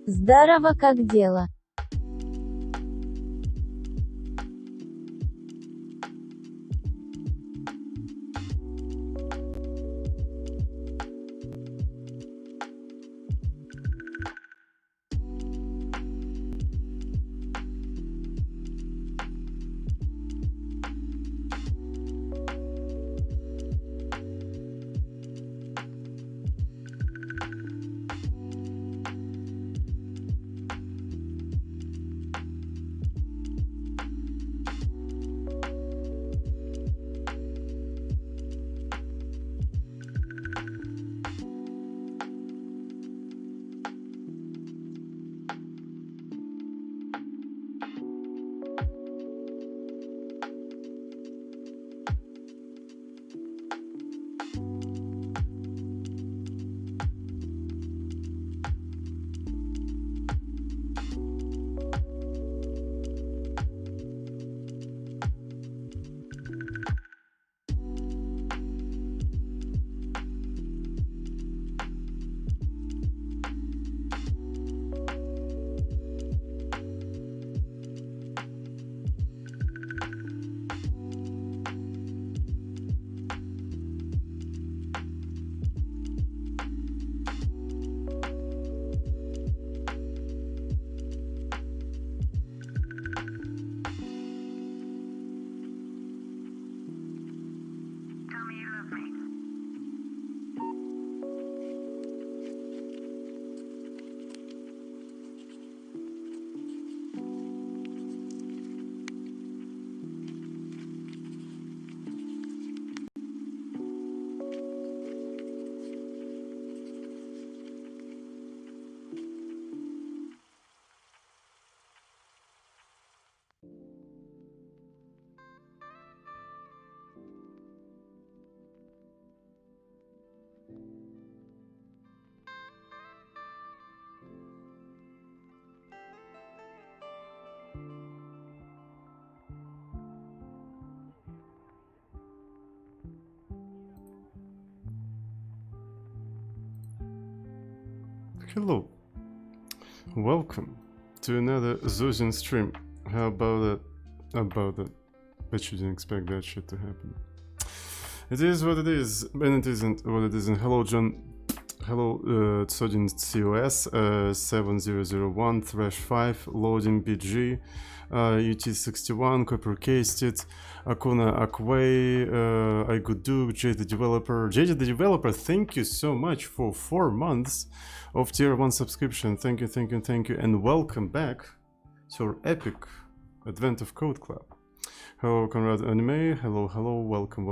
Здорово, как дела? Hello, welcome to another Zosian stream. How about that? Bet you didn't expect that shit to happen. It is what it is, and it isn't what it isn't. Hello, John. Hello, Zosian COS 7001 Thresh 5 Loading BG UT61 Copper Casted Akuna Akway Igudu J the Developer. J the Developer, thank you so much for 4 months of tier 1 subscription. Thank you, and welcome back to our epic Advent of Code Club. Hello, Conrad Anime. Hello, welcome.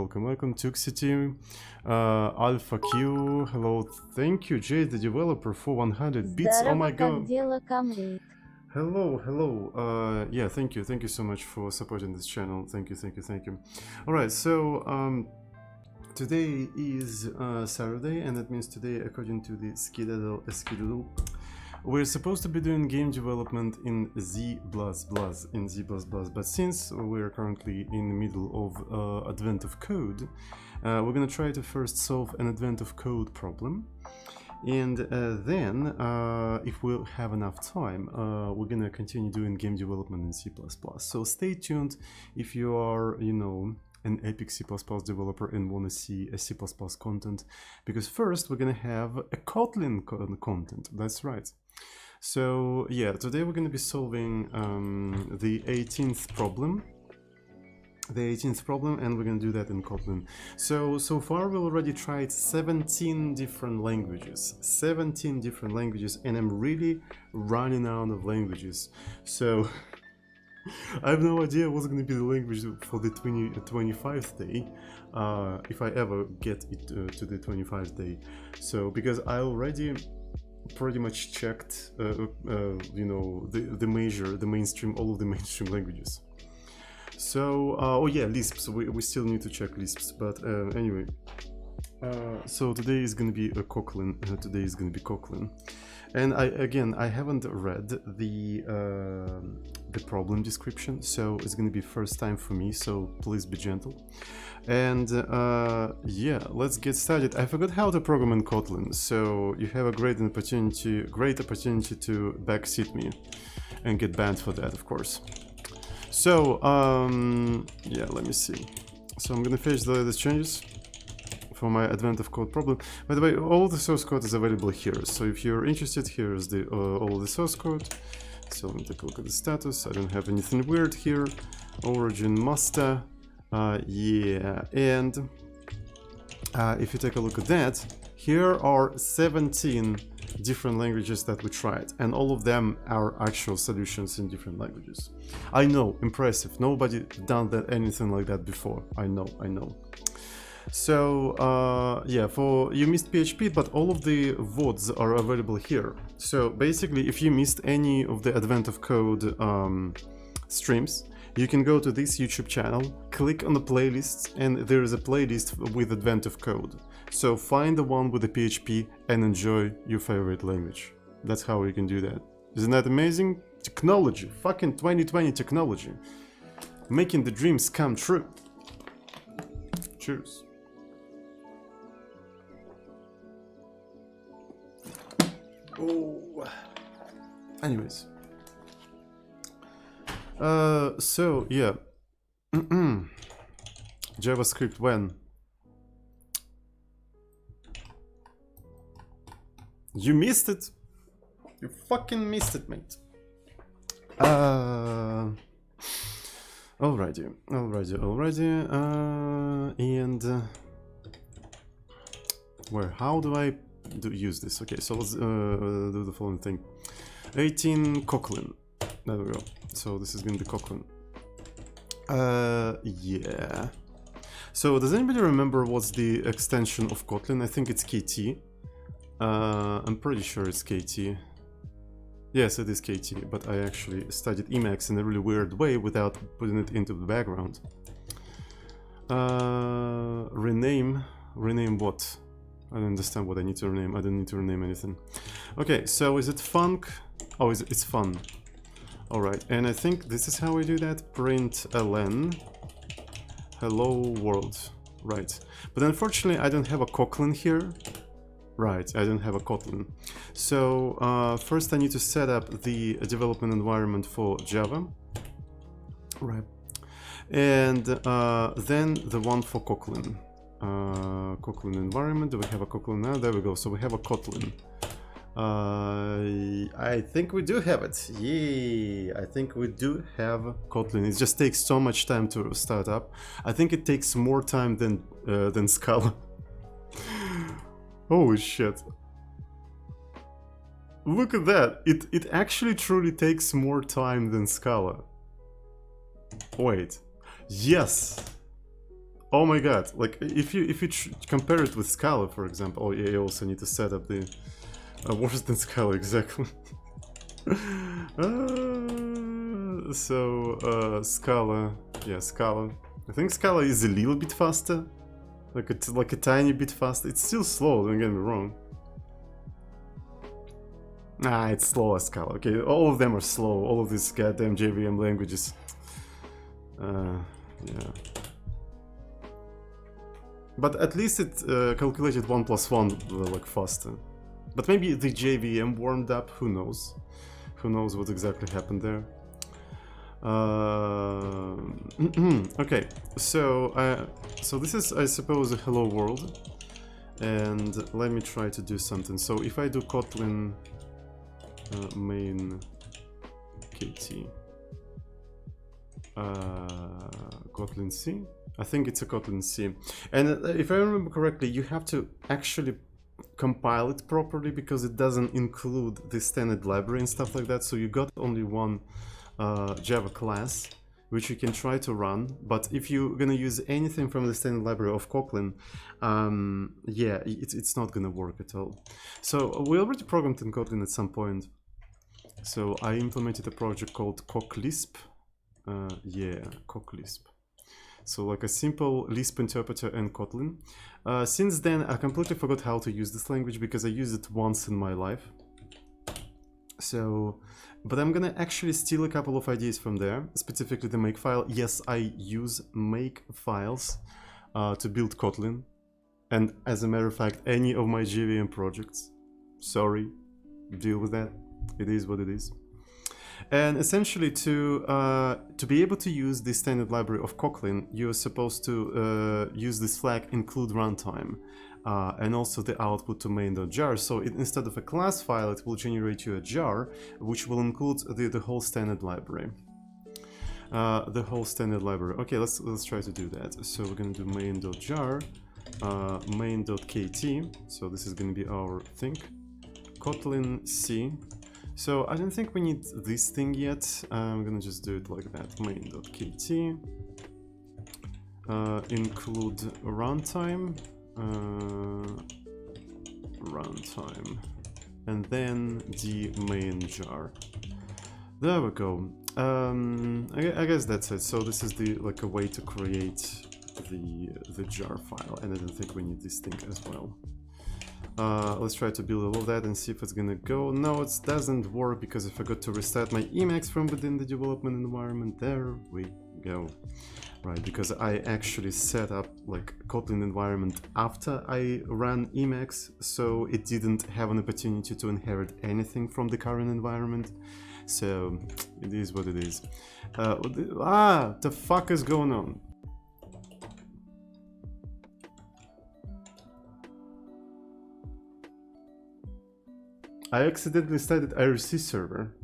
Tuxi team, Alpha Q. Hello, thank you, Jay the Developer, for 100 bits. Oh my god. Hello. Yeah, thank you so much for supporting this channel. Thank you. All right, so today is Saturday, and that means today, according to the schedule, we're supposed to be doing game development in Z++, but since we're currently in the middle of Advent of Code, we're gonna try to first solve an Advent of Code problem, and then, if we'll have enough time, we're gonna continue doing game development in C++. So stay tuned if you are, you know, an epic C++ developer and want to see a C++ content, because first we're gonna have a Kotlin content. That's right. So yeah, today we're gonna be solving the 18th problem, and we're gonna do that in Kotlin. So far we already tried 17 different languages, and I'm really running out of languages. So I have no idea what's going to be the language for the 25th day, if I ever get it to the 25th day. So, because I already pretty much checked, you know, the mainstream, all of the mainstream languages. So, oh yeah, Lisps, we still need to check Lisps, but anyway. So today is going to be a Kotlin, and I haven't read the the problem description, so it's gonna be first time for me, so please be gentle. And yeah, let's get started. I forgot how to program in Kotlin, so you have a great opportunity to backseat me and get banned for that, of course. So yeah, let me see. So I'm gonna fetch the latest changes for my advent of code problem. By the way, all the source code is available here, so if you're interested, here's the all the source code. So let me take a look at the status. I don't have anything weird here. Origin master, yeah, and if you take a look at that, here are 17 different languages that we tried, and all of them are actual solutions in different languages. I know, impressive. Nobody done that anything like that before. I know. So yeah, for you missed PHP, but all of the VODs are available here. So basically, if you missed any of the Advent of Code streams, you can go to this YouTube channel, click on the playlists, and there is a playlist with Advent of Code. So find the one with the PHP and enjoy your favorite language. That's how you can do that. Isn't that amazing? Technology, fucking 2020 technology, making the dreams come true. Cheers. Oh. Anyways. So yeah. JavaScript when? You missed it. You fucking missed it, mate. Alrighty. And where? How do I use this? Okay, so let's do the following thing. 18 Kotlin. There we go. So this is gonna be Kotlin. Yeah. So does anybody remember what's the extension of Kotlin? I think it's KT. I'm pretty sure it's KT. Yes, it is KT, but I actually studied Emacs in a really weird way without putting it into the background. Rename what? I don't understand what I need to rename. I don't need to rename anything. Okay, so is it func? Oh, it's fun. Alright, and I think this is how I do that. Print ln hello world. Right. But unfortunately I don't have a Kotlin here. Right, I don't have a Kotlin. So first I need to set up the development environment for Java. Right. And then the one for Kotlin. Kotlin environment. Do we have a Kotlin now? There we go. So we have a Kotlin. I think we do have it. Yay! I think we do have Kotlin. It just takes so much time to start up. I think it takes more time than Scala. Holy shit! Look at that! It actually truly takes more time than Scala. Wait. Yes. Oh my god! Like if you compare it with Scala, for example. Oh yeah, you also need to set up the worse than Scala, exactly. Scala, yeah, Scala. I think Scala is a little bit faster, like a tiny bit faster. It's still slow. Don't get me wrong. Nah, it's slow as Scala. Okay, all of them are slow. All of these goddamn JVM languages. Yeah. But at least it calculated 1 + 1 like faster. But maybe the JVM warmed up, who knows? Who knows what exactly happened there? Okay, so this is, I suppose, a hello world. And let me try to do something. So if I do Kotlin main KT Kotlin C, I think it's a Kotlin C. And if I remember correctly, you have to actually compile it properly because it doesn't include the standard library and stuff like that. So you got only one Java class which you can try to run, but if you're gonna use anything from the standard library of Kotlin, yeah, it's not gonna work at all. So we already programmed in Kotlin at some point. So I implemented a project called Cocklisp. Yeah, Cocklisp. So like a simple Lisp interpreter in Kotlin. Since then, I completely forgot how to use this language because I used it once in my life. So, but I'm gonna actually steal a couple of ideas from there, specifically the make file. Yes, I use make files to build Kotlin, and as a matter of fact, any of my JVM projects. Sorry, deal with that. It is what it is. And essentially, to be able to use the standard library of Kotlin, you're supposed to use this flag include runtime. And also the output to main.jar. So instead of a class file, it will generate you a jar, which will include the whole standard library. The whole standard library. Okay, let's try to do that. So we're gonna do main.jar, main.kt. So this is gonna be our thing. Kotlin C. So I don't think we need this thing yet. I'm gonna just do it like that. Main.kt. Include runtime. Runtime, and then the main jar. There we go. I guess that's it. So this is like a way to create the jar file, and I don't think we need this thing as well. Let's try to build all of that and see if it's gonna go. No, it doesn't work because I forgot to restart my Emacs from within the development environment. There we go. Right, because I actually set up like Kotlin environment after I ran Emacs, so it didn't have an opportunity to inherit anything from the current environment. So it is what it is. The fuck is going on? I accidentally started IRC server.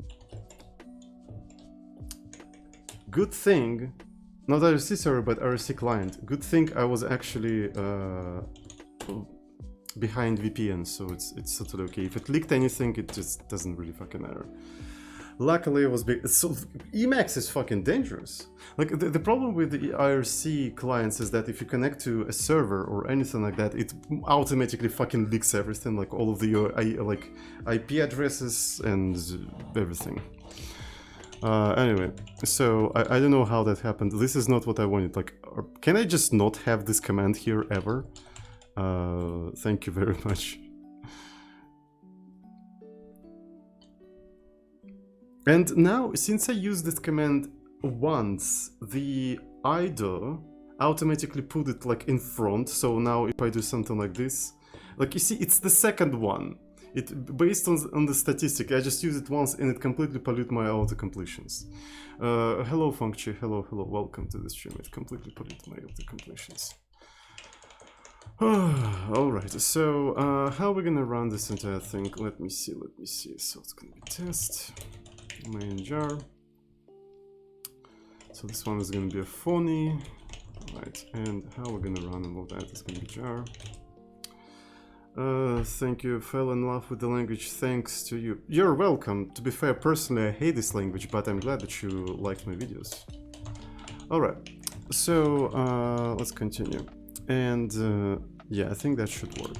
Good thing. Not IRC server, but IRC client. Good thing I was actually behind VPN, so it's totally okay. If it leaked anything, it just doesn't really fucking matter. Luckily, it was big. So Emacs is fucking dangerous. Like the problem with the IRC clients is that if you connect to a server or anything like that, it automatically fucking leaks everything, like all of the like IP addresses and everything. Anyway, so I don't know how that happened. This is not what I wanted. Like, can I just not have this command here ever? Thank you very much. And now, since I used this command once, the IDO automatically put it like in front. So now if I do something like this, like you see, it's the second one. It based on the statistic, I just use it once and it completely pollute my auto-completions. Hello Funcchi, hello, welcome to the stream. It completely pollute my auto-completions. Alright, so how are we gonna run this entire thing? Let me see. So it's gonna be test, main jar. So this one is gonna be a phony. Right, and how we're gonna run all of that is gonna be jar. Thank you, fell in love with the language, thanks to you. You're welcome. To be fair, personally I hate this language, but I'm glad that you liked my videos. Alright, so let's continue. And yeah, I think that should work.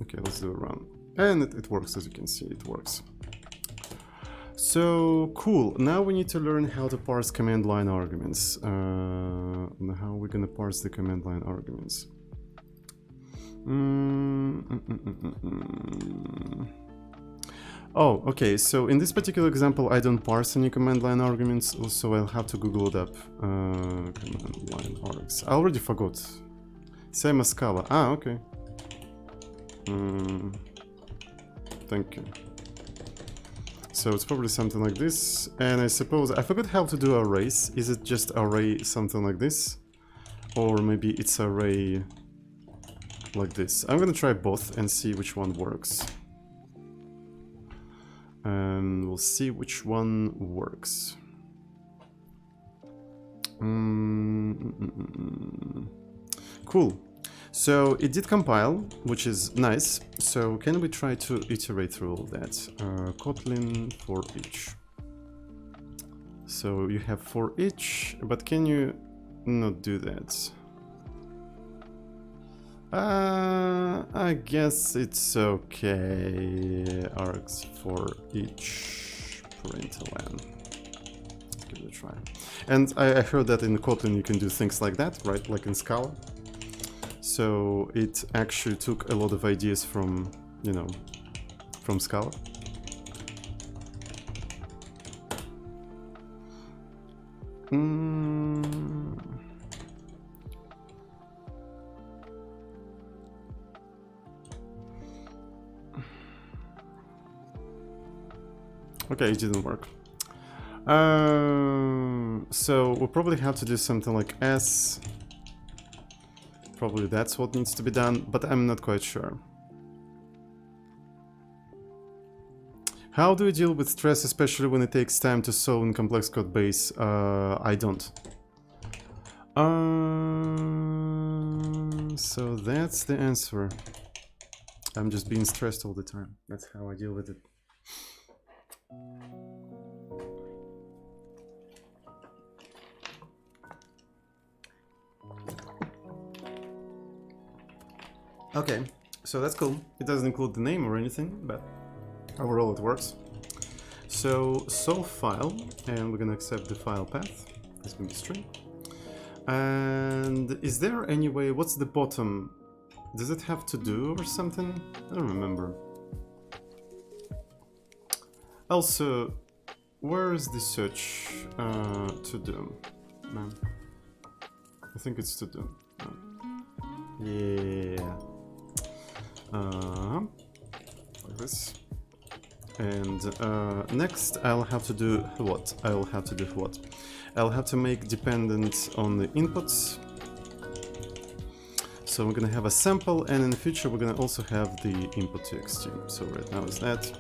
Okay, let's do a run. And it works, as you can see, it works. So, cool. Now we need to learn how to parse command line arguments. How are we gonna parse the command line arguments? Oh, okay, so in this particular example I don't parse any command line arguments, so I'll have to Google it up. Command line args. I already forgot. Same as Scala. Ah, okay. Thank you. So it's probably something like this, and I suppose I forgot how to do arrays. Is it just array something like this? Or maybe it's array like this. I'm gonna try both and see which one works. And we'll see which one works. Cool. So it did compile, which is nice. So can we try to iterate through all that? Kotlin for each. So you have for each, but can you not do that? I guess it's okay. Args for each println. Let's give it a try. And I heard that in Kotlin you can do things like that, right? Like in Scala. So it actually took a lot of ideas from, you know, from Scala. Okay, it didn't work. So we'll probably have to do something like S. Probably that's what needs to be done, but I'm not quite sure. How do you deal with stress, especially when it takes time to solve in complex code base? I don't. So that's the answer. I'm just being stressed all the time. That's how I deal with it. Okay, so that's cool. It doesn't include the name or anything, but overall it works. So solve file, and we're gonna accept the file path. It's gonna be string. And is there any way? What's the bottom? Does it have to do or something? I don't remember. Also, where is the search to do? No. I think it's to do. No. Yeah. Like this. And next I'll have to do what? I'll have to make dependent on the inputs. So we're gonna have a sample, and in the future we're gonna also have the input txt. So right now is that.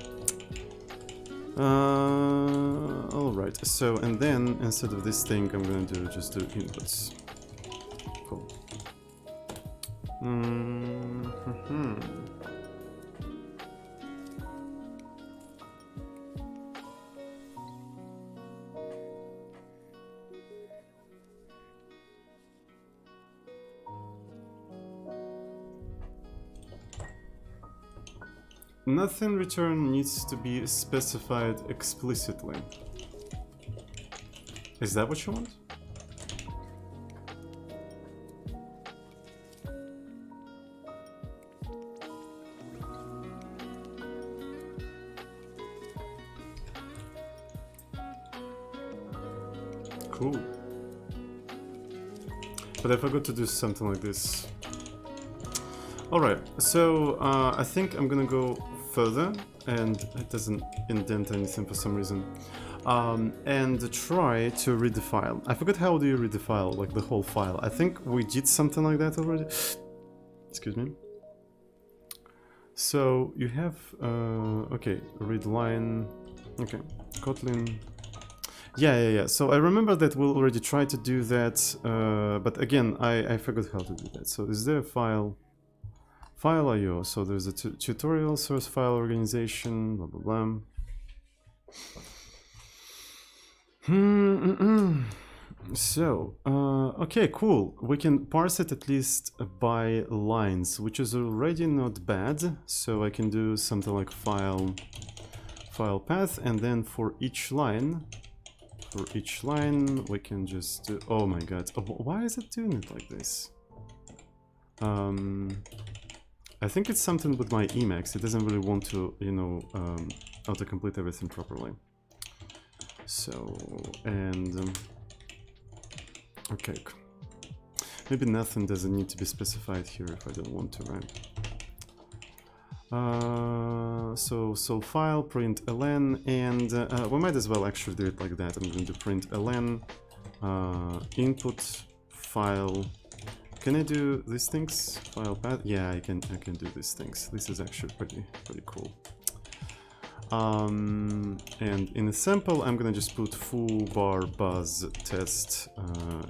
Alright, so and then instead of this thing I'm gonna just do inputs. Cool. Nothing return needs to be specified explicitly. Is that what you want? Cool. But I forgot to do something like this. Alright, so I think I'm gonna go further, and it doesn't indent anything for some reason, and try to read the file. I forgot how do you read the file, like the whole file. I think we did something like that already. Excuse me. So you have, okay, read line, okay, Kotlin. Yeah. So I remember that we'll already try to do that, but again, I forgot how to do that. So is there a file? File IO, so there's a tutorial, source file organization, blah blah blah. So, okay, cool. We can parse it at least by lines, which is already not bad. So I can do something like file path, and then for each line we can just do, oh my god, why is it doing it like this? I think it's something with my Emacs. It doesn't really want to, you know, autocomplete everything properly. So, and okay, maybe nothing doesn't need to be specified here if I don't want to, right? So file print ln, and we might as well actually do it like that. I'm going to print ln input file. Can I do these things? File path? Yeah, I can do these things. This is actually pretty cool. And in a sample, I'm gonna just put foo bar buzz test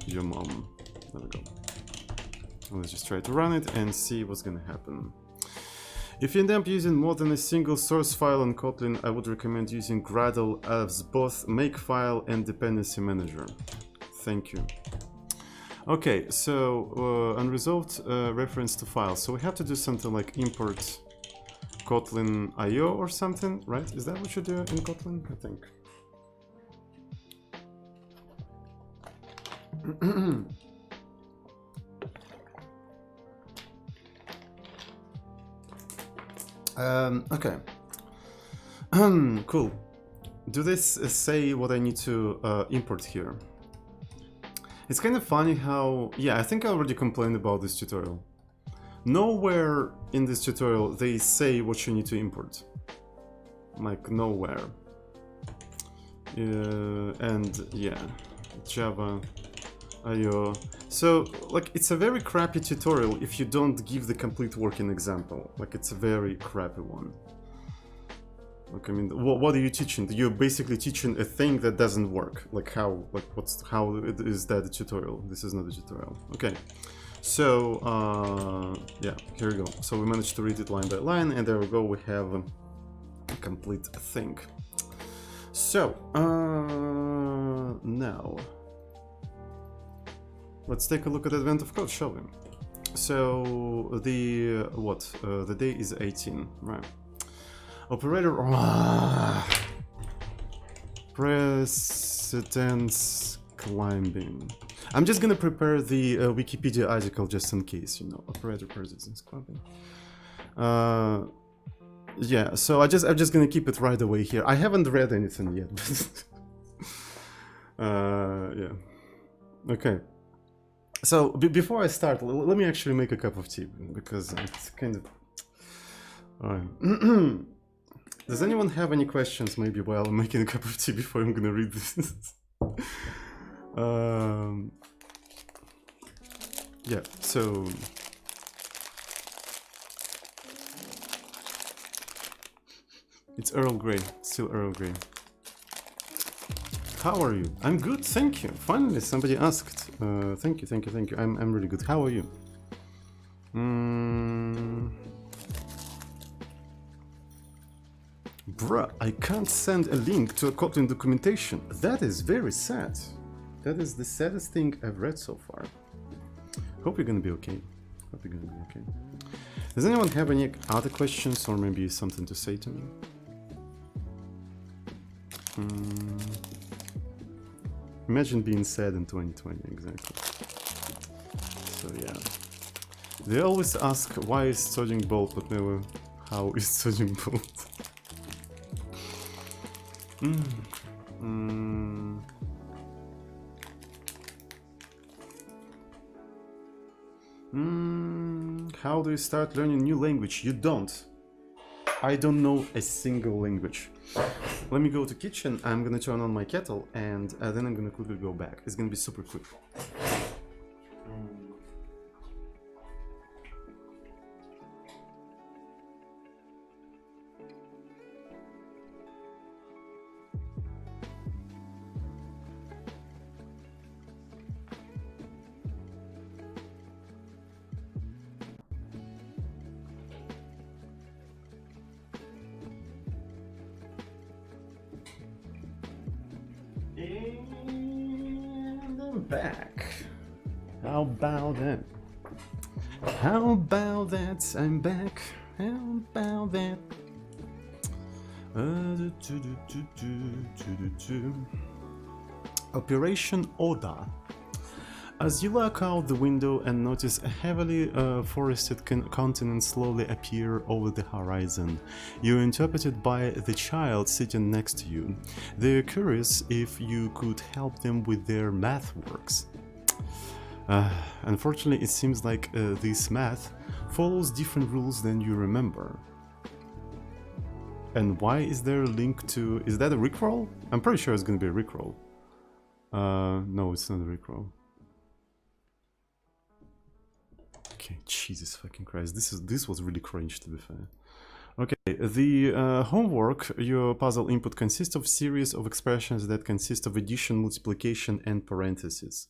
your mom. There we go. Let's just try to run it and see what's gonna happen. If you end up using more than a single source file on Kotlin, I would recommend using Gradle as both makefile and dependency manager. Thank you. Okay, so unresolved reference to files. So we have to do something like import Kotlin IO or something, right? Is that what you do in Kotlin? I think. Okay. Cool. Do this say what I need to import here? It's kind of funny how, yeah, I think I already complained about this tutorial. Nowhere in this tutorial they say what you need to import. Like, nowhere. And yeah, Java, IO. So, like, it's a very crappy tutorial if you don't give the complete working example. Like, it's a very crappy one. Like, I mean, what are you teaching? You're basically teaching a thing that doesn't work. Like, how is that a tutorial? This is not a tutorial. Okay. So, yeah, here we go. So we managed to read it line by line, and there we go, we have a complete thing. So, now, let's take a look at Advent of Code, shall we? So, the day is 18, right? Operator, precedence climbing. I'm just gonna prepare the Wikipedia article just in case, you know, operator precedence climbing. Yeah, so I'm just gonna keep it right away here. I haven't read anything yet, but yeah. Okay. So before I start, let me actually make a cup of tea because it's kind of. Alright. Does anyone have any questions? Maybe while I'm making a cup of tea before I'm gonna read this. Yeah, so it's Earl Grey, still Earl Grey. How are you? I'm good, thank you. Finally, somebody asked. Thank you. I'm really good. How are you? Bruh, I can't send a link to a Kotlin documentation. That is very sad. That is the saddest thing I've read so far. Hope you're gonna be okay. Does anyone have any other questions or maybe something to say to me? Imagine being sad in 2020, exactly. So yeah. They always ask why is studying bold, but never how is studying bold. How do you start learning new language? You don't. I don't know a single language. Let me go to kitchen, I'm gonna turn on my kettle, and then I'm gonna quickly go back. It's gonna be super quick. And I'm back. How about that? How about that? I'm back. How about that? Operation Oda. As you look out the window and notice a heavily forested continent slowly appear over the horizon, you're interpreted by the child sitting next to you. They're curious if you could help them with their math works. Unfortunately, it seems like this math follows different rules than you remember. And why is there a link to... Is that a Rickroll? I'm pretty sure it's gonna be a Rickroll. No, it's not a Rickroll. Okay, Jesus fucking Christ, this was really cringe, to be fair. Okay, the homework, your puzzle input consists of series of expressions that consist of addition, multiplication, and parentheses.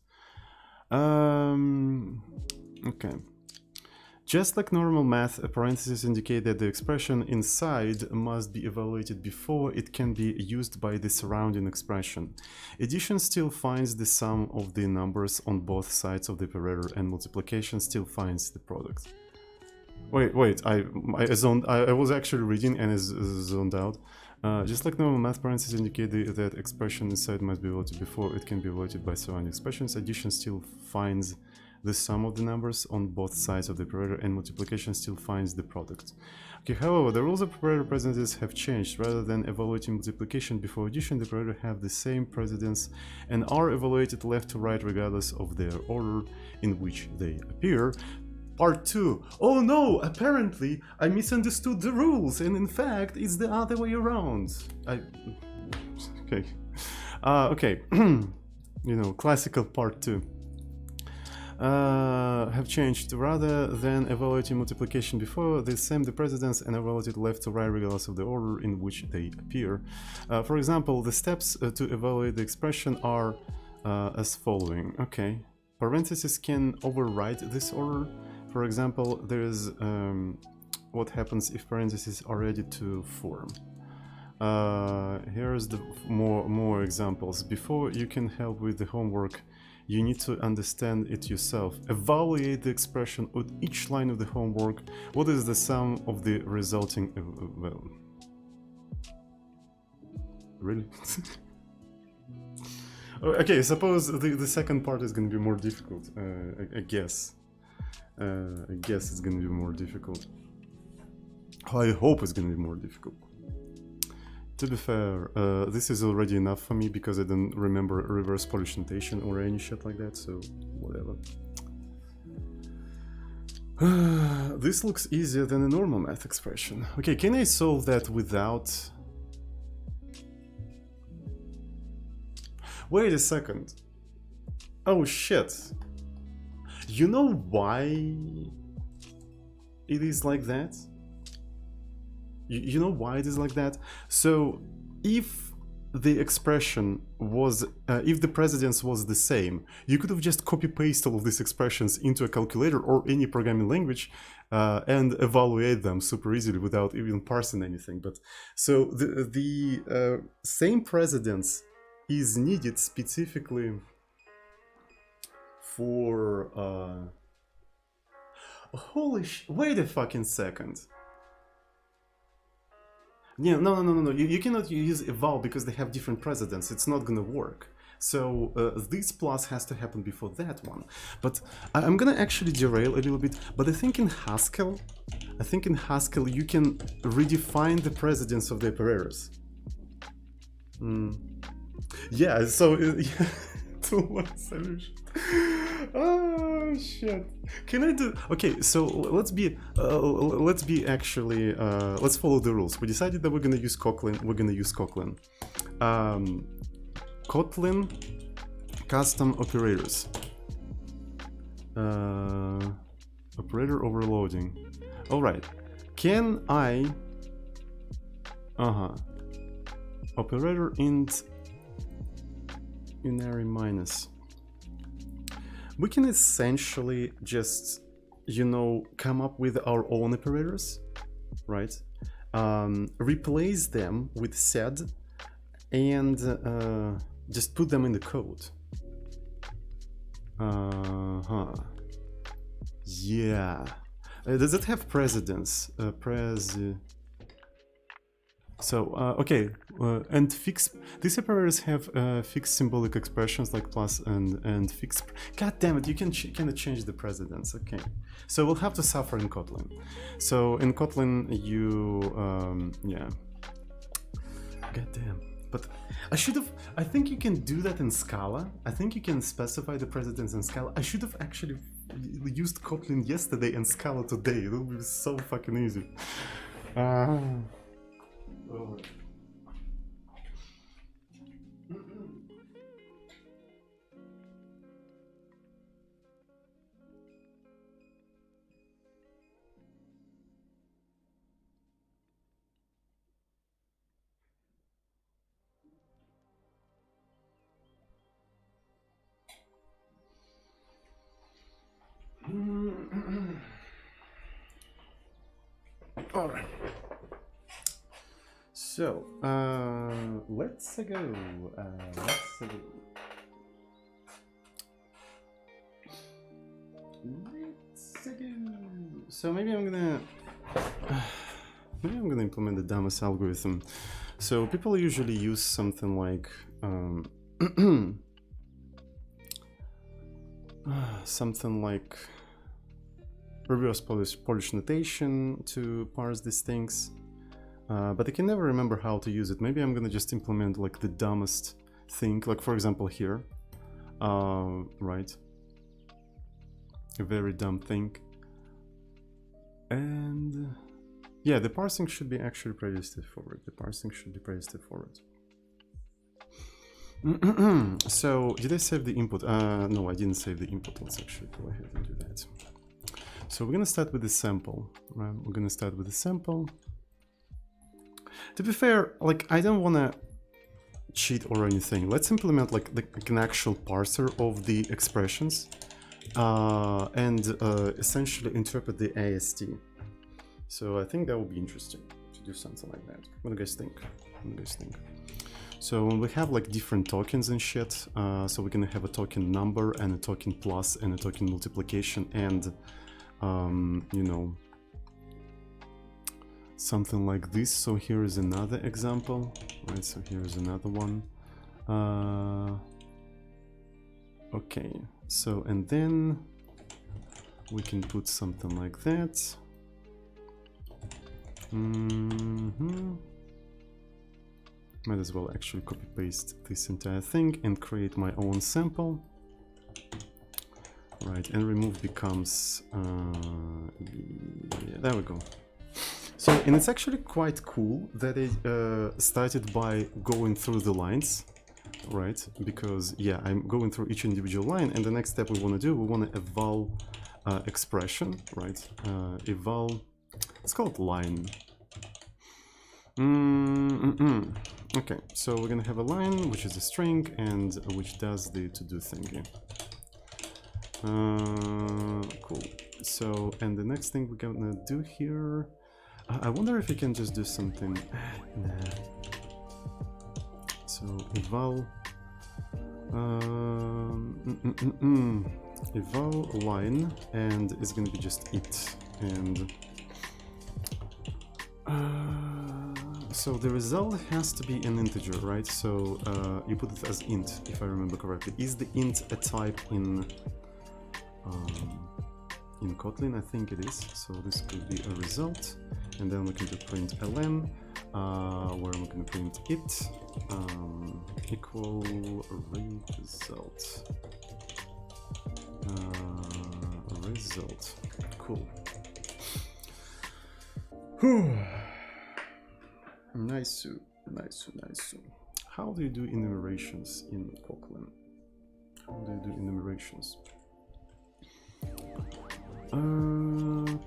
Okay. Just like normal math, parentheses indicate that the expression inside must be evaluated before it can be used by the surrounding expression. Addition still finds the sum of the numbers on both sides of the operator, and multiplication still finds the product. Wait, I was actually reading and zoned out. Just like normal math, parentheses indicate that expression inside must be evaluated before it can be evaluated by surrounding expressions. Addition still finds the sum of the numbers on both sides of the operator, and multiplication still finds the product. Okay, however, the rules of operator precedences have changed. Rather than evaluating multiplication before addition, the operator have the same precedence and are evaluated left to right regardless of their order in which they appear. Part 2. Oh no, apparently I misunderstood the rules, and in fact it's the other way around. Okay. Okay. You know, classical part 2. Have changed. Rather than evaluating multiplication before, they same the precedence and evaluated left to right regardless of the order in which they appear. For example, the steps to evaluate the expression are as following. Okay. Parentheses can override this order. For example, there's what happens if parentheses are ready to form. Here's the more examples. Before you can help with the homework, you need to understand it yourself. Evaluate the expression on each line of the homework. What is the sum of the resulting... well... Really? Okay, suppose the second part is going to be more difficult. I guess. I guess it's going to be more difficult. I hope it's going to be more difficult. To be fair, this is already enough for me because I don't remember reverse Polish notation or any shit like that, so whatever. This looks easier than a normal math expression. Okay, can I solve that without... Wait a second. Oh shit. You know why it is like that? You know why it is like that? So, if the expression was, if the precedence was the same, you could have just copy-paste all of these expressions into a calculator or any programming language and evaluate them super easily without even parsing anything. But so the same precedence is needed specifically for holy sh... Wait a fucking second. Yeah, no. You cannot use eval because they have different precedents. It's not gonna work. So this plus has to happen before that one. But I'm gonna actually derail a little bit. But I think in Haskell, you can redefine the precedence of the operators. Yeah. So to one solution. Oh shit! Can I do? Okay, so let's be actually let's follow the rules. We decided that we're gonna use Kotlin. We're gonna use Kotlin. Kotlin custom operators. Operator overloading. All right. Can I? Operator int unary minus. We can essentially just, you know, come up with our own operators, right? Replace them with sed and just put them in the code. Yeah. Does it have precedence? So, okay, and fixed, these operators have fixed symbolic expressions like plus and fixed. God damn it, you cannot change the precedence. Okay, so we'll have to suffer in Kotlin. So in Kotlin, yeah. God damn. But I think you can do that in Scala. I think you can specify the precedence in Scala. I should have actually used Kotlin yesterday and Scala today. It would be so fucking easy. Oh. All right. So, let's go. So maybe I'm gonna implement the dumbest algorithm. So people usually use something like reverse Polish notation to parse these things. But I can never remember how to use it. Maybe I'm gonna just implement like the dumbest thing, like for example here, right? A very dumb thing. And yeah, the parsing should be actually pretty straightforward. The parsing should be pretty straightforward. So, did I save the input? No, I didn't save the input. Let's actually go ahead and do that. So we're gonna start with the sample, right? We're gonna start with the sample. To be fair, like I don't wanna cheat or anything. Let's implement like an actual parser of the expressions and essentially interpret the AST. So I think that would be interesting to do something like that. What do you guys think? What do you guys think? So we have like different tokens and shit. So we're gonna have a token number and a token plus and a token multiplication and you know, something like this. So here is another example, right? So here is another one. Okay, so and then we can put something like that. Might as well actually copy paste this entire thing and create my own sample. Right, and remove becomes yeah, there we go. So, and it's actually quite cool that it started by going through the lines, right? Because yeah, I'm going through each individual line, and the next step we want to do, we want to eval expression, right? Eval, let's call it line. Okay, so we're gonna have a line which is a string and which does the to-do thingy. Cool. So, and the next thing we're gonna do here, I wonder if we can just do something. Nah. So eval eval line, and it's gonna be just it. And so the result has to be an integer, right? So you put it as int, if I remember correctly. Is the int a type in Kotlin? I think it is. So this could be a result, and then we can do print ln, where we're going to print it equal result. Result. Cool. Whew. Nice, nice, nice. How do you do enumerations in Kotlin? How do you do enumerations?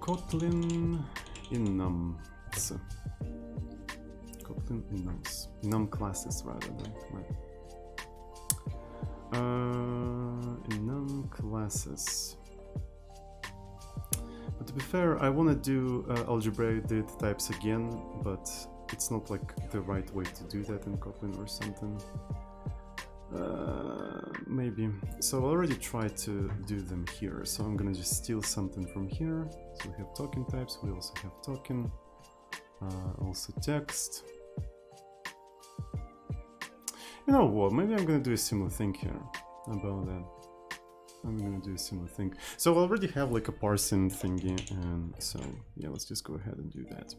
Kotlin enums. Kotlin enums. Enum classes rather than right. Enum classes. But to be fair, I want to do algebraic data types again, but it's not like the right way to do that in Kotlin or something. Maybe. So I already tried to do them here, so I'm gonna just steal something from here. So we have token types, we also have token, also text. You know what, maybe I'm gonna do a similar thing here about that. I'm gonna do a similar thing. So I already have like a parsing thingy, and so yeah, let's just go ahead and do that.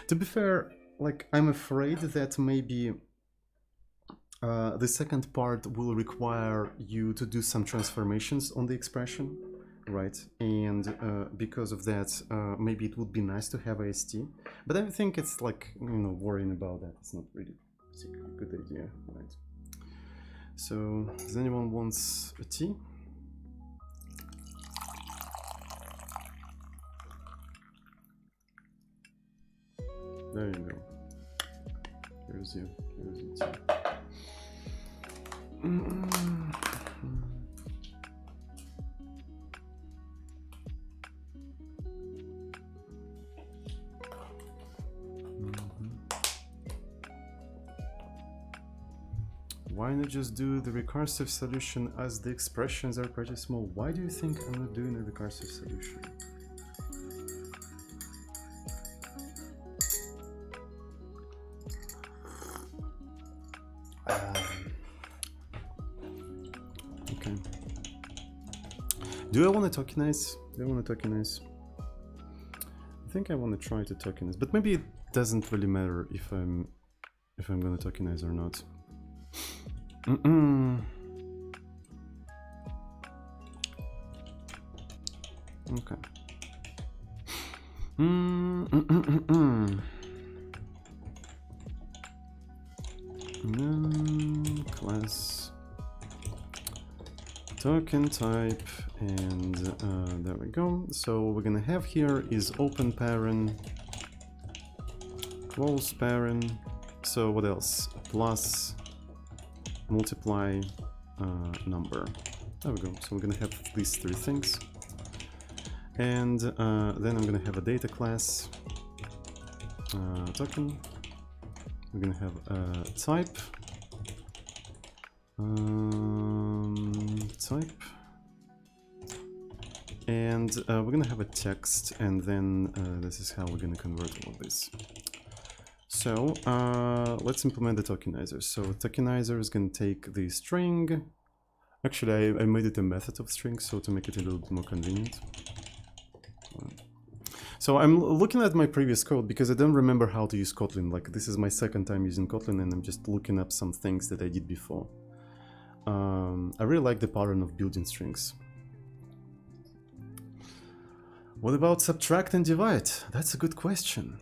To be fair, like I'm afraid that maybe the second part will require you to do some transformations on the expression, right? And because of that, maybe it would be nice to have AST, but I think it's like, you know, worrying about that, it's not really a good idea, right? So, does anyone wants a tea? There you go. Here's your tea. Why not just do the recursive solution as the expressions are pretty small? Why do you think I'm not doing a recursive solution? Okay. Do I want to tokenize? Do I want to tokenize? I think I want to try to tokenize, but maybe it doesn't really matter if I'm going to tokenize or not. Okay. Class token type, and there we go. So what we're gonna have here is open parent, close parent. So what else? Plus, multiply, number. There we go. So we're gonna have these three things. And then I'm gonna have a data class, token. We're gonna have a type, and we're gonna have a text, and then this is how we're gonna convert all of this. So let's implement the tokenizer. So tokenizer is gonna take the string. Actually, I made it a method of string, so to make it a little bit more convenient. So I'm looking at my previous code because I don't remember how to use Kotlin. Like, this is my second time using Kotlin, and I'm just looking up some things that I did before. I really like the pattern of building strings. What about subtract and divide? That's a good question.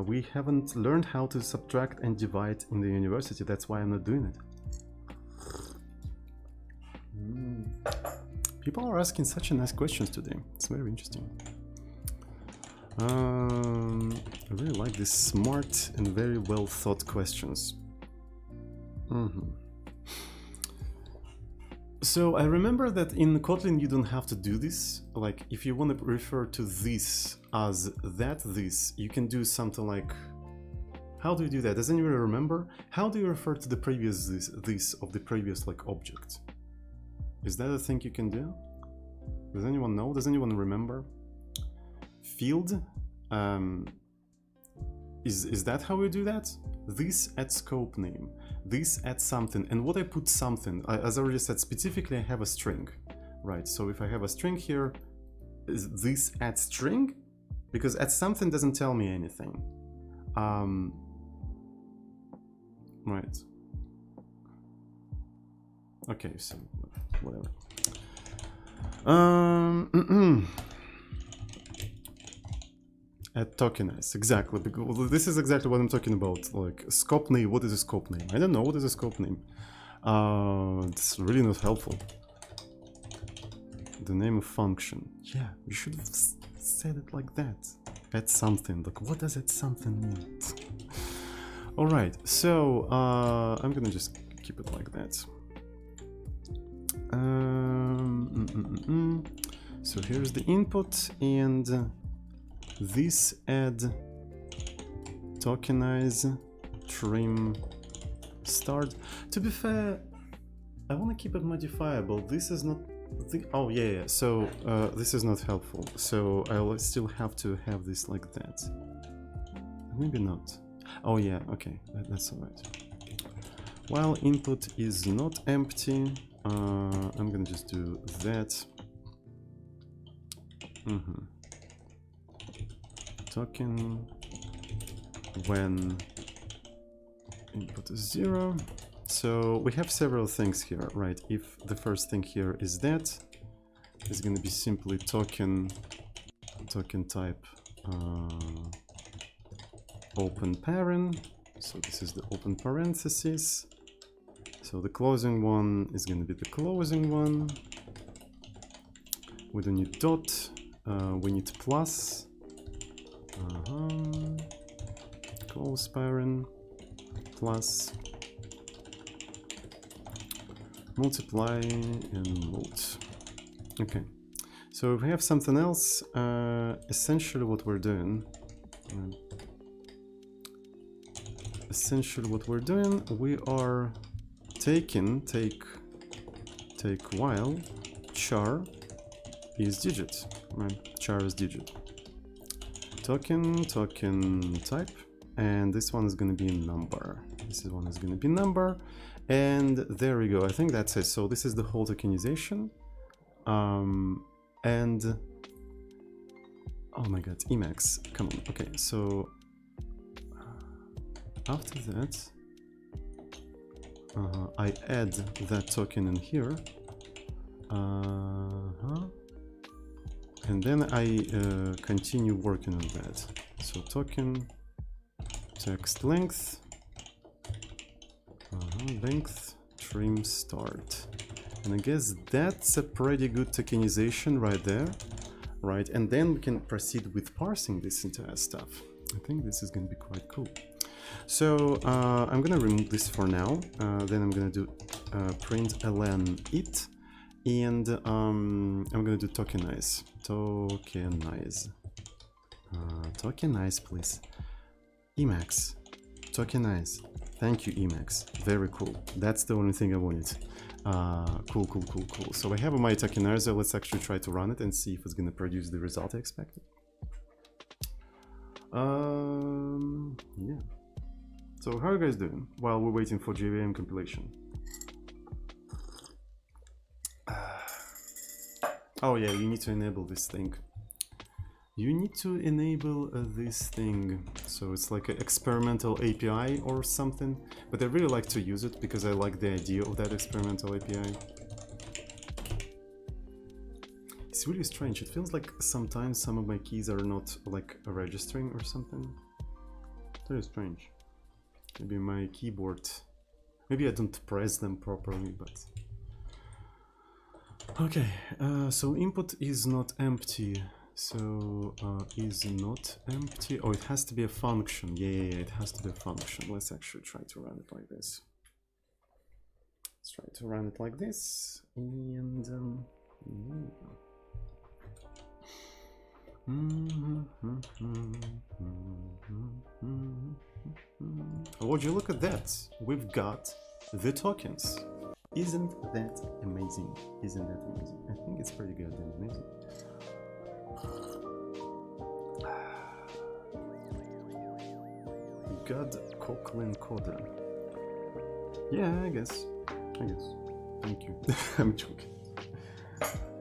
We haven't learned how to subtract and divide in the university. That's why I'm not doing it. People are asking such nice questions today. It's very interesting. I really like these smart and very well thought questions. So I remember that in Kotlin you don't have to do this. Like, if you want to refer to this as this, you can do something like, how do you do that? Does anyone remember? How do you refer to the previous this of the previous like object? Is that a thing you can do? Does anyone know? Does anyone remember? Field, is that how we do that? This at scope name, this at something, and what I put something, as I already said, specifically I have a string, right? So if I have a string here, is this at string? Because at something doesn't tell me anything. Right. Okay, so whatever. At tokenize, exactly, because this is exactly what I'm talking about. Like, scope name, what is a scope name? I don't know what is a scope name. It's really not helpful. The name of function. Yeah, you should have said it like that. At something, like, what does at something mean? Alright, so I'm gonna just keep it like that. So here's the input, and this add tokenize trim start. To be fair, I want to keep it modifiable. This is not the, oh yeah. So this is not helpful, so I'll still have to have this like that. Maybe not. Oh yeah, okay, that's all right. While input is not empty, I'm gonna just do that. Token when input is 0. So we have several things here, right? If the first thing here is that, it's going to be simply token type open parent. So this is the open parenthesis. So the closing one is going to be the closing one. We don't need dot, we need plus. Close parent plus multiply and mult. Okay, so if we have something else, essentially what we're doing, we are take while char is digit, right? Char is digit. Token type, and this one is going to be number. And there we go. I think that's it. So this is the whole tokenization. And oh my god, Emacs, come on. Okay, so after that, I add that token in here, and then I continue working on that. So token text length, length trim start, and I guess that's a pretty good tokenization right there, right? And then we can proceed with parsing this entire stuff. I think this is going to be quite cool. So I'm gonna remove this for now. Then I'm gonna do println it, and I'm gonna do tokenize. Tokenize, please. Emacs, tokenize. Thank you, Emacs. Very cool. That's the only thing I wanted. Cool. So I have my tokenizer. Let's actually try to run it and see if it's gonna produce the result I expected. Yeah. So how are you guys doing while we're waiting for JVM compilation? Oh yeah, you need to enable this thing. You need to enable this thing. So it's like an experimental API or something, but I really like to use it because I like the idea of that experimental API. It's really strange. It feels like sometimes some of my keys are not like registering or something. Very strange. Maybe my keyboard, maybe I don't press them properly, but okay. So input is not empty. So is not empty. Oh, it has to be a function. Yeah, it has to be a function. Let's actually try to run it like this. Let's try to run it like this, and would you look at that? We've got the tokens. Isn't that amazing? Isn't that amazing? I think it's pretty good and amazing. God, Kotlin coder. Yeah, I guess. Thank you. I'm joking.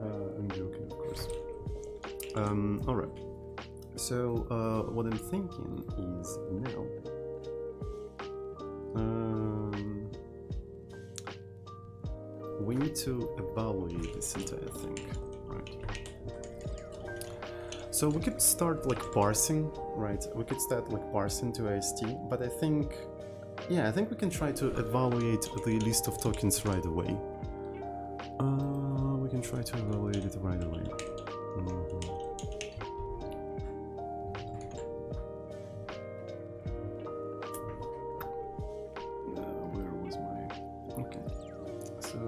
Of course. All right. So what I'm thinking is now. We need to evaluate this entire thing, right? So we could start like parsing, right? We could start like parsing to AST, but I think, yeah, I think we can try to evaluate the list of tokens right away. We can try to evaluate it right away. Where was my? Okay, so.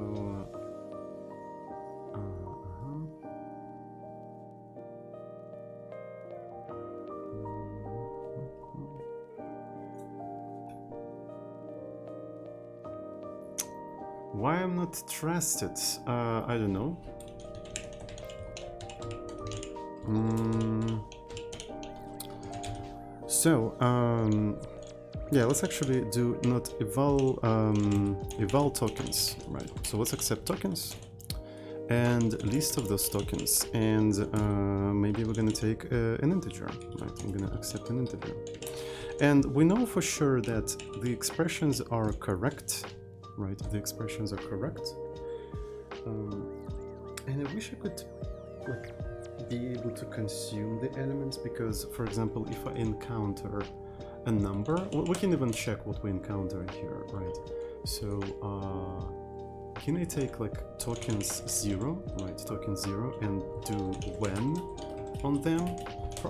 Why I'm not trusted? I don't know. So, yeah, let's actually do not eval tokens, right? So let's accept tokens and list of those tokens, and maybe we're gonna take an integer, right? I'm gonna accept an integer, and we know for sure that the expressions are correct. Right, the expressions are correct, and I wish I could like be able to consume the elements, because, for example, if I encounter a number, we can even check what we encounter here, right? So can I take like tokens 0, right, token 0, and do when on them?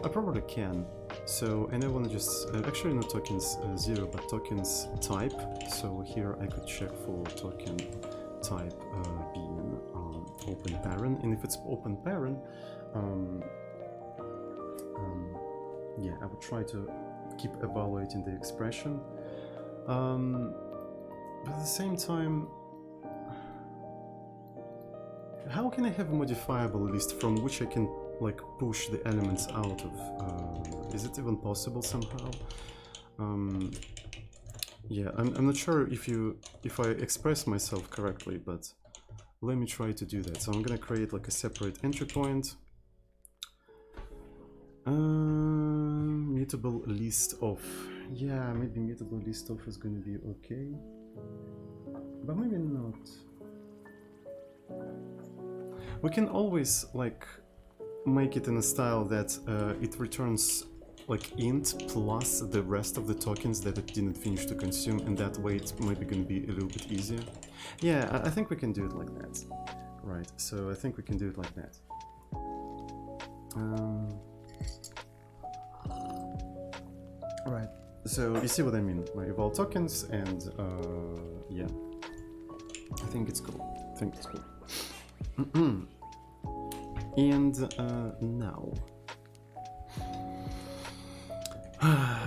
I probably can. So, and I want to just, actually not tokens 0, but tokens type. So here I could check for token type being open parent, and if it's open parent, yeah, I would try to keep evaluating the expression. But at the same time, how can I have a modifiable list from which I can like push the elements out of? Is it even possible somehow? Yeah, I'm not sure if I express myself correctly, but let me try to do that. So I'm gonna create like a separate entry point. Mutable list of. Yeah, maybe mutable list of is gonna be okay, but maybe not. We can always like make it in a style that it returns like int plus the rest of the tokens that it didn't finish to consume, and that way it might be going to be a little bit easier. Yeah, I think we can do it like that. Right, so I think we can do it like that. Right, so you see what I mean, my eval tokens, and yeah, I think it's cool. I think it's cool. And now,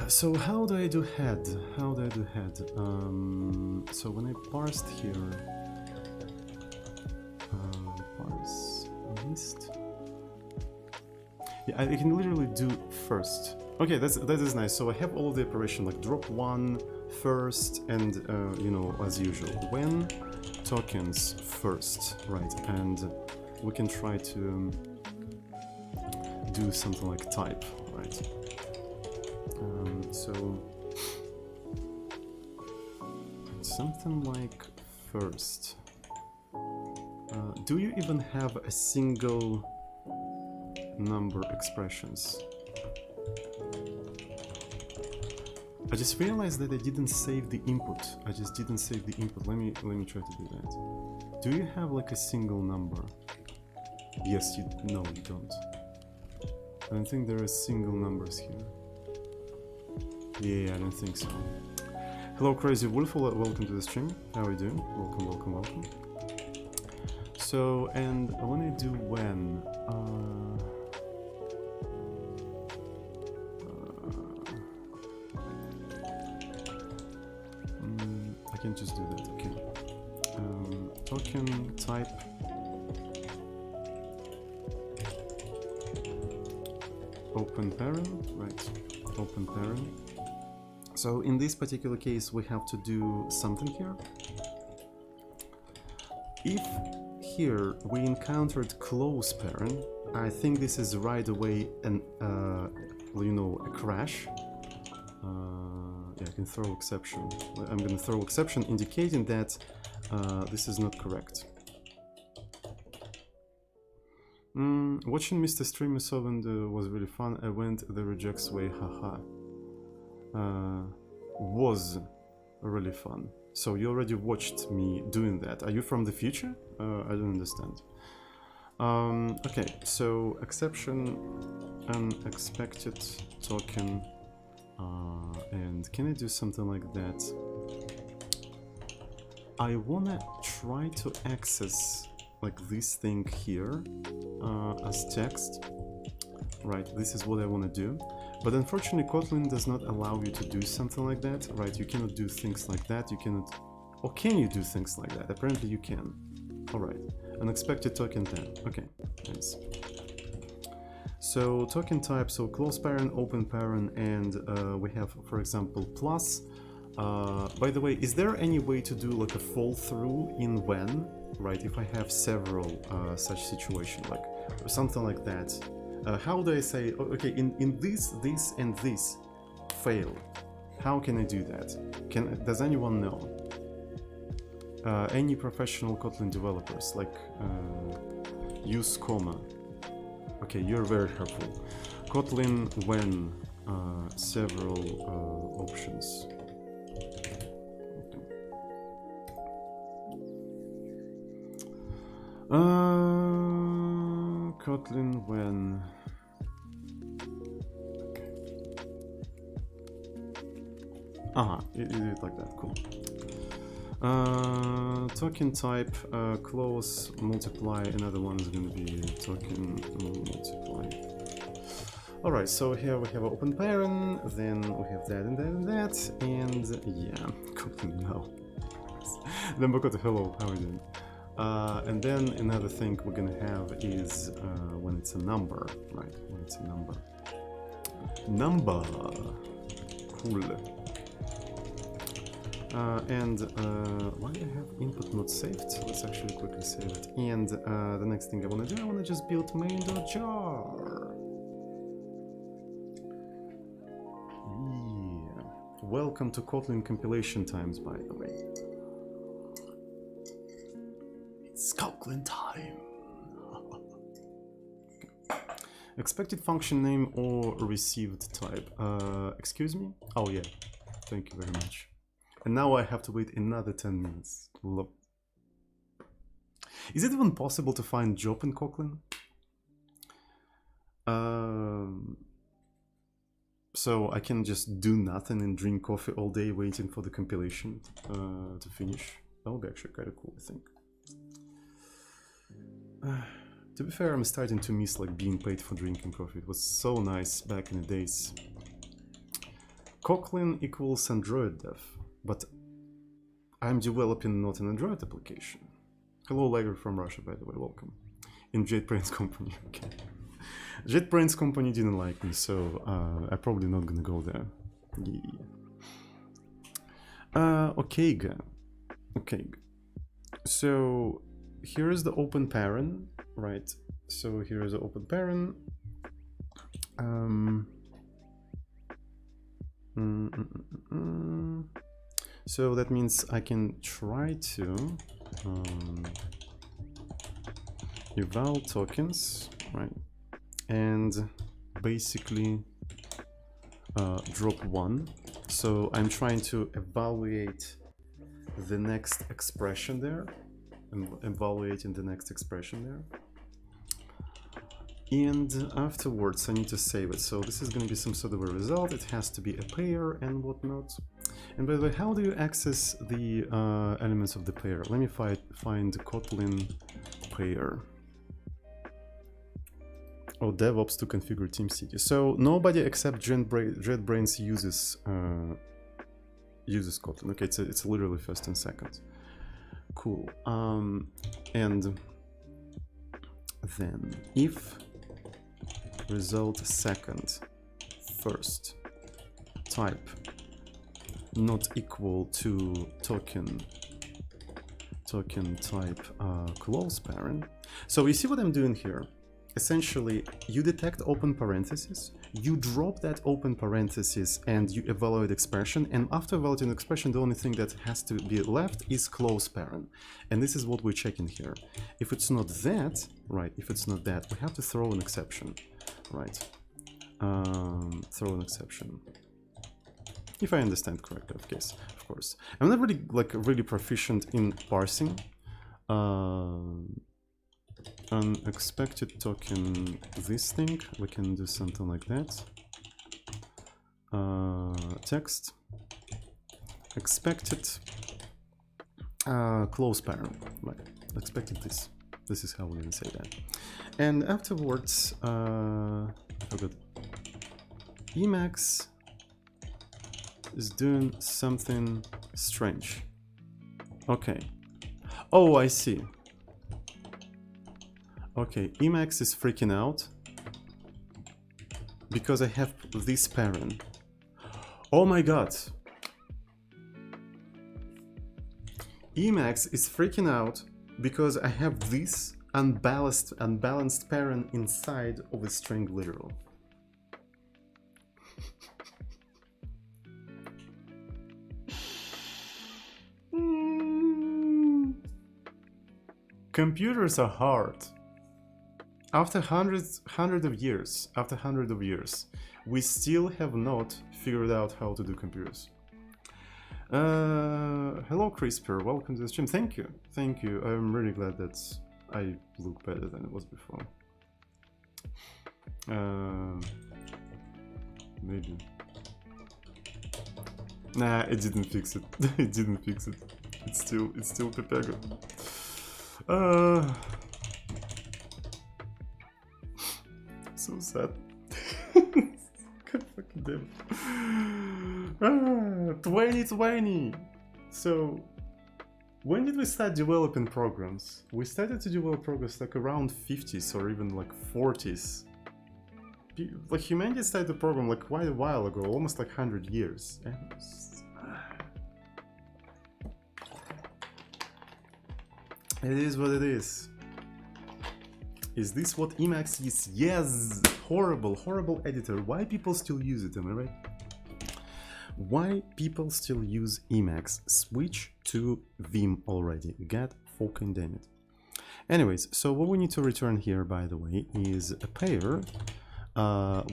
so how do I do head? How do I do head? So when I parsed here, parse list. Yeah, I can literally do first. Okay, that is nice. So I have all the operation like drop one first, and you know, as usual, when tokens first, right? And we can try to do something like type, right? So something like first. Do you even have a single number expressions? I just realized that I didn't save the input. I just didn't save the input. Let me try to do that. Do you have like a single number? Yes, no, you don't. I don't think there are single numbers here. Yeah, I don't think so. Hello, Crazy Wolf. Welcome to the stream. How are you doing? Welcome, welcome, welcome. So, and when I do when, I can just do that. Okay. Token type. Open parent, right? Open parent. So in this particular case, we have to do something here. If here we encountered close parent, I think this is right away an you know, a crash. Yeah, I can throw exception. I'm gonna throw exception indicating that this is not correct. Watching Mr. Streamer Solvent was really fun. I went the rejects way, haha. Was really fun. So you already watched me doing that. Are you from the future? I don't understand. Okay, so exception, unexpected token, and can I do something like that? I wanna try to access like this thing here as text. Right, this is what I want to do. But unfortunately, Kotlin does not allow you to do something like that, right? You cannot do things like that. You cannot... Or can you do things like that? Apparently you can. Alright, unexpected token then. Okay, nice. So token type, so close parent, open parent, and we have, for example, plus. By the way, is there any way to do like a fall through in when? Right, if I have several such situations, like something like that. How do I say, okay, in this, and this fail? How can I do that? Does anyone know? Any professional Kotlin developers, like use comma. Okay, you're very helpful. Kotlin when several options. Kotlin when you do it like that, cool. Token type, close, multiply, another one is going to be token multiply. Alright, so here we have an open parent, then we have that and that and that, and yeah, Kotlin now. Then hello, how are you doing? And then another thing we're gonna have is when it's a number, right? When it's a number. Number. Cool. Why do I have input not saved? Let's actually quickly save it. And the next thing I want to do, I want to just build main.jar. Yeah. Welcome to Kotlin compilation times, by the way. It's Kotlin time. Expected function name or received type. Excuse me? Oh yeah. Thank you very much. And now I have to wait another 10 minutes. Look. Is it even possible to find job in Kotlin? So I can just do nothing and drink coffee all day waiting for the compilation to finish. That would be actually kind of cool, I think. To be fair, I'm starting to miss like being paid for drinking coffee. It was so nice back in the days. Kotlin equals Android dev. But I'm developing not an Android application. Hello, Lager from Russia, by the way, welcome. In JetBrains company, okay. JetBrains company didn't like me, so I'm probably not gonna go there. Yeah. Okay. So here is the open parent, right? So here is the open parent. So that means I can try to eval tokens, right? And basically drop one. So I'm trying to evaluate the next expression there. I'm evaluating the next expression there. And afterwards I need to save it. So this is going to be some sort of a result. It has to be a pair and whatnot. And by the way, how do you access the elements of the pair? Let me find Kotlin pair. Oh, DevOps to configure TeamCity. So nobody except JetBrains uses Kotlin. Okay, it's literally first and second. Cool. And then if result second first type not equal to token type close parent. So you see what I'm doing here? Essentially, you detect open parentheses, you drop that open parenthesis and you evaluate expression, and after evaluating expression, the only thing that has to be left is close parent. And this is what we're checking here. If it's not that, right, if it's not that, we have to throw an exception, right? Throw an exception. If I understand correctly, of course. I'm not really really proficient in parsing. Unexpected token this thing, we can do something like that. Text expected close parent, right? Expected this. This is how we're gonna say that. And afterwards, I forgot. Emacs is doing something strange. Okay. Oh, I see. Okay, Emacs is freaking out because I have this parent. Oh my god. Emacs is freaking out because I have this unbalanced parent inside of a string literal. Computers are hard. After hundreds of years, we still have not figured out how to do computers. Hello, CRISPR. Welcome to the stream. Thank you. I'm really glad that I look better than it was before. Maybe. Nah, it didn't fix it. It didn't fix it. It's still Pepego. So sad. God fucking damn it. 2020! So, when did we start developing programs? We started to develop programs like around 50s or even like 40s. Like humanity started the program like quite a while ago, almost like 100 years. It is what it is. Is this what Emacs is? Yes! Horrible, horrible editor. Why people still use it, am I right? Why people still use Emacs? Switch to Vim already. God fucking damn it. Anyways, so what we need to return here, by the way, is a pair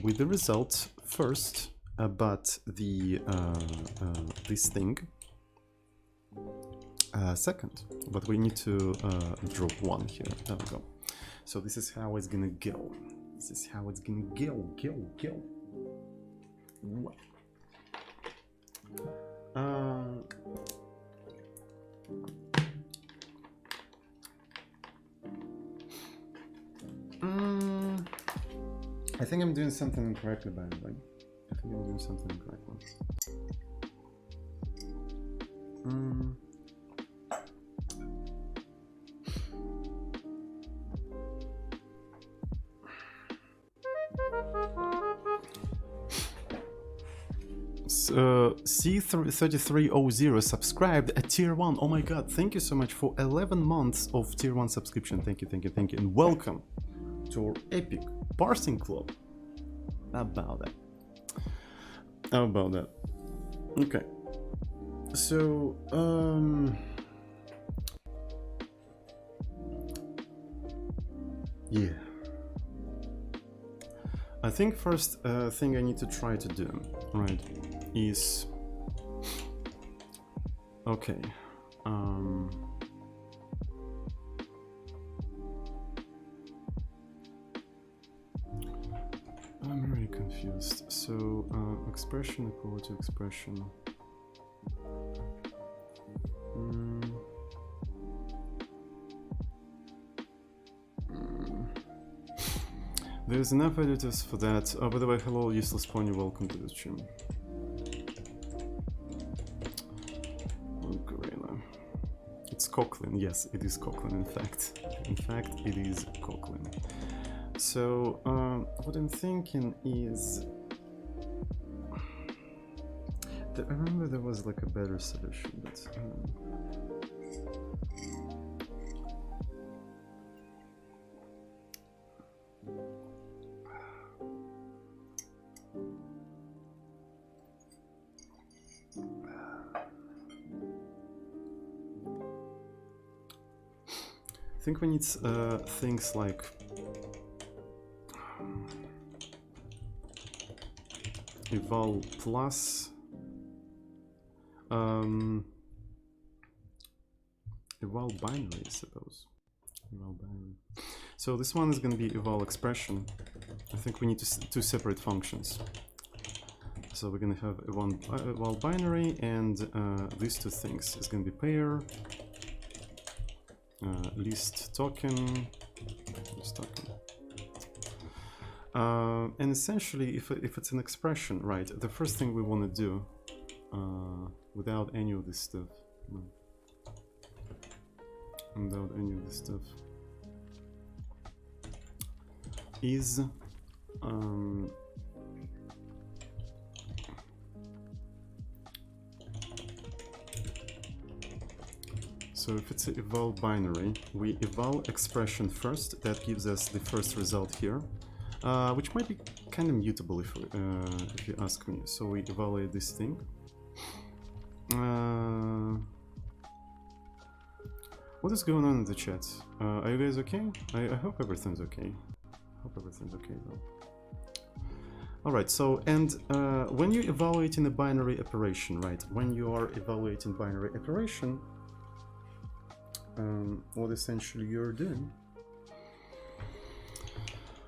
with the result first, but the this thing second. But we need to drop one here. There we go. So this is how it's gonna go. This is how it's gonna go. What? I think I'm doing something incorrectly, by the way. I think I'm doing something incorrectly. C3300 subscribed at tier 1. Oh my god, thank you so much for 11 months of tier 1 subscription. Thank you, thank you, thank you. And welcome to our epic parsing club. How about that? How about that? Okay. So, yeah. I think first thing I need to try to do, right, is okay. I'm really confused. So expression equal to expression. There's enough editors for that. Oh, by the way, hello, useless pony, welcome to the stream. Oh, gorilla. It's Kotlin. Yes, it is Kotlin, in fact. In fact, it is Kotlin. So, what I'm thinking is... I remember there was like a better solution, but... I think we need things like eval plus eval binary, I suppose. Eval binary. So this one is going to be eval expression. I think we need two separate functions. So we're going to have eval binary, and these two things is going to be pair. List token, and essentially if it's an expression, right, the first thing we want to do without any of this stuff, is so if it's eval binary, we eval expression first. That gives us the first result here, which might be kind of mutable if you ask me. So we evaluate this thing. What is going on in the chat? Are you guys okay? I hope everything's okay. Hope everything's okay though. All right. So and when you're evaluating a binary operation, right? When you are evaluating binary operation. What essentially you're doing?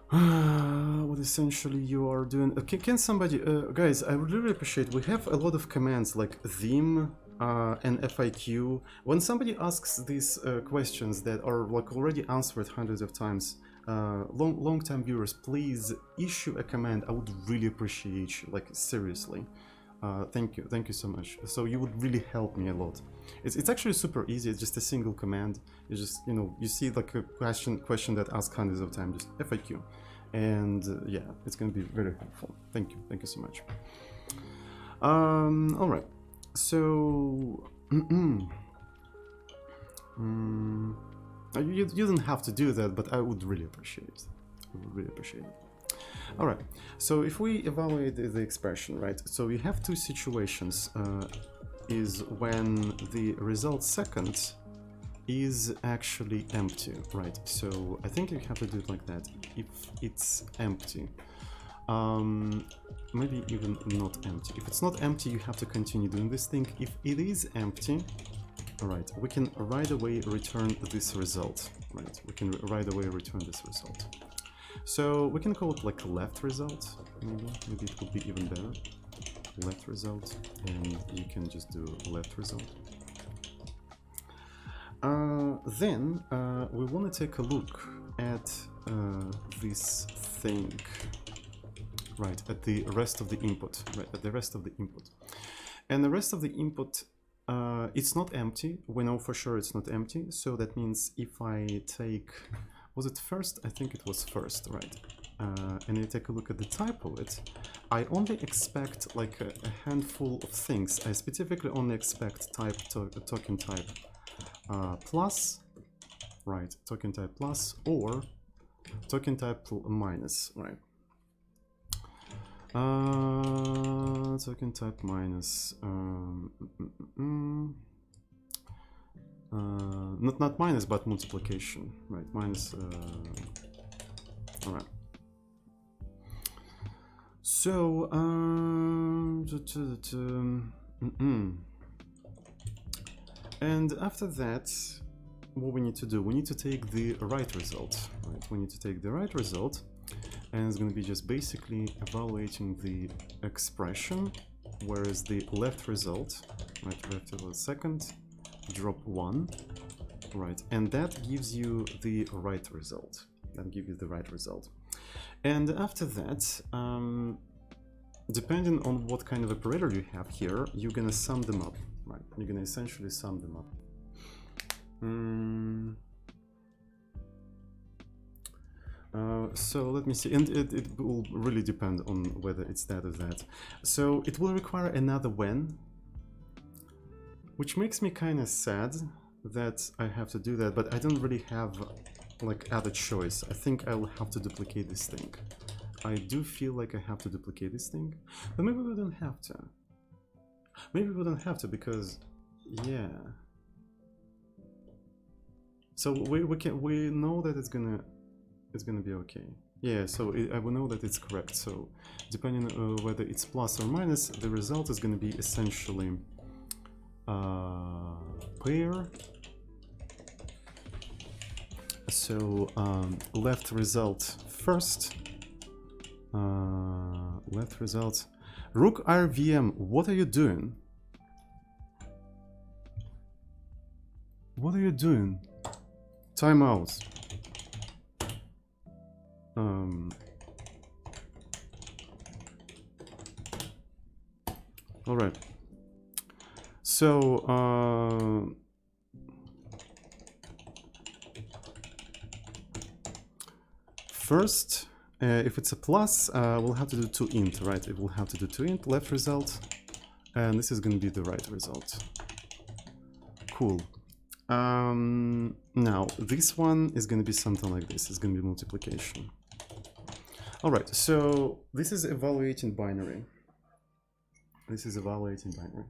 What essentially you are doing? Can somebody, guys? I would really appreciate. We have a lot of commands like Vim and FIQ. When somebody asks these questions that are like already answered hundreds of times, long-time viewers, please issue a command. I would really appreciate you. Like seriously. Thank you so much. So you would really help me a lot. It's actually super easy. It's just a single command. You just, you know, you see like a question that asks hundreds of times, just FAQ, and yeah, it's gonna be very helpful. Thank you so much. All right, so You don't have to do that, but I would really appreciate it. I would really appreciate it. All right, so if we evaluate the expression, right? So we have two situations, is when the result second is actually empty, right? So I think you have to do it like that. If it's empty, maybe even not empty. If it's not empty, you have to continue doing this thing. If it is empty, all right, we can right away return this result, right? We can right away return this result. So we can call it like a left result, maybe it would be even better. Left result, and you can just do left result. Then we want to take a look at this thing, right, at the rest of the input, right, at the rest of the input. And the rest of the input, it's not empty. We know for sure it's not empty, so that means if I take, was it first? I think it was first, right? And I take a look at the type of it, I only expect like a handful of things. I specifically only expect type token type plus, right, token type plus, or token type minus, right? Token type minus, not minus, but multiplication, right? Minus, all right. So, and after that, what we need to do, we need to take the right result, right? We need to take the right result, and it's going to be just basically evaluating the expression, whereas the left result, right, left result second, drop 1, right, and that gives you the right result. That gives you the right result. And after that, depending on what kind of operator you have here, you're gonna sum them up, right? You're gonna essentially sum them up. So let me see, and it will really depend on whether it's that or that. So it will require another when, which makes me kind of sad that I have to do that, but I don't really have like other choice. I think I'll have to duplicate this thing. I do feel like I have to duplicate this thing, but maybe we don't have to. Maybe we don't have to because, yeah. So we know that it's gonna be okay. Yeah, so I will know that it's correct. So depending on whether it's plus or minus, the result is gonna be essentially pair. So left result first, left result. Rook RVM, what are you doing? What are you doing? Timeout. All right. So first, if it's a plus, we'll have to do 2int, right? It will have to do 2int, left result, and this is going to be the right result. Cool. Now, this one is going to be something like this. It's going to be multiplication. All right, so this is evaluating binary. This is evaluating binary.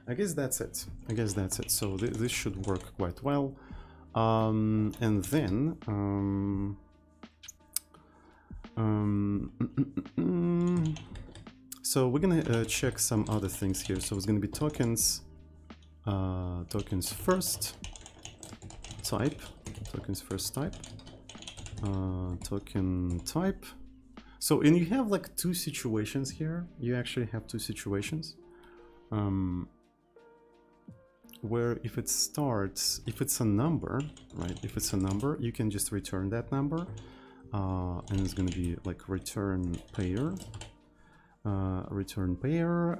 I guess that's it. I guess that's it. So this should work quite well. And then so we're gonna check some other things here. So it's gonna be tokens, tokens first type, tokens first type, token type. So, and you have like two situations here. You actually have two situations. Where if it starts, if it's a number, right? If it's a number, you can just return that number, and it's going to be like return pair. Return pair.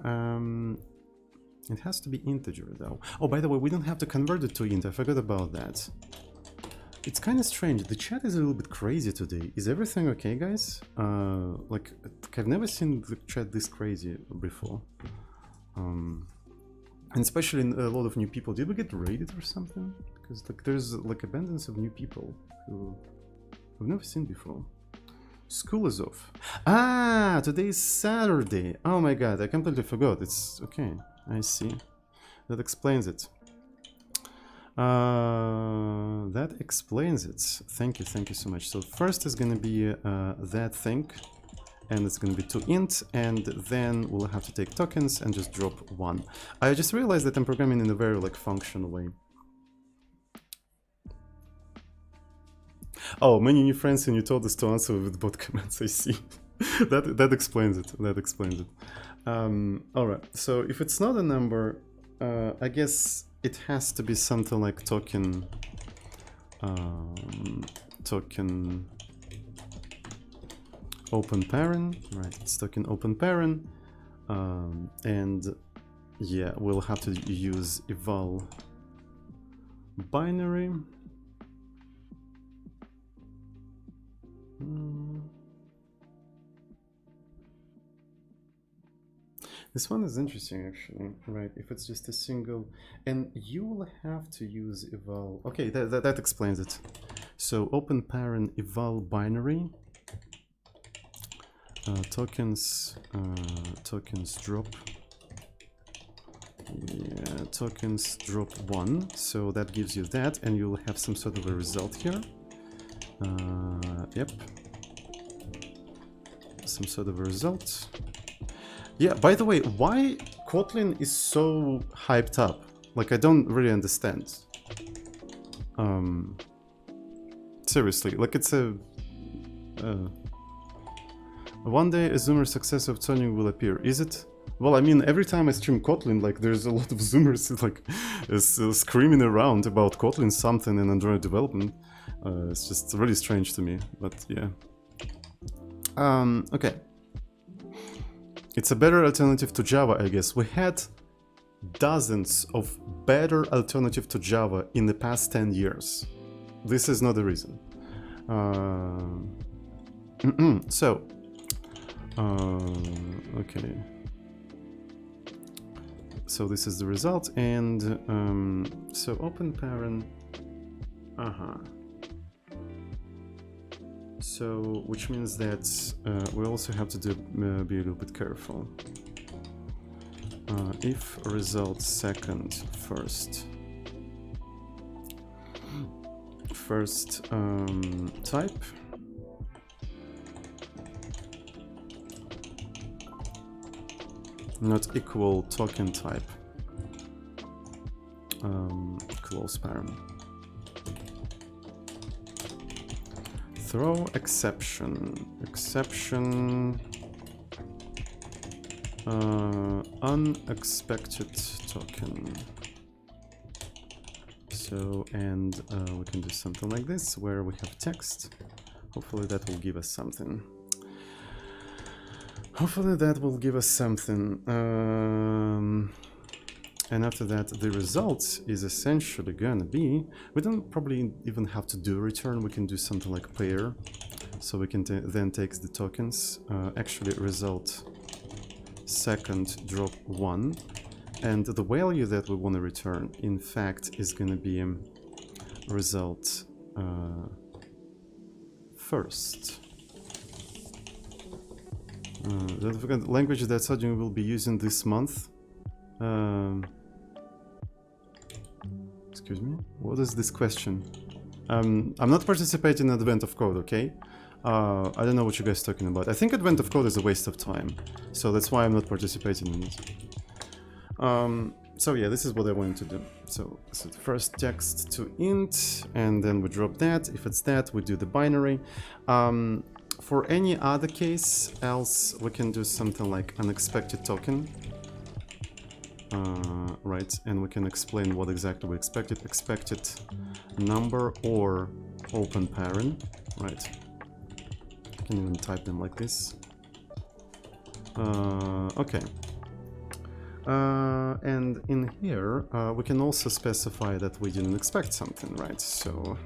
It has to be integer though. Oh, by the way, we don't have to convert it to int. I forgot about that. It's kind of strange. The chat is a little bit crazy today. Is everything okay, guys? Like, I've never seen the chat this crazy before. And especially a lot of new people. Did we get raided or something? Because like there's like abundance of new people who I've never seen before. School is off. Ah, today is Saturday. Oh my god, I completely forgot. It's okay. I see. That explains it. That explains it. Thank you so much. So first is gonna be that thing, and it's gonna be to int, and then we'll have to take tokens and just drop one. I just realized that I'm programming in a very like functional way. Oh, many new friends, and you told us to answer with bot comments. I see. that explains it. That explains it. All right. So if it's not a number, I guess it has to be something like token open parent, right? It's token open parent, and yeah, we'll have to use eval binary. This one is interesting, actually, right? If it's just a single, and you will have to use eval. Okay, that explains it. So open parent eval binary tokens drop. Yeah, tokens drop 1. So that gives you that, and you'll have some sort of a result here. Yep. Some sort of a result. Yeah, by the way, why Kotlin is so hyped up? Like, I don't really understand. Seriously, like it's a... one day a Zoomer success of tuning will appear. Is it? Well, I mean, every time I stream Kotlin, like, there's a lot of Zoomers, like, screaming around about Kotlin something in Android development. It's just really strange to me, but yeah. Okay. It's a better alternative to Java, I guess. We had dozens of better alternatives to Java in the past 10 years. This is not the reason. So, okay. So this is the result, and so open parent. So, which means that we also have to be a little bit careful. If result second first type, not equal token type, close parent. Throw exception unexpected token. So, and we can do something like this where we have text. Hopefully that will give us something. And after that, the result is essentially gonna be, we don't probably even have to do a return, we can do something like pair. So we can then take the tokens, actually result second drop 1. And the value that we want to return, in fact, is gonna be result first. Don't forget the language that Sajin will be using this month. Excuse me? What is this question? I'm not participating in Advent of Code, okay? I don't know what you guys are talking about. I think Advent of Code is a waste of time, so that's why I'm not participating in it. So yeah, this is what I wanted to do. So first text to int, and then we drop that. If it's that, we do the binary. For any other case else, we can do something like unexpected token. Right, and we can explain what exactly we expected. Expected number or open parent, right? I can even type them like this. Okay. And in here, we can also specify that we didn't expect something, right? So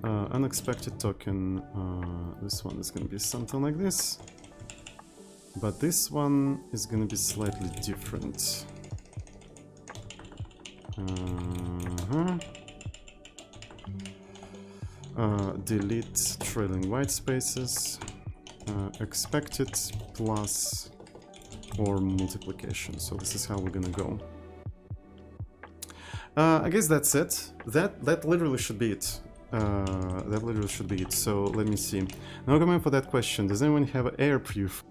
unexpected token. This one is going to be something like this. But this one is going to be slightly different. Delete trailing white spaces. Expected plus or multiplication. So this is how we're gonna go. I guess that's it. That literally should be it. That literally should be it. So let me see. No comment for that question. Does anyone have an air proof?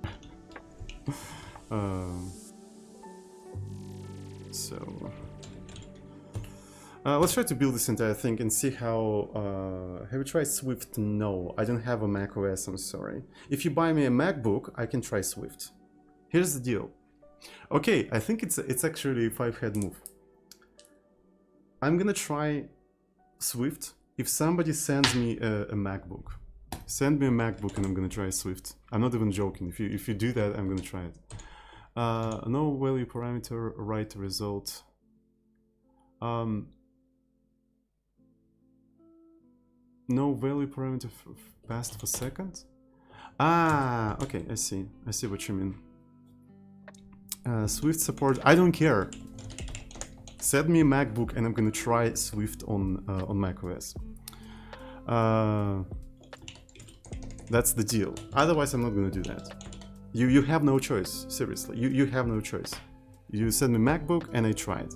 Let's try to build this entire thing and see how... have you tried Swift? No, I don't have a Mac OS, I'm sorry. If you buy me a MacBook, I can try Swift. Here's the deal. Okay, I think it's actually a 5-head move. I'm gonna try Swift if somebody sends me a MacBook. Send me a MacBook and I'm gonna try Swift. I'm not even joking. If you do that, I'm gonna try it. No value parameter, write result. No value parameter passed for second? Ah, okay, I see what you mean. Swift support, I don't care. Send me a MacBook and I'm gonna try Swift on macOS. That's the deal. Otherwise, I'm not gonna do that. You have no choice, seriously. You have no choice. You send me MacBook and I try it.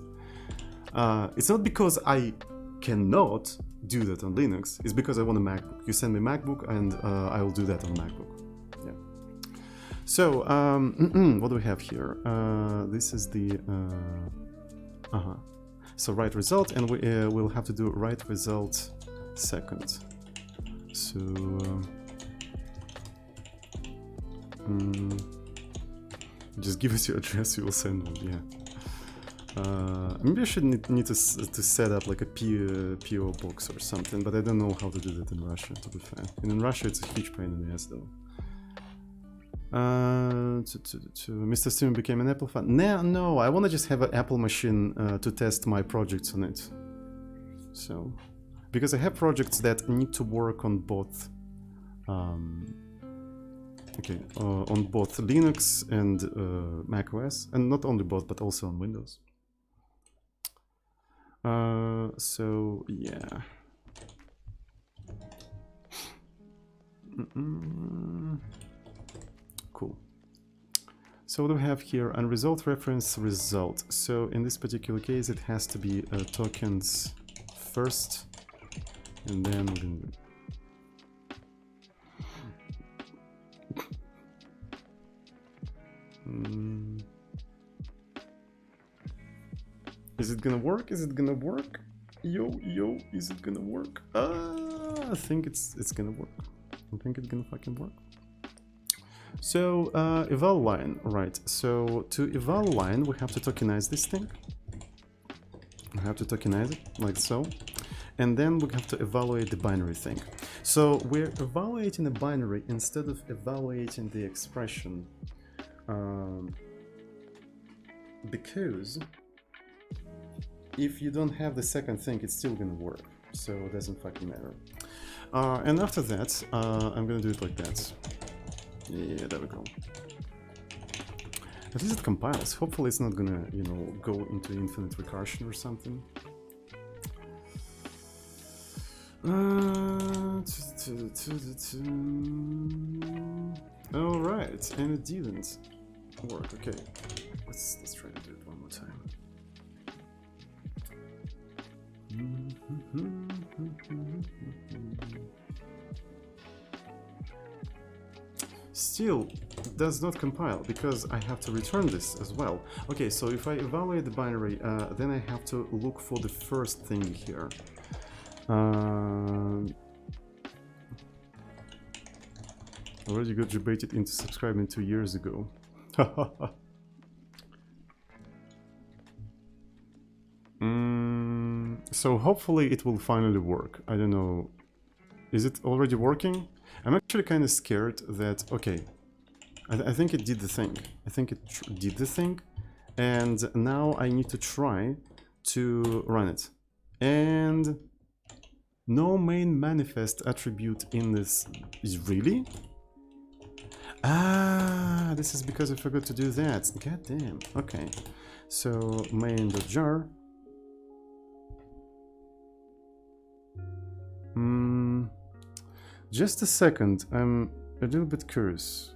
It's not because I cannot do that on Linux, it's because I want a MacBook. You send me MacBook and I will do that on MacBook. Yeah. So, what do we have here? This is the... So write result, and we will have to do write result second. So... just give us your address, we will send one, yeah. Maybe I should need to set up like a PO box or something, but I don't know how to do that in Russia, to be fair. And in Russia it's a huge pain in the ass though. Mr. Steven became an Apple fan. No, I want to just have an Apple machine to test my projects on it. So, because I have projects that need to work on both on both Linux and macOS, and not only both, but also on Windows. So yeah. Cool. So what do we have here? Unresolved reference result. So in this particular case, it has to be tokens first, and then we're gonna do. Is it gonna work? Is it gonna work? Yo, is it gonna work? I think it's gonna work. I think it's gonna fucking work. So, eval line, right. So, to eval line, we have to tokenize this thing. We have to tokenize it, like so. And then we have to evaluate the binary thing. So, we're evaluating the binary instead of evaluating the expression. Because if you don't have the second thing, it's still gonna work. So it doesn't fucking matter. And after that, I'm gonna do it like that. Yeah, there we go. At least it compiles. Hopefully it's not gonna, you know, go into infinite recursion or something. Alright, and it didn't work. Okay, let's try to do it one more time. Still does not compile because I have to return this as well. Okay, so if I evaluate the binary, then I have to look for the first thing here. Already got debated into subscribing 2 years ago. So hopefully it will finally work. I don't know. Is it already working? I'm actually kind of scared that... Okay. I think it did the thing. I think it did the thing. And now I need to try to run it. And... No main manifest attribute in this is really? Ah, this is because I forgot to do that. God damn. Okay. So main.jar. Just a second. I'm a little bit curious.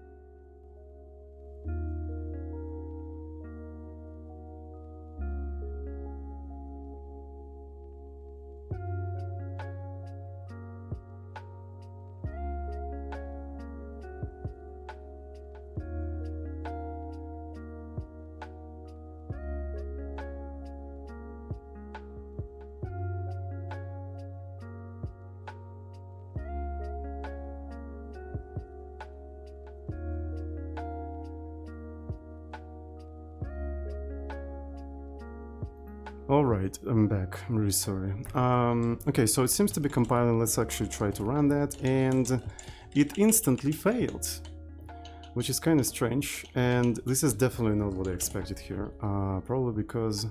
Alright, I'm back. I'm really sorry. Okay, so it seems to be compiling. Let's actually try to run that, and it instantly failed, which is kind of strange, and this is definitely not what I expected here. Probably because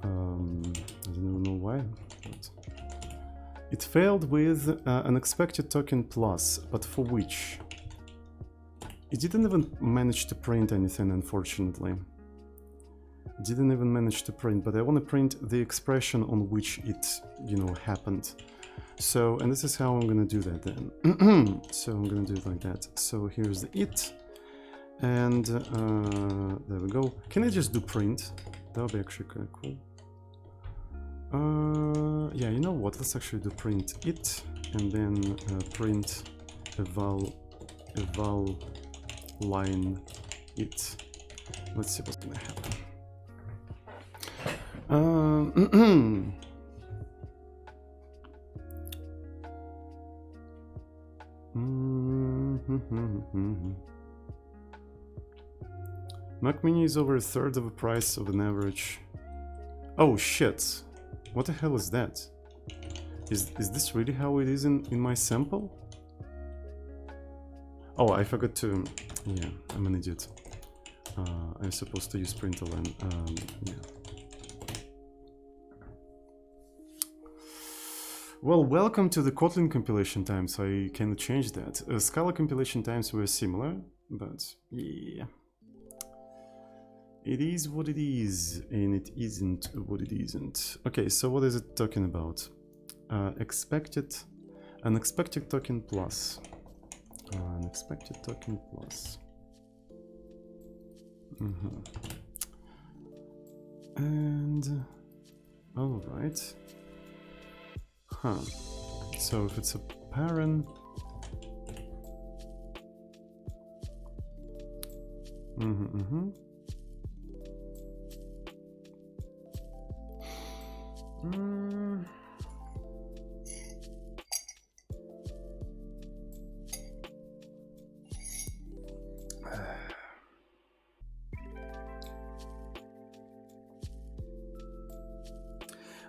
I don't know why. But it failed with an expected token plus, but for which? It didn't even manage to print anything, unfortunately. Didn't even manage to print, but I want to print the expression on which it, you know, happened. So, and this is how I'm gonna do that then. So I'm gonna do it like that. So here's the it, and there we go. Can I just do print? That would be actually kind of cool. Yeah, you know what? Let's actually do print it, and then print eval line it. Let's see what's gonna happen. Mac Mini is over a third of the price of an average. Oh shit! What the hell is that? Is this really how it is in my sample? Oh, I forgot to... Yeah, I'm an idiot. I'm supposed to use println. Yeah. Well, welcome to the Kotlin compilation times. I cannot change that. Scala compilation times were similar, but yeah. It is what it is, and it isn't what it isn't. Okay, so what is it talking about? Unexpected token plus. Unexpected token plus. And all right. Huh. So if it's a parent.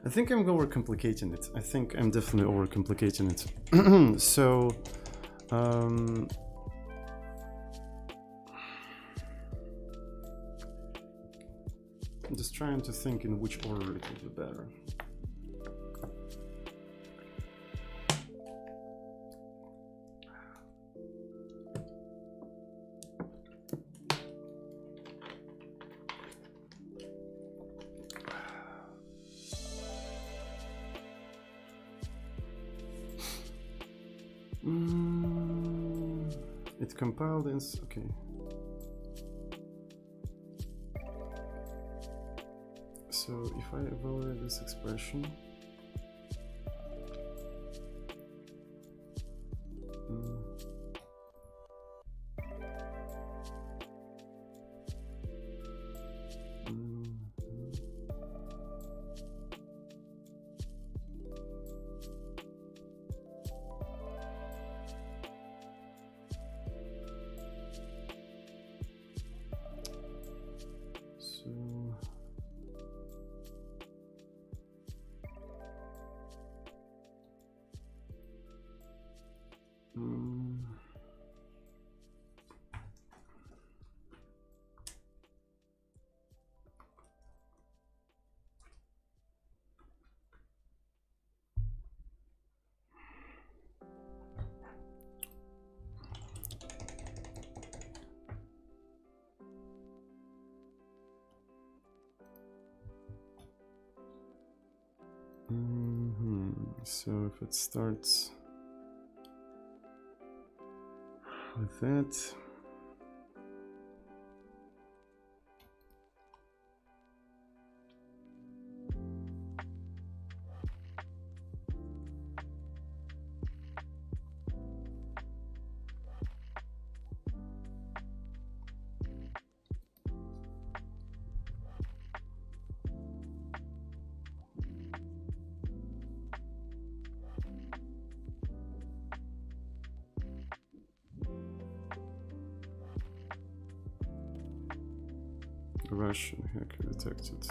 I think I'm overcomplicating it. I think I'm definitely overcomplicating it. So, I'm just trying to think in which order it would be better. It compiled in... Okay. So if I evaluate this expression, So if it starts with that, Russian hacker detected.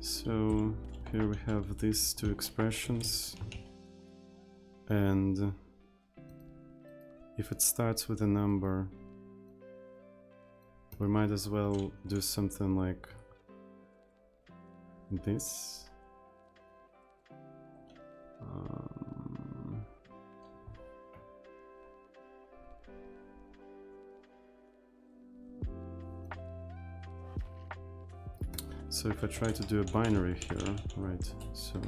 So here we have these two expressions, and if it starts with a number, we might as well do something like this. So if I try to do a binary here, right, so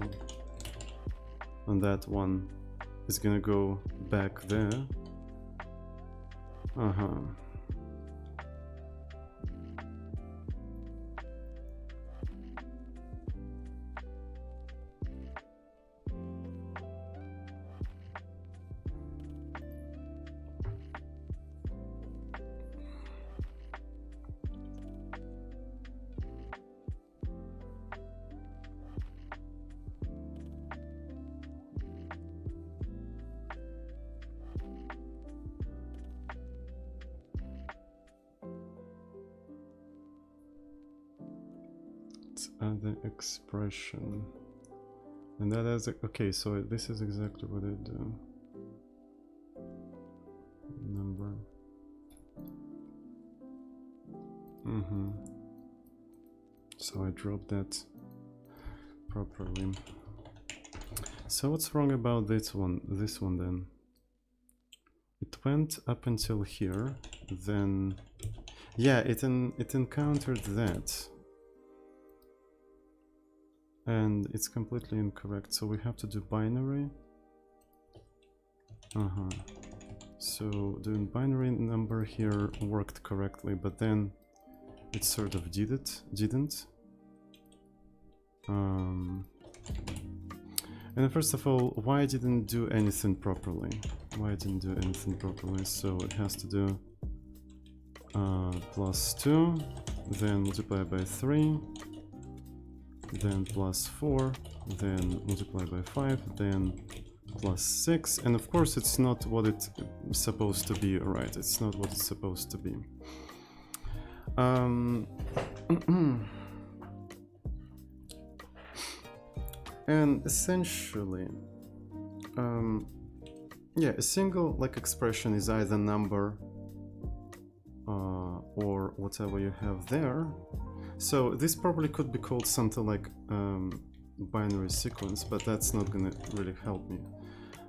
on that one is gonna go back there. Add the expression, and that is okay. So this is exactly what I do. Number. So I dropped that properly. So what's wrong about this one? This one then. It went up until here, then yeah, it encountered that. And it's completely incorrect, so we have to do binary. So doing binary number here worked correctly, but then it sort of didn't. And first of all, why I didn't do anything properly? So it has to do +2, then multiply by 3. Then +4, then multiply by 5, then +6, and of course it's not what it's supposed to be, right? It's not what it's supposed to be. And essentially, yeah, a single like expression is either number or whatever you have there. So this probably could be called something like binary sequence, but that's not gonna really help me,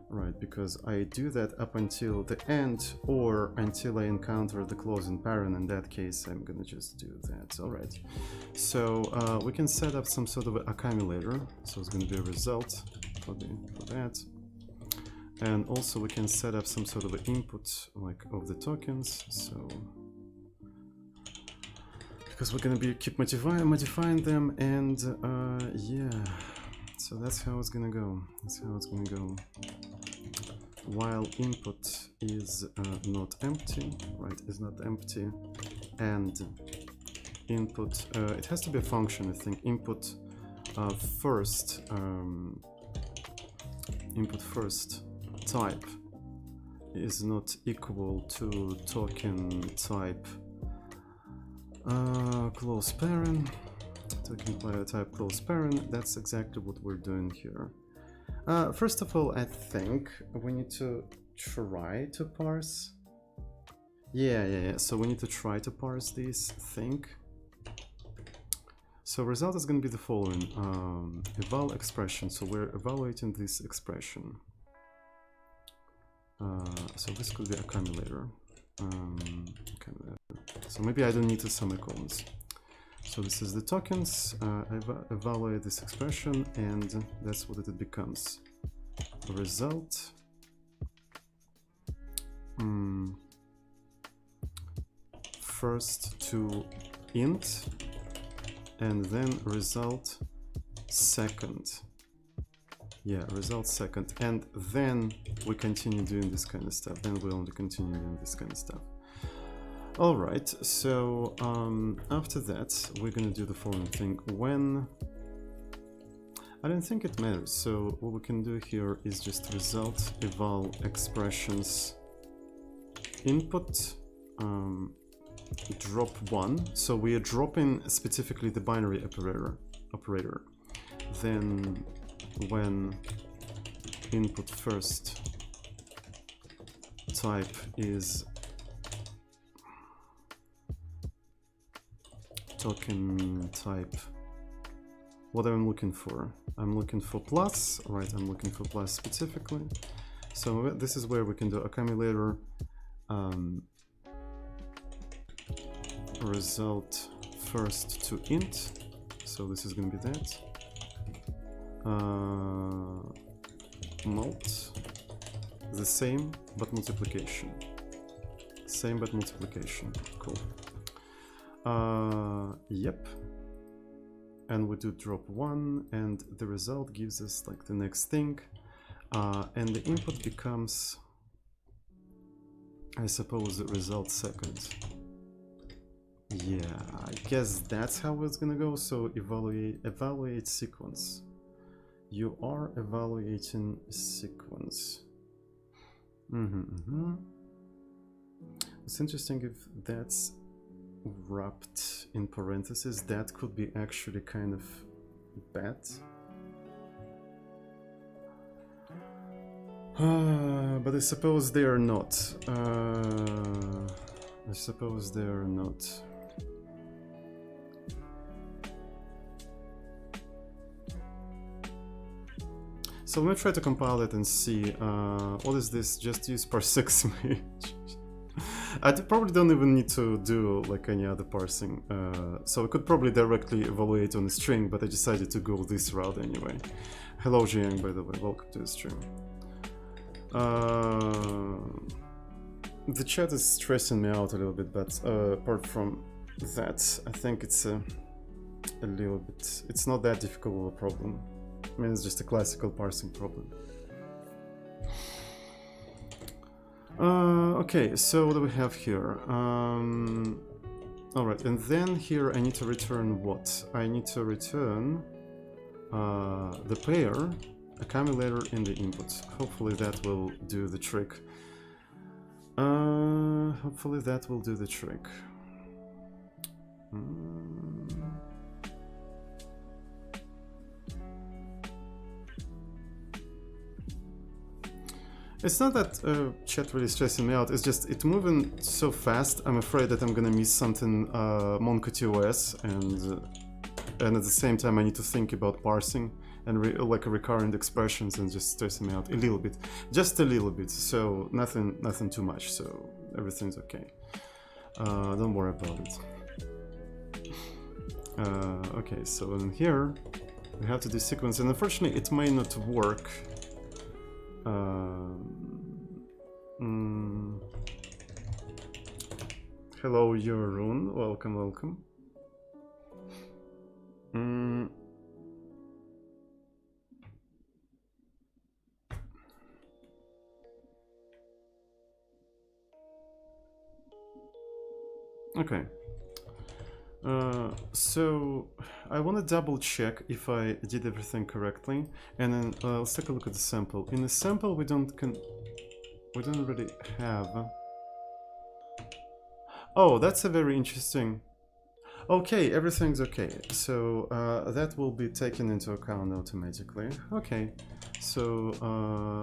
right? Because I do that up until the end or until I encounter the closing parent. In that case, I'm gonna just do that. All right. So we can set up some sort of accumulator. So it's gonna be a result for that. And also we can set up some sort of input like of the tokens. So because we're gonna be keep modifying them, and yeah, so that's how it's gonna go. While input is not empty, right? Is not empty, and input it has to be a function. I think input first type is not equal to token type. Close parent, token type close parent. That's exactly what we're doing here. First of all, I think we need to try to parse. Yeah. So we need to try to parse this thing. So result is going to be the following: eval expression. So we're evaluating this expression. So this could be accumulator. So maybe I don't need a semicolons. So this is the tokens, evaluate this expression, and that's what it becomes. Result. First to int, and then result second. Yeah, result second, and then we continue doing this kind of stuff. Then we only continue doing this kind of stuff. All right, so after that, we're gonna do the following thing. When I don't think it matters. So what we can do here is just result eval expressions input drop 1. So we are dropping specifically the binary operator. Then when input first type is token type, what I'm looking for? I'm looking for plus, right? I'm looking for plus specifically. So this is where we can do accumulator result first to int. So this is going to be that. Mult, the same but multiplication. Same but multiplication. Cool. Yep. And we do drop 1, and the result gives us like the next thing. And the input becomes, I suppose, the result second. Yeah, I guess that's how it's gonna go. So evaluate sequence. You are evaluating sequence. It's interesting if that's wrapped in parentheses. That could be actually kind of bad. But I suppose they are not. I suppose they are not. So let me try to compile it and see. What is this? Just use parse6 image. I probably don't even need to do like any other parsing. So I could probably directly evaluate on a string, but I decided to go this route anyway. Hello Jiang, by the way, welcome to the stream. The chat is stressing me out a little bit, but apart from that, I think it's a little bit, it's not that difficult of a problem. I mean, it's just a classical parsing problem. Okay, so what do we have here? Alright, and then here I need to return what? I need to return the pair, accumulator in the input. Hopefully that will do the trick. Hopefully that will do the trick. It's not that chat really stressing me out, it's just it's moving so fast. I'm afraid that I'm gonna miss something MongoDB and at the same time I need to think about parsing and like recurrent expressions, and just stressing me out a little bit, just a little bit. So nothing too much, so everything's okay. Don't worry about it. Okay, so in here we have to do sequence, and unfortunately it may not work. Hello, Jeroen. Welcome, welcome. Okay. So I want to double check if I did everything correctly, and then let's take a look at the sample. In the sample, we don't really have. Oh, that's a very interesting. Okay, everything's okay. So that will be taken into account automatically. Okay, so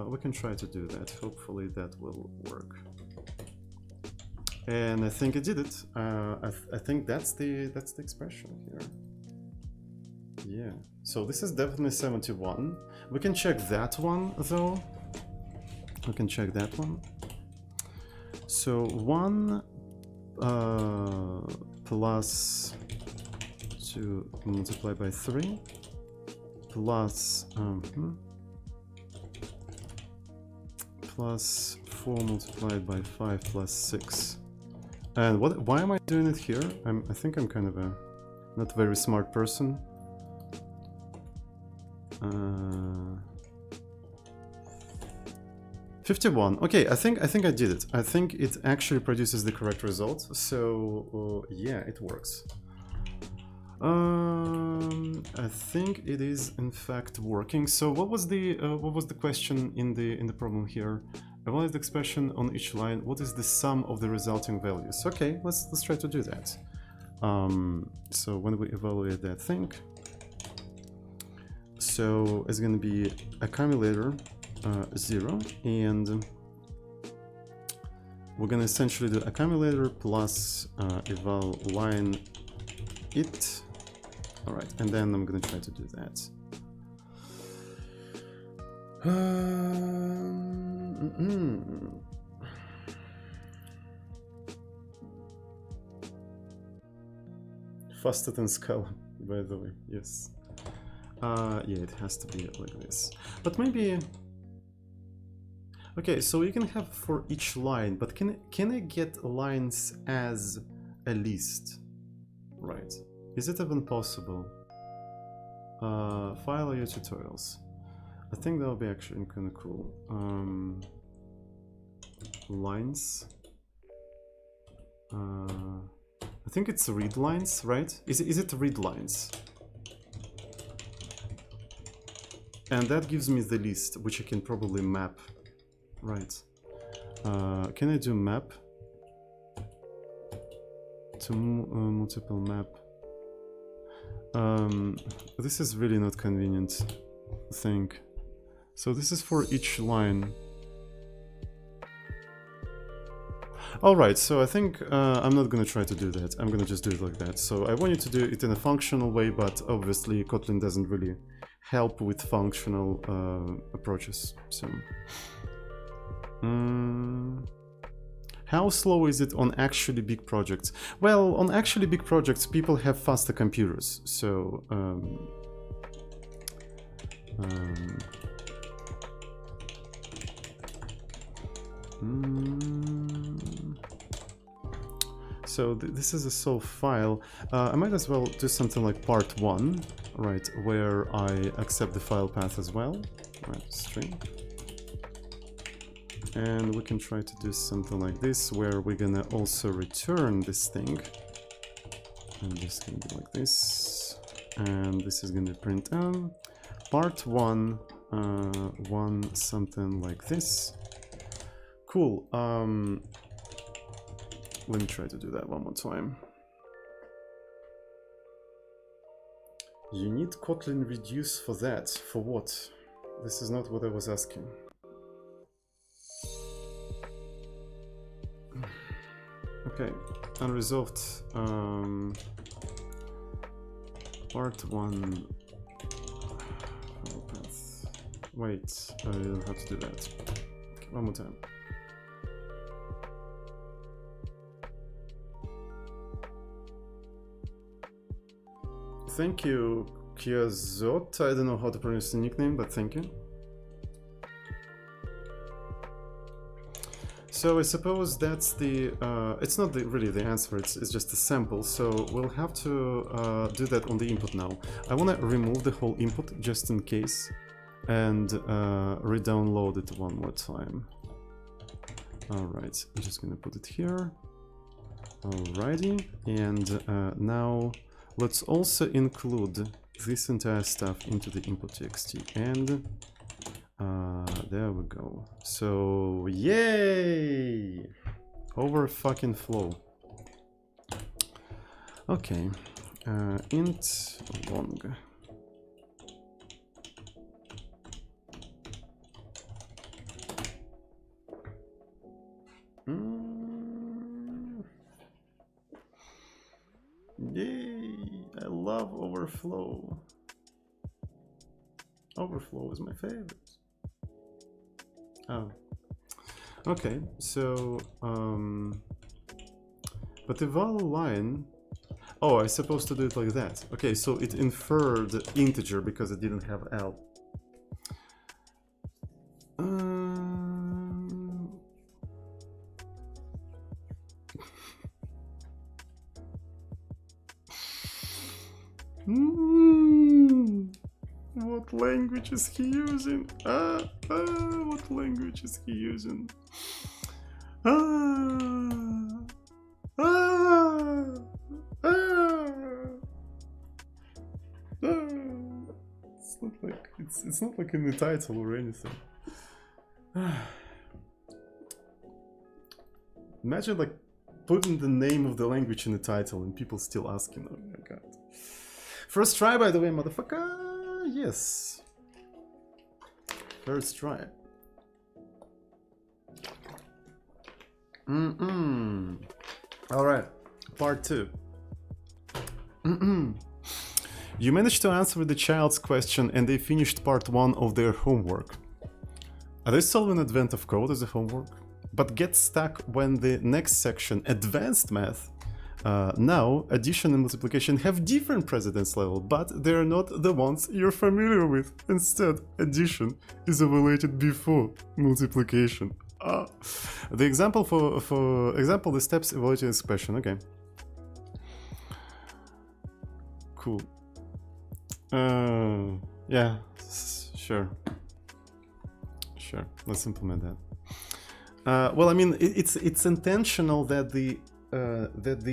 we can try to do that. Hopefully that will work. And I think I did it. I think that's the expression here. Yeah. So this is definitely 71. We can check that one though. We can check that one. So 1 plus 2 multiplied by 3 plus plus 4 multiplied by 5 plus 6. And why am I doing it here? I think I'm kind of a not very smart person. 51. Okay, I think I did it. I think it actually produces the correct result. So yeah, it works. I think it is in fact working. So what was the question in the problem here? Evaluate the expression on each line. What is the sum of the resulting values? Okay, let's try to do that. So when we evaluate that thing, so it's going to be accumulator 0, and we're going to essentially do accumulator plus eval line it. All right, and then I'm going to try to do that. Faster than Scala, by the way. Yes. Yeah, it has to be like this. But maybe. Okay, so you can have for each line, but can I get lines as a list? Right. Is it even possible? File your tutorials. I think that would be actually kind of cool. Lines. I think it's read lines, right? Is it read lines? And that gives me the list, which I can probably map. Right. Can I do map? To multiple map. This is really not convenient thing. So this is for each line. Alright, so I think I'm not gonna try to do that. I'm gonna just do it like that. So I want you to do it in a functional way, but obviously Kotlin doesn't really help with functional approaches. So how slow is it on actually big projects? Well, on actually big projects, people have faster computers. So so this is a solve file. I might as well do something like part 1, right, where I accept the file path as well, right, string. And we can try to do something like this, where we're gonna also return this thing. And this can be like this. And this is gonna print part 1, 1 something like this. Cool. Let me try to do that one more time. You need Kotlin reduce for that. For what? This is not what I was asking. Okay, unresolved. Part 1. Wait, I don't have to do that. Okay, one more time. Thank you, Kiazot. I don't know how to pronounce the nickname, but thank you. So I suppose that's the, it's not really the answer, it's just a sample, so we'll have to do that on the input now. I want to remove the whole input just in case and re-download it one more time. Alright, I'm just gonna put it here. Alrighty, and now let's also include this entire stuff into the input.txt, and there we go. So yay, over fucking flow. Okay, int long. Yay, I love overflow. Overflow is my favorite. Oh, Okay, so but the val line. Oh, I'm supposed to do it like that. Okay, so it inferred integer because it didn't have L. What language is he using? What language is he using? It's not like in the title or anything. Imagine like putting the name of the language in the title and people still asking. Oh my god. First try, by the way, motherfucker. Yes. First try. Alright. Part 2. You managed to answer the child's question and they finished part 1 of their homework. Are they solving Advent of Code as a homework? But get stuck when the next section, Advanced Math. Now, addition and multiplication have different precedence level, but they're not the ones you're familiar with. Instead, addition is evaluated before multiplication. The example for example, the steps evaluated expression. Okay. Cool. Yeah, sure. Sure, let's implement that. Well, I mean, it's intentional that the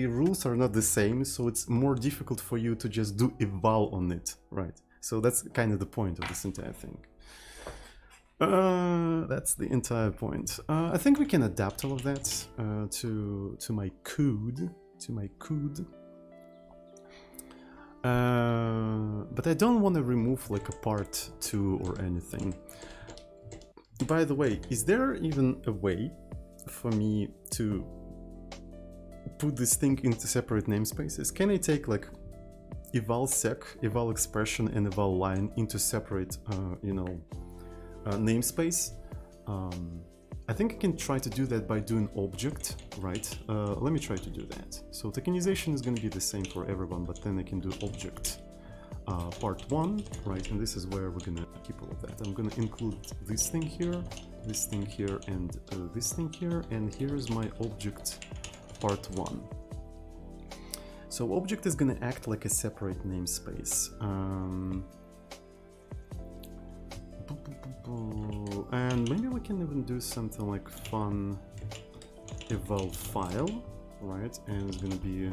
rules are not the same, so it's more difficult for you to just do eval on it, right? So that's kind of the point of this entire thing. That's the entire point. I think we can adapt all of that to my code, but I don't want to remove like a part 2 or anything. By the way, is there even a way for me to put this thing into separate namespaces? Can I take like eval sec, eval expression, and eval line into separate, namespace? I think I can try to do that by doing object, right? Let me try to do that. So tokenization is going to be the same for everyone, but then I can do object part 1, right? And this is where we're going to keep all of that. I'm going to include this thing here, and this thing here, and here's my object part 1. So object is going to act like a separate namespace. And maybe we can even do something like fun eval file, right? And it's going to be,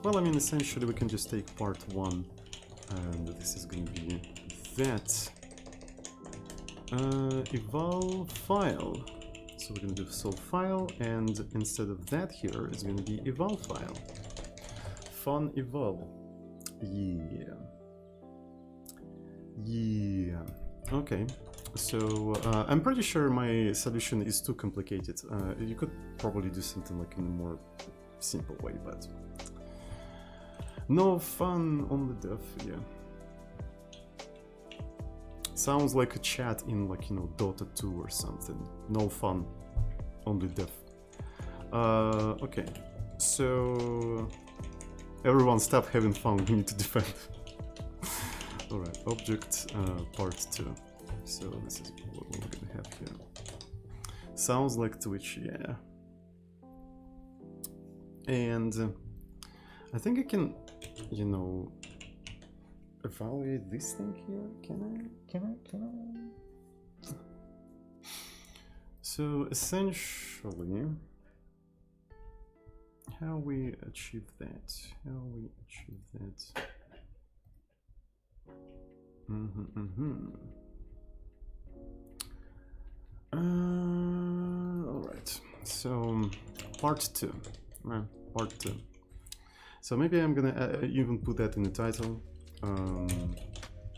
well, I mean, essentially we can just take part 1 and this is going to be that eval file. So we're going to do solve file, and instead of that here, it's going to be eval file. Fun eval. Yeah. Okay. So I'm pretty sure my solution is too complicated. You could probably do something like in a more simple way, but no fun on the dev. Yeah. Sounds like a chat in like, you know, Dota 2 or something. No fun, only dev. Okay, so everyone stop having fun, we need to defend. Alright, object part 2. So this is what we're gonna have here. Sounds like Twitch, yeah. And I think I can, you know, evaluate this thing here. Can I? So essentially, how we achieve that? All right. So part 2. Part 2. So maybe I'm gonna even put that in the title.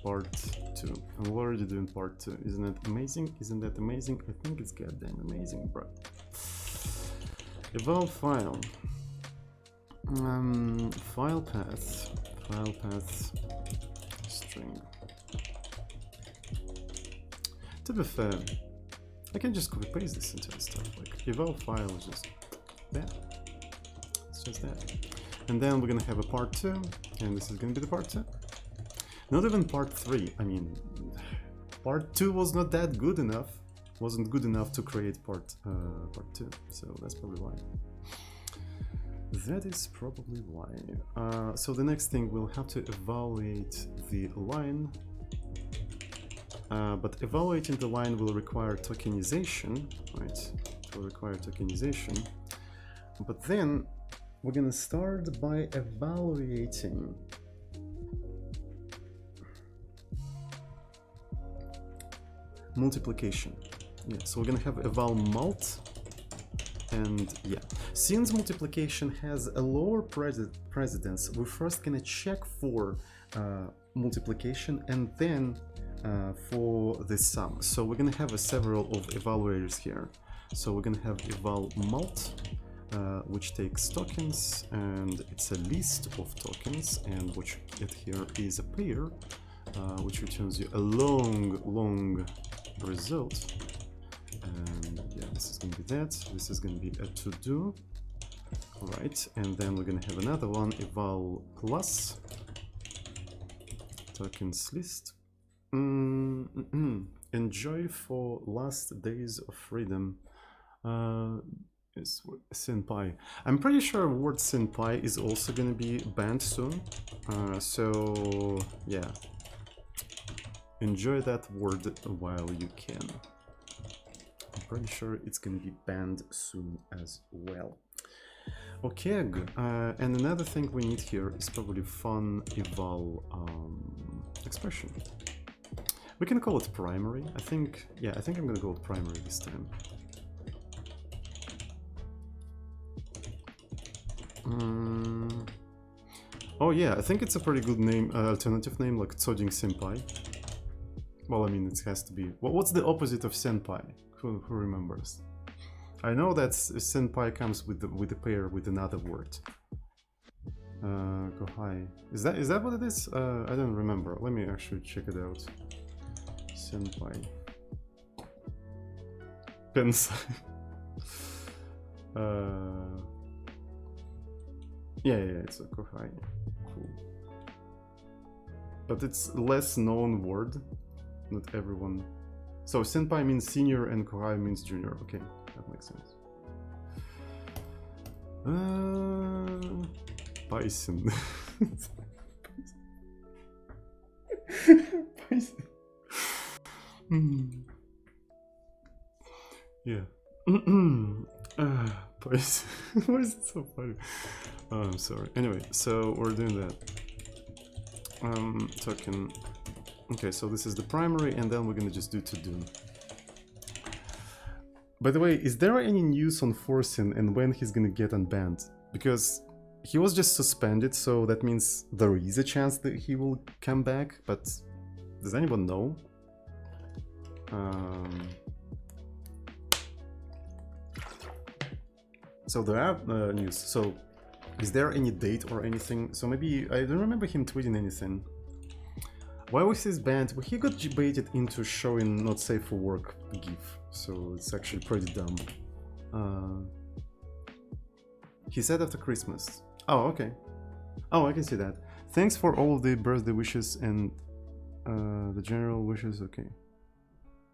Part 2. I'm already doing part 2. Isn't that amazing? Isn't that amazing? I think it's goddamn amazing, bro. Eval file. File path string. To be fair, I can just copy paste this entire stuff, like eval file is just that. It's just that. And then we're gonna have a part 2, and this is gonna be the part 2. Not even part 3, I mean, part 2 was not that good enough. Wasn't good enough to create part 2, so that's probably why. That is probably why. So the next thing, we'll have to evaluate the line. But evaluating the line will require tokenization, right? It will require tokenization. But then we're gonna start by evaluating multiplication. Yeah, so we're gonna have eval mult, and yeah, since multiplication has a lower precedence, we're first gonna check for multiplication and then for the sum. So we're gonna have several of evaluators here. So we're gonna have eval mult, which takes tokens, and it's a list of tokens, and what you get here is a pair, which returns you a long result. And yeah, this is gonna be that. This is gonna be a to-do. All right, and then we're gonna have another one, eval plus tokens list. Enjoy for last days of freedom. Is senpai. I'm pretty sure word senpai is also gonna be banned soon. So yeah, enjoy that word while you can. I'm pretty sure it's gonna be banned soon as well. Okay, and another thing we need here is probably fun eval expression. We can call it primary. I think I'm gonna go with primary this time. Oh yeah, I think it's a pretty good name, alternative name, like Tsoding Senpai. Well, I mean, it has to be. What's the opposite of senpai? Who remembers? I know that senpai comes with the pair with another word. Kohai. Is that what it is? I don't remember. Let me actually check it out. Senpai. Pensai. Yeah, it's a kohai. Cool. But it's less known word. Not everyone. So senpai means senior and kohai means junior. Okay, that makes sense. Bison. Bison. Yeah. Bison. Why is it so funny? Oh, I'm sorry. Anyway, so we're doing that. Token. Okay, so this is the primary, and then we're gonna just do to-do. By the way, is there any news on Forcing and when he's gonna get unbanned? Because he was just suspended, so that means there is a chance that he will come back, but does anyone know? So there are news. So is there any date or anything? So maybe, I don't remember him tweeting anything. Why was his banned? Well, he got baited into showing not safe for work GIF, so it's actually pretty dumb. He said after Christmas. Oh, okay. Oh, I can see that. Thanks for all of the birthday wishes and the general wishes. Okay.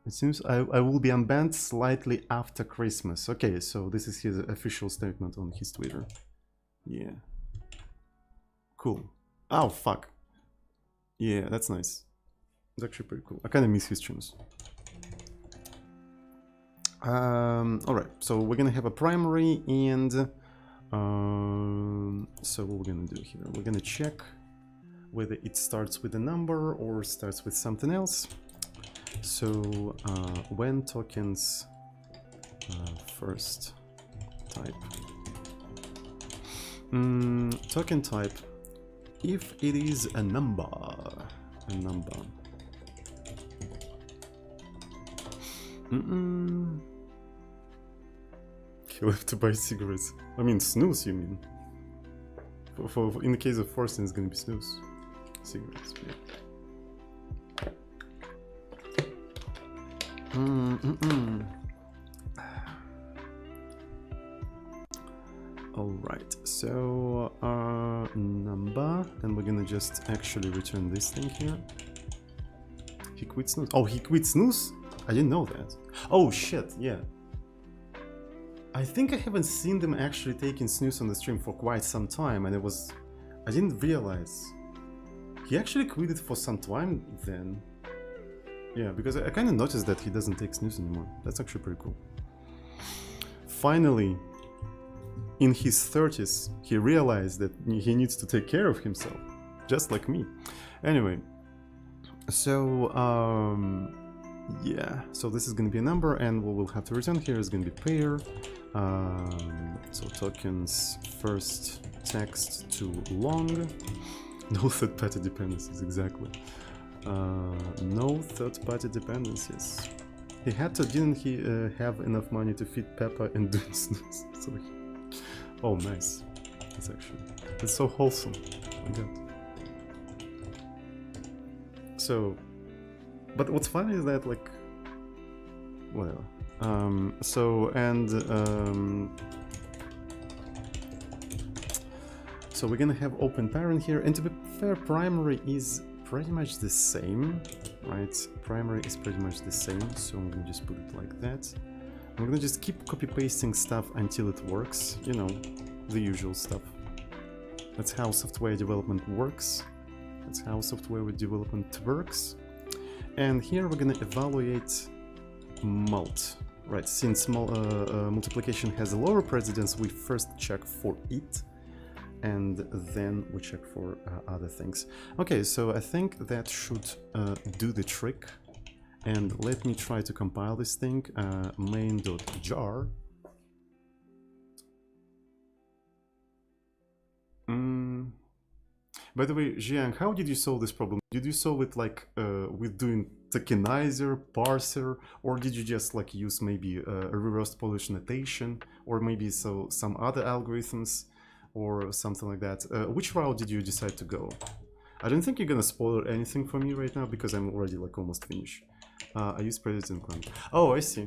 It seems I will be unbanned slightly after Christmas. Okay, so this is his official statement on his Twitter. Yeah. Cool. Oh, fuck. Yeah, that's nice. It's actually pretty cool. I kind of miss his tunes. Alright, so we're gonna have a primary, and so what we're gonna do here, we're gonna check whether it starts with a number or starts with something else. So when tokens first type, token type, if it is a number, He'll have to buy cigarettes. I mean, snus, you mean? In the case of Forcing, it's gonna be snus. Cigarettes, yeah. All right, so number, and we're gonna just actually return this thing here. He quit snooze. Oh, he quit snooze? I didn't know that. Oh shit, yeah. I think I haven't seen them actually taking snooze on the stream for quite some time, and I didn't realize. He actually quit it for some time then. Yeah, because I kind of noticed that he doesn't take snooze anymore. That's actually pretty cool. Finally, in his 30s, he realized that he needs to take care of himself, just like me. Anyway, so yeah, so this is going to be a number, and what we'll have to return here is going to be pair. So tokens first text to long. No third-party dependencies, exactly. No third-party dependencies. He had to, didn't he have enough money to feed Peppa and do snooze? So oh, nice. That's so wholesome. Oh my god. So, but what's funny is that, like, whatever. So we're gonna have open parent here, and to be fair, primary is pretty much the same, right? Primary is pretty much the same, so I'm gonna just put it like that. I'm gonna just keep copy-pasting stuff until it works, you know, the usual stuff. That's how software development works. That's how software development works. And here we're gonna evaluate mult, right? Since multiplication has a lower precedence, we first check for it, and then we check for other things. Okay, so I think that should do the trick. And let me try to compile this thing, main.jar. By the way, Jiang, how did you solve this problem? Did you solve it like with doing tokenizer, parser, or did you just like use maybe a reverse Polish notation, or maybe some other algorithms, or something like that? Which route did you decide to go? I don't think you're gonna spoil anything for me right now because I'm already like almost finished. I use precedence climbing. Oh, I see.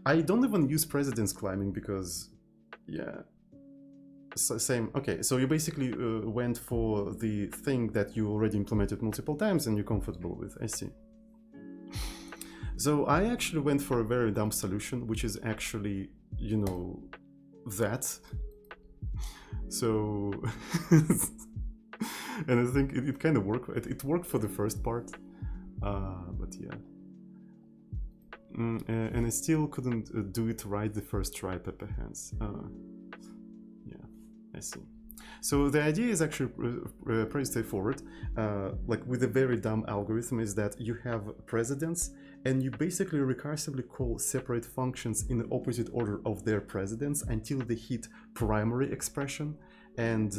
I don't even use precedence climbing because, yeah. Same. Okay, so you basically went for the thing that you already implemented multiple times and you're comfortable with. I see. So I actually went for a very dumb solution, which is actually, you know, that. So, and I think it kind of worked. It worked for the first part, but yeah. And I still couldn't do it right the first try, Pepper Hands. Yeah, I see. So the idea is actually pretty straightforward. Like with a very dumb algorithm is that you have precedence and you basically recursively call separate functions in the opposite order of their precedence until they hit primary expression. And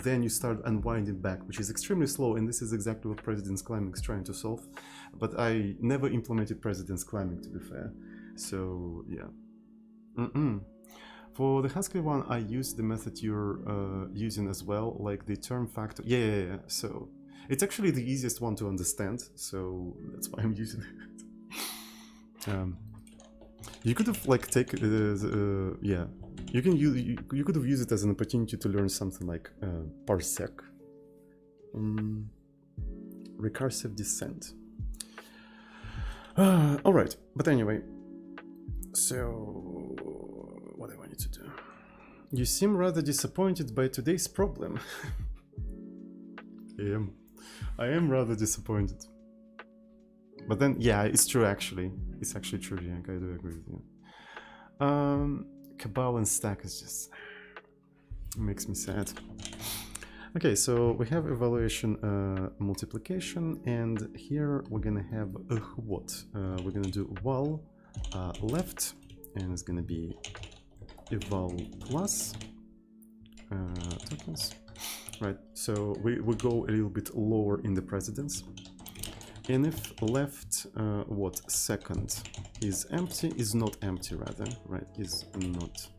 then you start unwinding back, which is extremely slow, and this is exactly what precedence climbing is trying to solve. But I never implemented precedence climbing, to be fair. So yeah. For the Haskell one, I use the method you're using as well, like the term factor. Yeah. So it's actually the easiest one to understand, so that's why I'm using it. You could have like yeah. You could have used it as an opportunity to learn something like parsec, recursive descent. All right, but anyway, so what do I need to do? You seem rather disappointed by today's problem. I am rather disappointed. But then, yeah, it's true actually. It's actually true, Yank. I do agree with you. Cabal and stack is just makes me sad. Okay, so we have evaluation multiplication, and here we're gonna have what? We're gonna do val left, and it's gonna be eval plus tokens. Right, so we go a little bit lower in the precedence. And if left what second is empty, is not empty rather, right, is not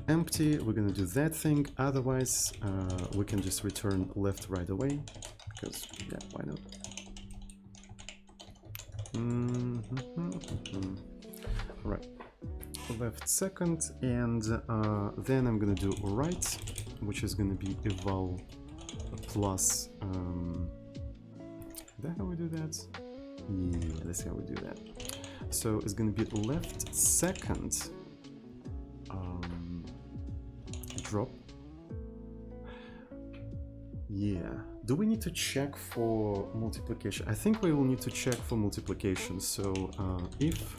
empty, we're gonna do that thing. Otherwise we can just return left right away, because yeah, why not? All right, left second, and then I'm gonna do right, which is gonna be eval plus. Is that how we do that? Yeah, that's how we do that. So it's gonna be left second drop. Yeah. Do we need to check for multiplication? I think we will need to check for multiplication. So if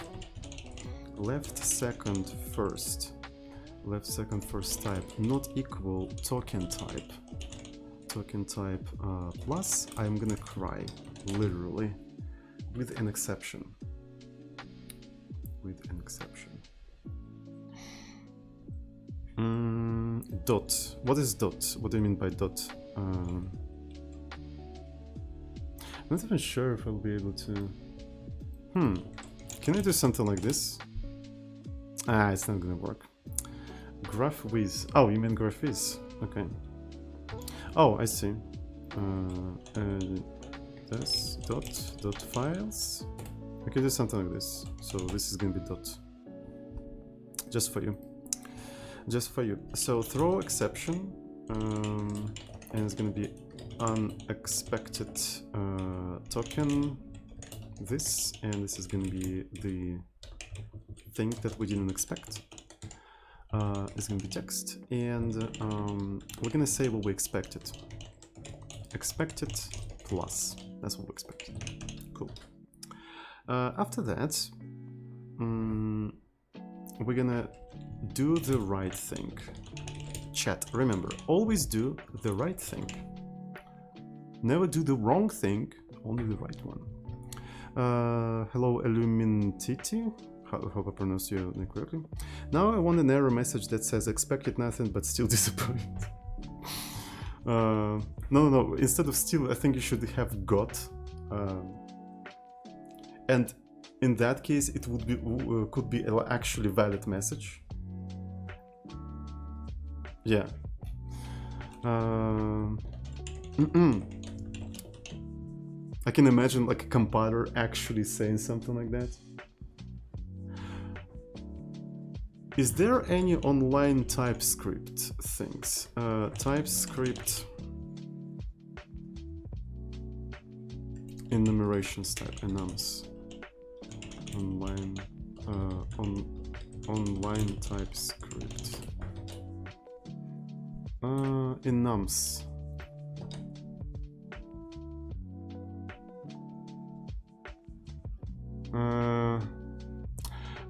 left second first type not equal token type plus, I'm gonna cry, literally, with an exception. Dot. What is dot? What do you mean by dot? I'm not even sure if I'll be able to. Can I do something like this? Ah, it's not gonna work. Graph with. Oh, you mean graph is? Okay. Oh, I see. This dot files. I can do something like this. So this is gonna be dot. Just for you. So throw exception, and it's gonna be unexpected token. This, and this is gonna be the thing that we didn't expect. It's gonna be text, and we're gonna say what we expected. Expected plus. That's what we expected. Cool. After that, we're gonna do the right thing. Chat, remember, always do the right thing. Never do the wrong thing, only the right one. Hello, Illuminati. Hope I pronounced your name correctly. Now I want an error message that says expected nothing but still disappointed. No. Instead of still, I think you should have got. And in that case, it would be could be an actually valid message. Yeah. I can imagine like a compiler actually saying something like that. Is there any online TypeScript things? TypeScript enumerations type enums. Online TypeScript. Enums.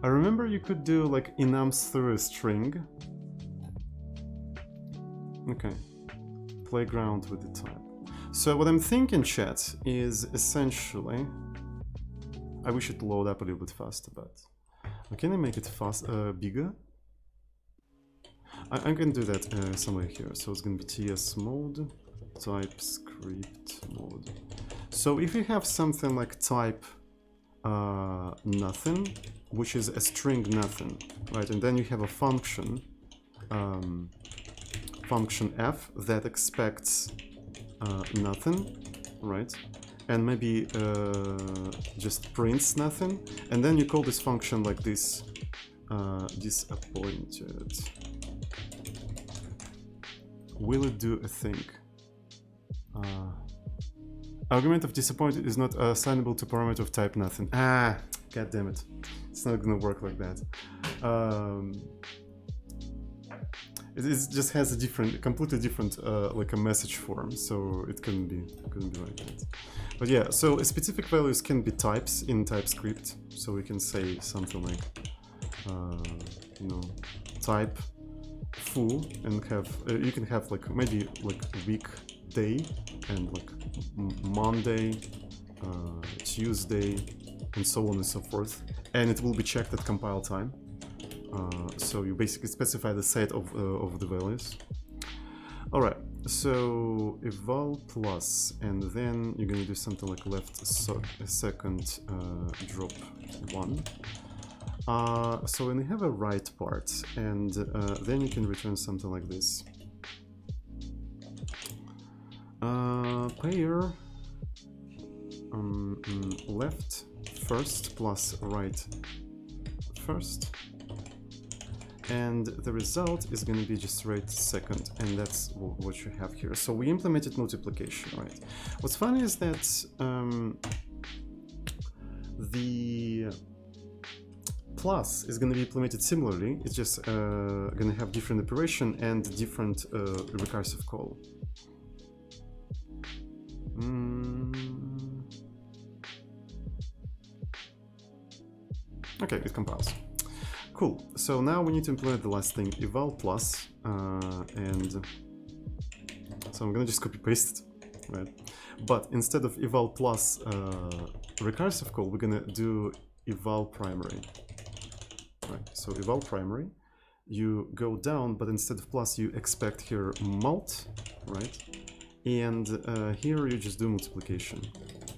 I remember you could do like enums through a string. Okay. Playground with the type. So what I'm thinking, chat, is essentially, I wish it load up a little bit faster, but can I make it fast, bigger? I'm gonna do that somewhere here. So it's gonna be TS mode, TypeScript mode. So if you have something like type nothing, which is a string nothing, right? And then you have a function, function f that expects nothing, right? And maybe just prints nothing, and then you call this function like this, disappointed. Will it do a thing? Argument of disappointed is not assignable to parameter of type nothing. Ah, god damn it. It's not gonna work like that. It just has a different, completely different, like a message form, so it couldn't be like that. But yeah, so specific values can be types in TypeScript, so we can say something like, you know, type foo, and have you can have like maybe like weekday and like Monday, Tuesday, and so on and so forth, and it will be checked at compile time. So you basically specify the set of the values. All right, so eval plus, and then you're gonna do something like left second drop 1. So when you have a right part, and then you can return something like this. Pair left first plus right first. and the result is going to be just right second, and that's what you have here. So we implemented multiplication, right? What's funny is that the plus is going to be implemented similarly. It's just going to have different operation and different recursive call. Okay, it compiles. Cool. So now we need to implement the last thing, eval plus, and so I'm gonna just copy paste it, right? But instead of eval plus recursive call, we're gonna do eval primary, right? So eval primary, you go down, but instead of plus, you expect here mult, right? And here you just do multiplication.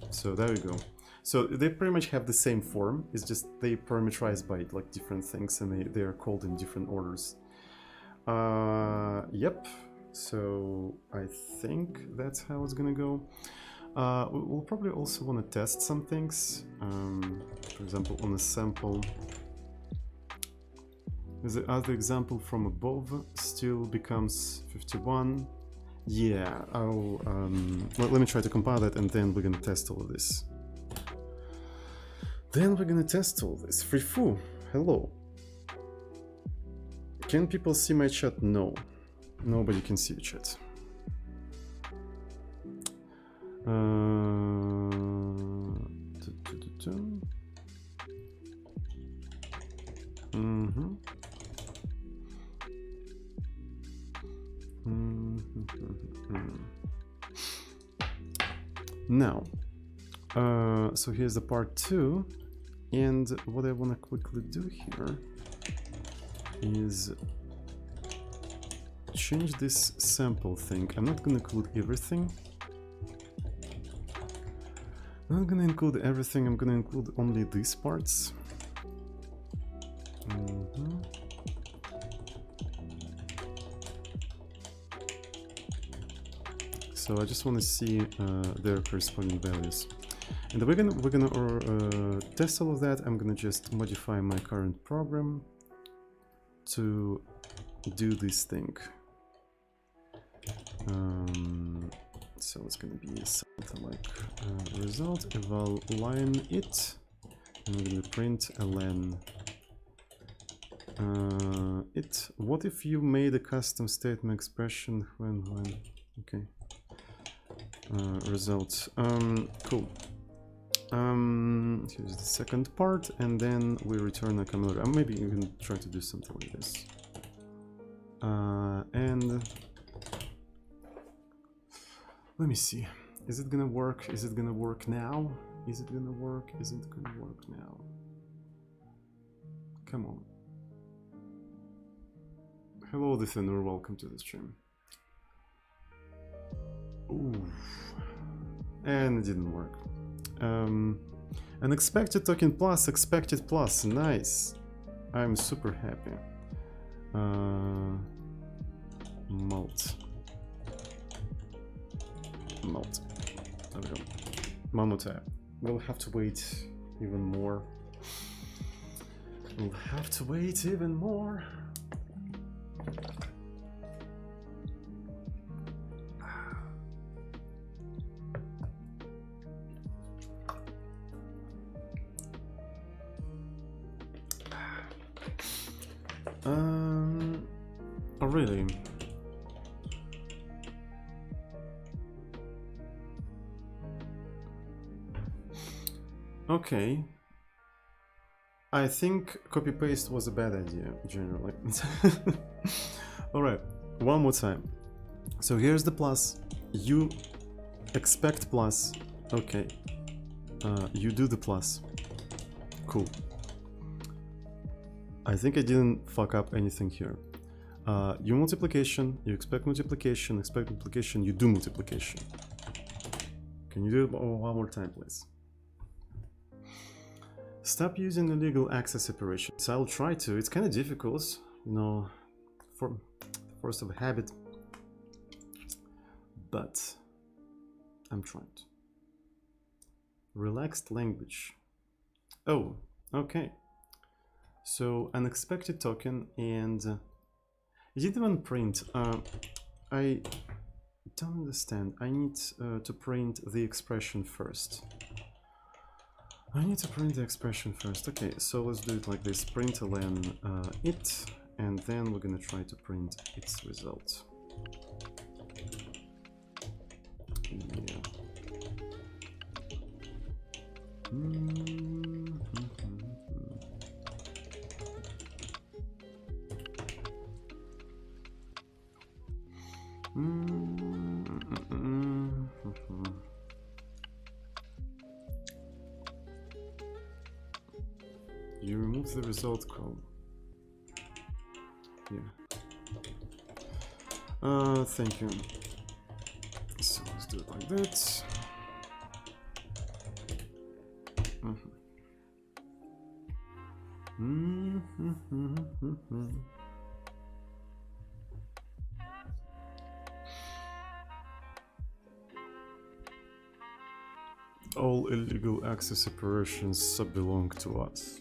So there you go. So they pretty much have the same form, it's just they parameterize by like different things, and they are called in different orders. Yep, so I think that's how it's gonna go. We'll probably also want to test some things. For example, on a sample, the other example from above still becomes 51. Yeah, I'll let me try to compile that, and then we're gonna test all of this. Then we're gonna test all this. Free-foo, hello. Can people see my chat? No. Nobody can see the chat. Now, so here's the part 2. And what I want to quickly do here is change this sample thing. I'm not going to include everything. I'm not going to include everything. I'm going to include only these parts. So I just want to see their corresponding values. And we're gonna test all of that. I'm gonna just modify my current program to do this thing. So it's gonna be something like result eval line it, and we're gonna print ln it. What if you made a custom statement expression when okay. Results. Cool. Here's the second part, and then we return a command. Maybe you can try to do something like this. And let me see. Is it gonna work? Is it gonna work now? Is it gonna work? Is it gonna work now? Come on. Hello, Defender. Welcome to the stream. Ooh. And it didn't work. Unexpected token plus, expected plus, nice. I'm super happy. Mult. There we go. One more time. We'll have to wait even more. We'll have to wait even more. Oh really? Okay. I think copy-paste was a bad idea, generally. Alright, one more time. So here's the plus. You expect plus. Okay. You do the plus. Cool. I think I didn't fuck up anything here. You multiplication, you expect multiplication, you do multiplication. Can you do it one more time, please? Stop using illegal access operations. I'll try to. It's kind of difficult, you know, for force of habit, but I'm trying to. Relaxed language. Oh, okay. So unexpected token, and it didn't even print. I don't understand. I need to print the expression first. I need to print the expression first. Okay, so let's do it like this. Println it, and then we're gonna try to print its result. Yeah. You remove the result column. Yeah. Thank you. So let's do it like that. All illegal access operations belong to us.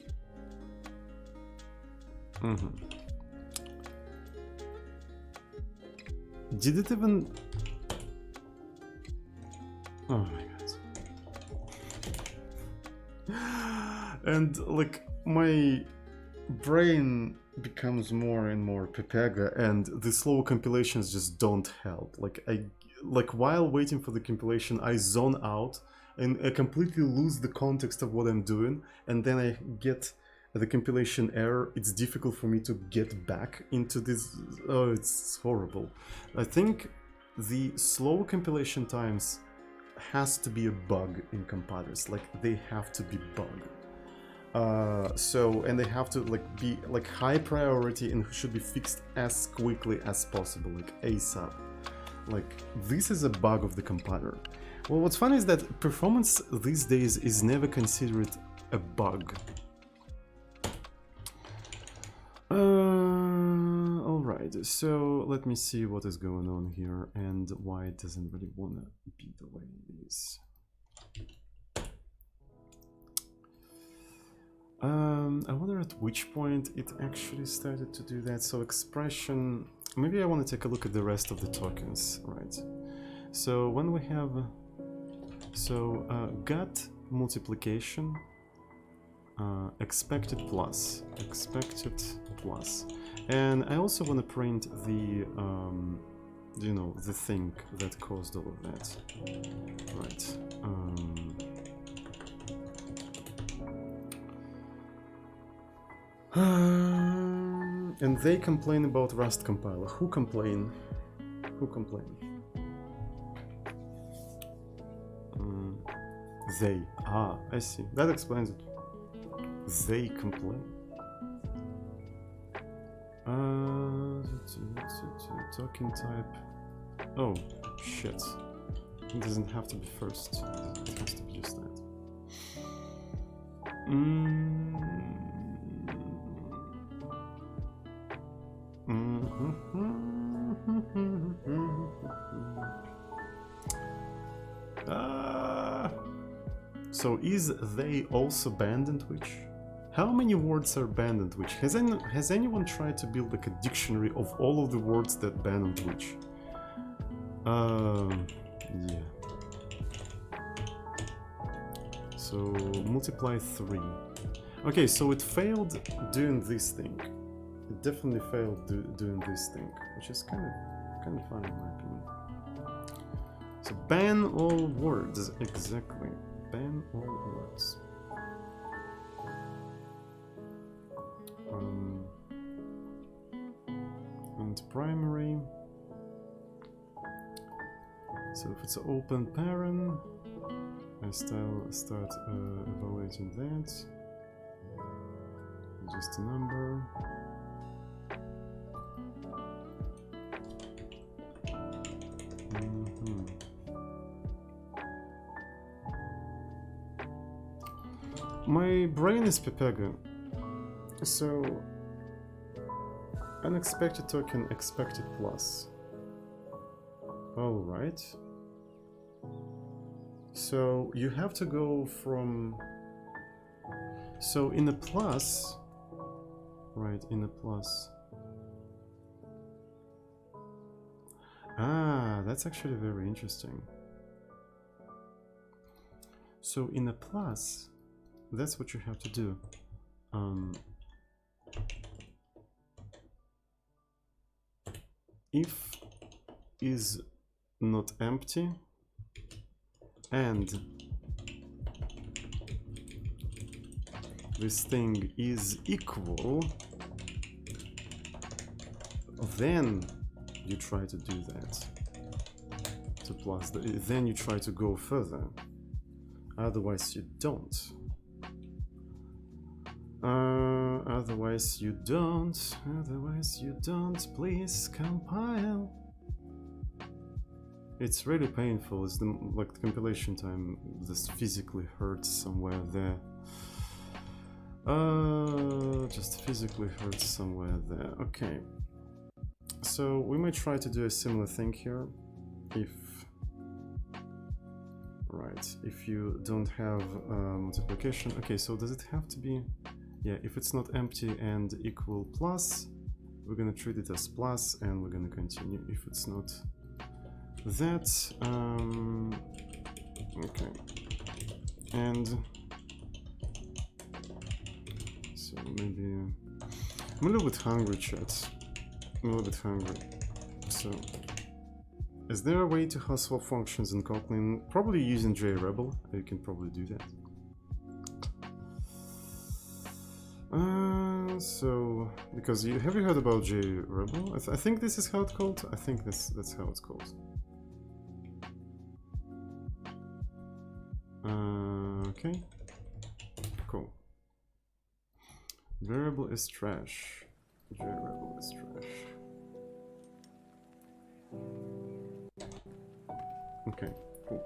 Did it even... Oh my god. And like my brain becomes more and more Pepega, and the slow compilations just don't help. Like while waiting for the compilation, I zone out and I completely lose the context of what I'm doing, and then I get the compilation error. It's difficult for me to get back into this. Oh, it's horrible. I think the slow compilation times has to be a bug in compilers. Like they have to be bug. And they have to like be like high priority and should be fixed as quickly as possible, like ASAP. Like this is a bug of the compiler. Well, what's funny is that performance these days is never considered a bug. Alright, so let me see what is going on here and why it doesn't really want to be the way it is. I wonder at which point it actually started to do that. So expression, maybe I want to take a look at the rest of the tokens, right? So when we have, got multiplication, expected plus, and I also want to print the, you know, the thing that caused all of that, right? And they complain about Rust compiler. Who complain? Who complain? They. Ah, I see. That explains it. They complain. Token type. Oh, shit. It doesn't have to be first. It has to be just that. So is they also banned in Twitch? How many words are banned on Twitch? Has anyone tried to build like a dictionary of all of the words that ban on Twitch? Yeah. So multiply 3. Okay, so it failed doing this thing. It definitely failed doing this thing, which is kind of fun in my opinion. So ban all words, exactly. Ban all words. And primary. So if it's an open parent, I start evaluating that. Just a number. My brain is Pepega, so unexpected token, expected plus. Alright. So you have to go from... So in a plus, right, in a plus. Ah, that's actually very interesting. So in a plus, that's what you have to do. If is not empty and this thing is equal, then you try to do that to plus then you try to go further, otherwise you don't. Otherwise you don't, please compile. It's really painful. It's like the compilation time this physically hurts somewhere there. Just physically hurts somewhere there. Okay. So we might try to do a similar thing here. If you don't have multiplication. Okay, so does it have to be? Yeah, if it's not empty and equal plus, we're gonna treat it as plus and we're gonna continue. If it's not that, okay. And so maybe I'm a little bit hungry, chat. I'm a little bit hungry. So is there a way to have swap functions in Kotlin? Probably using JRebel. You can probably do that. So because have you heard about JRebel? I think this is how it's called. I think that's how it's called. Okay. Cool. Variable is trash. JRebel is trash. Okay, cool.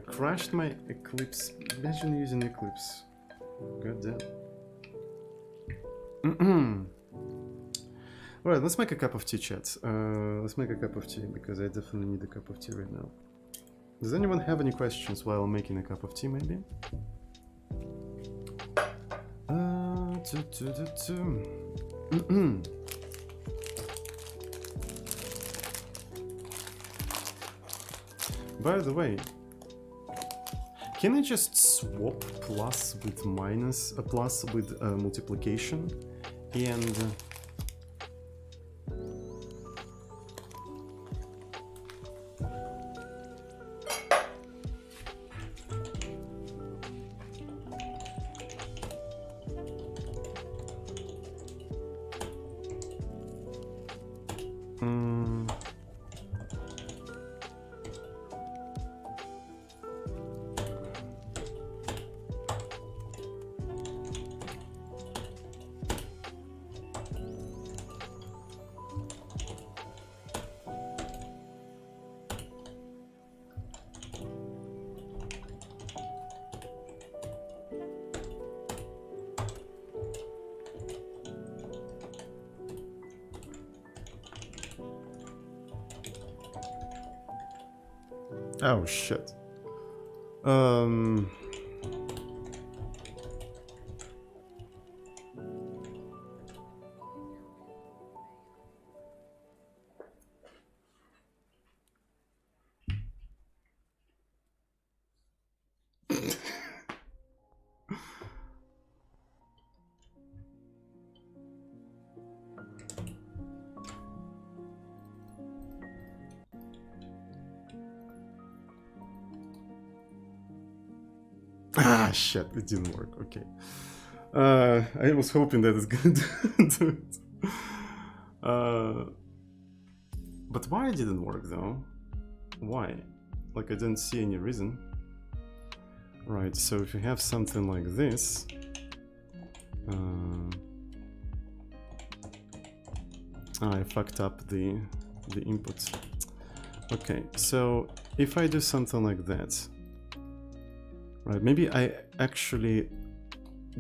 Crashed my Eclipse. Imagine using Eclipse. God damn. Alright, let's make a cup of tea, chat. Let's make a cup of tea, because I definitely need a cup of tea right now. Does anyone have any questions while making a cup of tea, maybe? By the way, can I just swap plus with minus, plus with multiplication, and oh shit. Ah, shit, it didn't work. Okay. I was hoping that it's gonna do it. But why it didn't work though? Why? Like, I didn't see any reason. Right, so if you have something like this, I fucked up the input. Okay, so if I do something like that, right, maybe I actually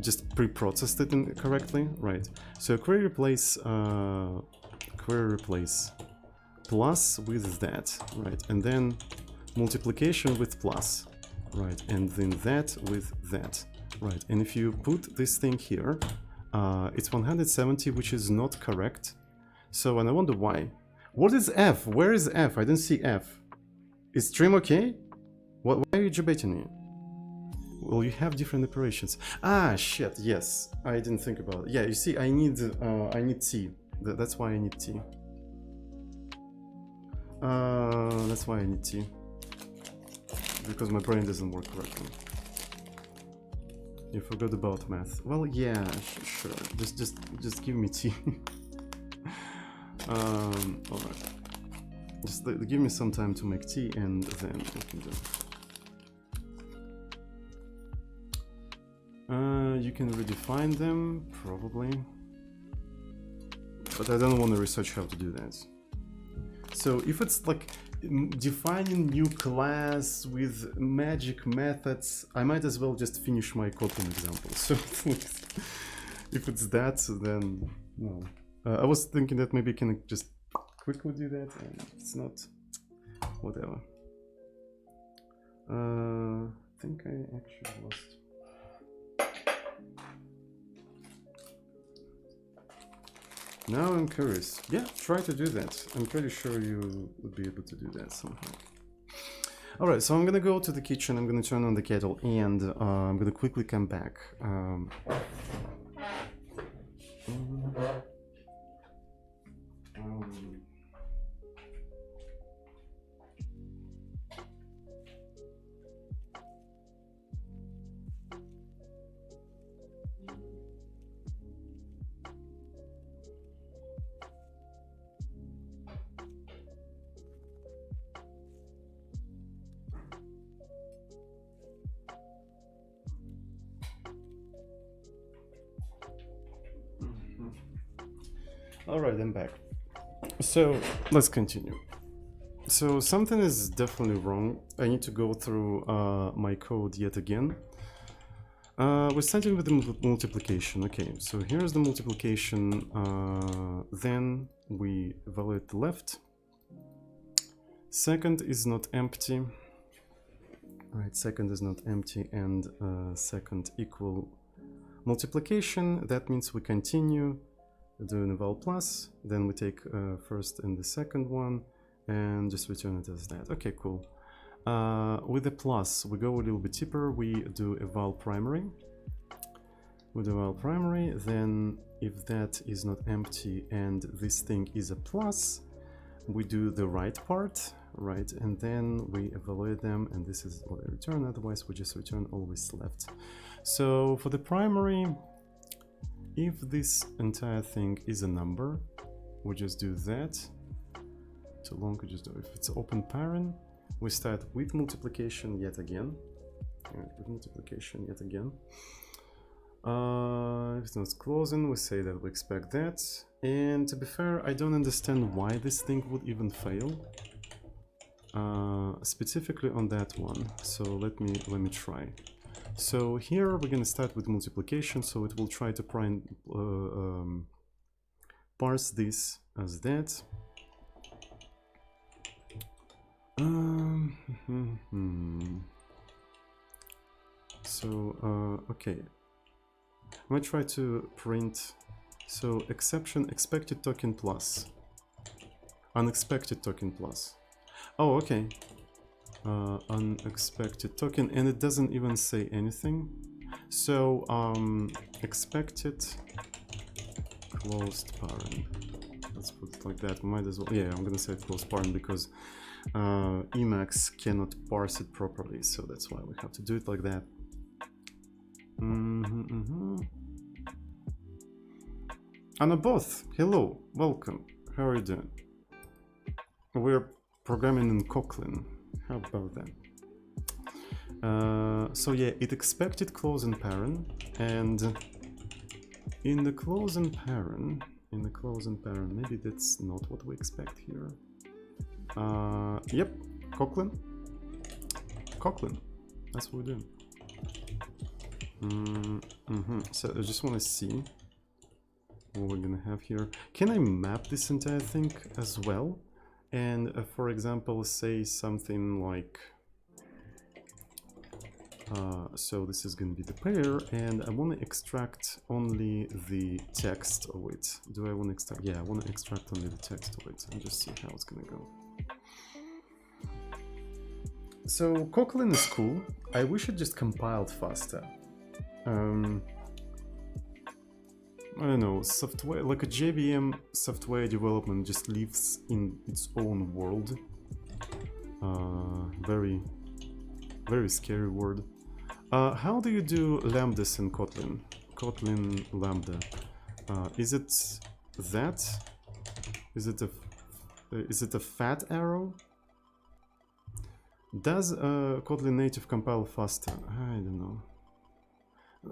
just pre-processed it incorrectly, right? So query replace plus with that, right? And then multiplication with plus. right, and then that with that, right, and if you put this thing here, it's 170, which is not correct. So, and I wonder why. What is F? Where is F? I didn't see F. Is stream okay? Why are you debating me? Well, you have different operations. Ah, shit, yes. I didn't think about it. Yeah, you see, I need T. That's why I need T. That's why I need T. Because my brain doesn't work correctly. You forgot about math. Well, yeah, sure. Just give me T. All right. Just give me some time to make T, and then we can do. You can redefine them, probably. But I don't want to research how to do that. So if it's like defining new class with magic methods, I might as well just finish my Kotlin example. So if it's that, then no. I was thinking that maybe I can just quickly do that, and it's not. Whatever. I think I actually lost. Now I'm curious. Yeah, try to do that. I'm pretty sure you would be able to do that somehow. Alright, so I'm gonna go to the kitchen, I'm gonna turn on the kettle, and I'm gonna quickly come back. Alright, I'm back. So let's continue. So something is definitely wrong. I need to go through my code yet again. We're starting with the multiplication. Okay, so here's the multiplication. Then we evaluate the left. Second is not empty. Right, second is not empty, and second equal multiplication. That means we continue doing eval plus, then we take first and the second one and just return it as that. Okay, cool. With the plus, we go a little bit deeper. We do eval primary. With eval primary, then if that is not empty and this thing is a plus, we do the right part, right? And then we evaluate them, and this is what I return. Otherwise, we just return always left. So for the primary, if this entire thing is a number, we just do that. Too long, we just do. If it's open parent, we start with multiplication yet again. With multiplication yet again. If it's not closing, we say that we expect that. And to be fair, I don't understand why this thing would even fail. Specifically on that one. So let me try. So here we're going to start with multiplication, so it will try to parse this as that. So, okay. I'm going to try to print, so exception expected token plus, unexpected token plus. Oh, okay. Unexpected token, and it doesn't even say anything. So expected closed parent. Let's put it like that. Might as well. Yeah, I'm gonna say closed parent because Emacs cannot parse it properly, so that's why we have to do it like that. Anna Both, hello, welcome. How are you doing? We're programming in Kotlin. How about that? So yeah, it expected closing parent, and in the closing parent, maybe that's not what we expect here. Yep, Kotlin, that's what we're doing. So I just want to see what we're gonna have here. Can I map this entire thing as well? And for example, say something like So this is going to be the pair, and I want to extract only the text of it. Do I want to extract? Yeah, I want to extract only the text of it and just see how it's going to go. So Kotlin is cool. I wish it just compiled faster. I don't know, software, like a JVM software development just lives in its own world. Very, very scary word. How do you do lambdas in Kotlin? Kotlin lambda. Is it that? Is it a fat arrow? Does Kotlin native compile faster? I don't know.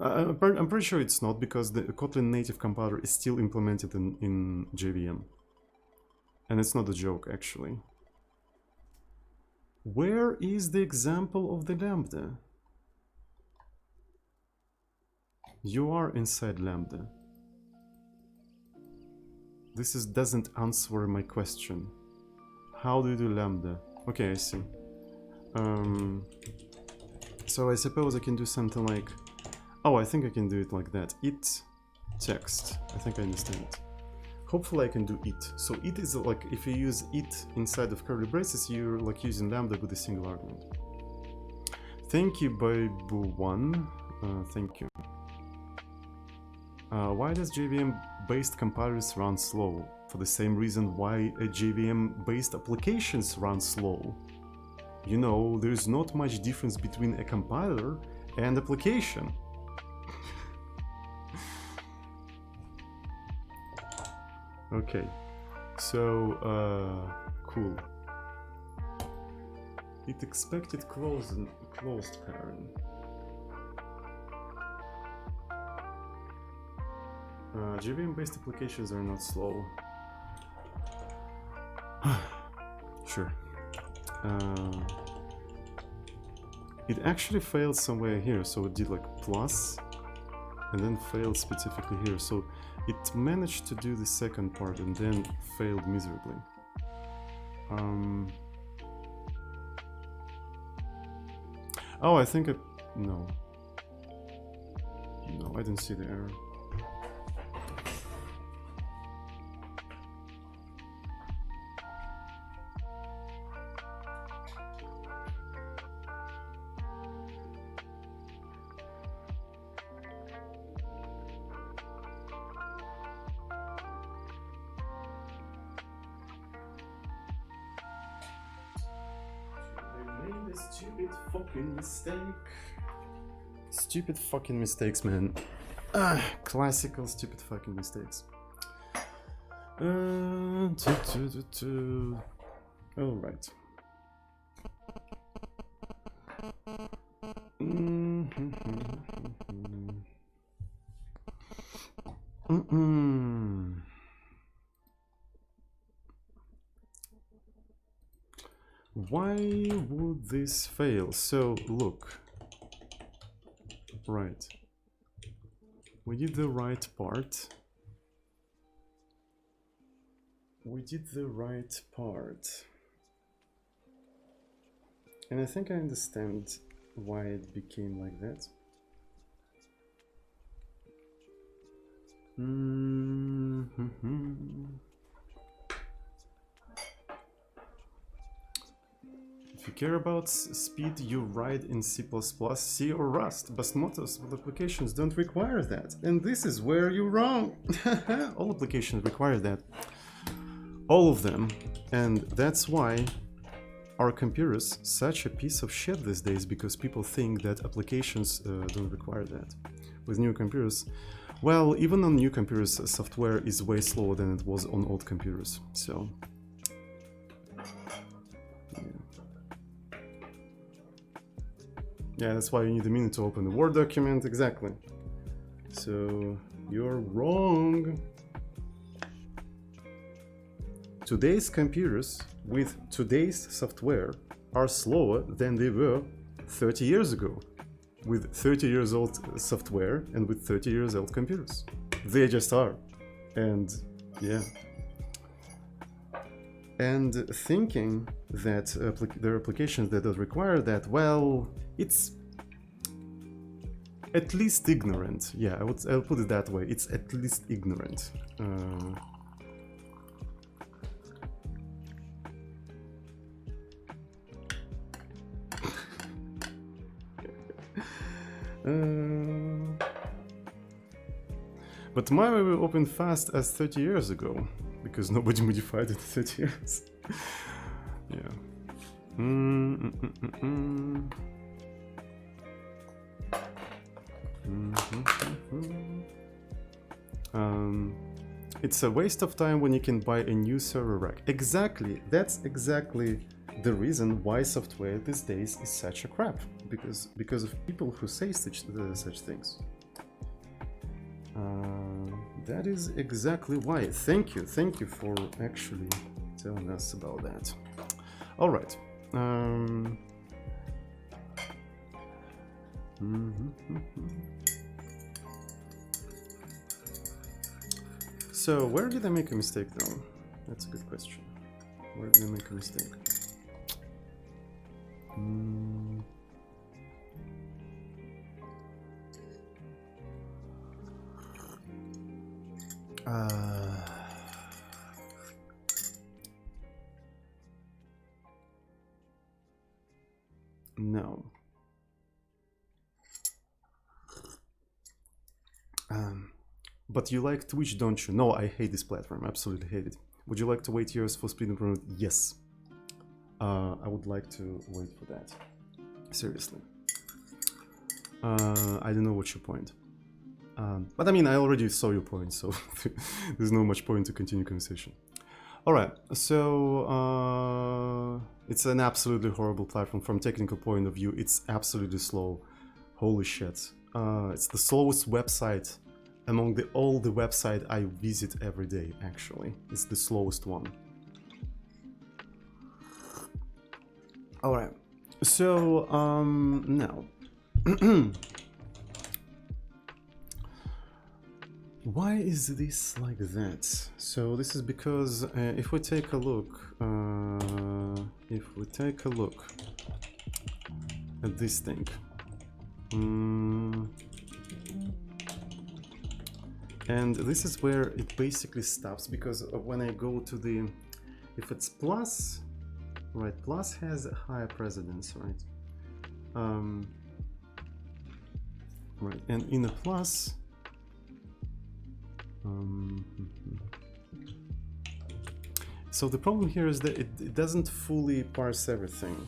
I'm pretty sure it's not, because the Kotlin native compiler is still implemented in JVM. And it's not a joke, actually. Where is the example of the lambda? You are inside lambda. This doesn't answer my question. How do you do lambda? Okay, I see. So I suppose I can do something like... Oh, I think I can do it like that. It text. I think I understand it. Hopefully I can do it. So it is like, if you use it inside of curly braces, you're like using lambda with a single argument. Thank you, Babu1. Thank you. Why does JVM-based compilers run slow? For the same reason why JVM-based applications run slow. You know, there's not much difference between a compiler and application. Okay, so cool. It expected closed parent. JVM-based applications are not slow. Sure. It actually failed somewhere here, so it did like plus, and then failed specifically here. So it managed to do the second part and then failed miserably. Oh, I think no. No, I didn't see the error. Stupid fucking mistake. Stupid fucking mistakes, man. Classical stupid fucking mistakes. All right. Why would this fail? So look, right, we did the right part. And I think I understand why it became like that. If you care about speed, you write in C++, C or Rust, but most applications don't require that. And this is where you're wrong. All applications require that. All of them. And that's why our computers such a piece of shit these days, because people think that applications don't require that. With new computers, well, even on new computers, software is way slower than it was on old computers. So yeah, that's why you need a minute to open the Word document, exactly. So, you're wrong. Today's computers with today's software are slower than they were 30 years ago, with 30 years old software and with 30 years old computers. They just are. And yeah. And thinking that there are applications that don't require that, well, it's At least ignorant. Yeah, I'll put it that way. It's at least ignorant. But my way will open fast as 30 years ago, because nobody modified it 30 years. Yeah. It's a waste of time when you can buy a new server rack. Exactly. That's exactly the reason why software these days is such a crap. Because of people who say such things. That is exactly why. Thank you for actually telling us about that. All right. So where did I make a mistake though? That's a good question. Where did I make a mistake? No. But you like Twitch, don't you? No, I hate this platform. Absolutely hate it. Would you like to wait years for speed improvement? Yes. I would like to wait for that. Seriously. I don't know what's your point. But I mean, I already saw your point, so there's no much point to continue conversation. Alright, so it's an absolutely horrible platform from technical point of view. It's absolutely slow. Holy shit. It's the slowest website among all the websites I visit every day, actually. It's the slowest one. Alright, so now. Why is this like that? So this is because if we take a look at this thing, and this is where it basically stops, because when I go to the, if it's plus, right, plus has a higher precedence, right? Right, and in a plus, so the problem here is that it doesn't fully parse everything.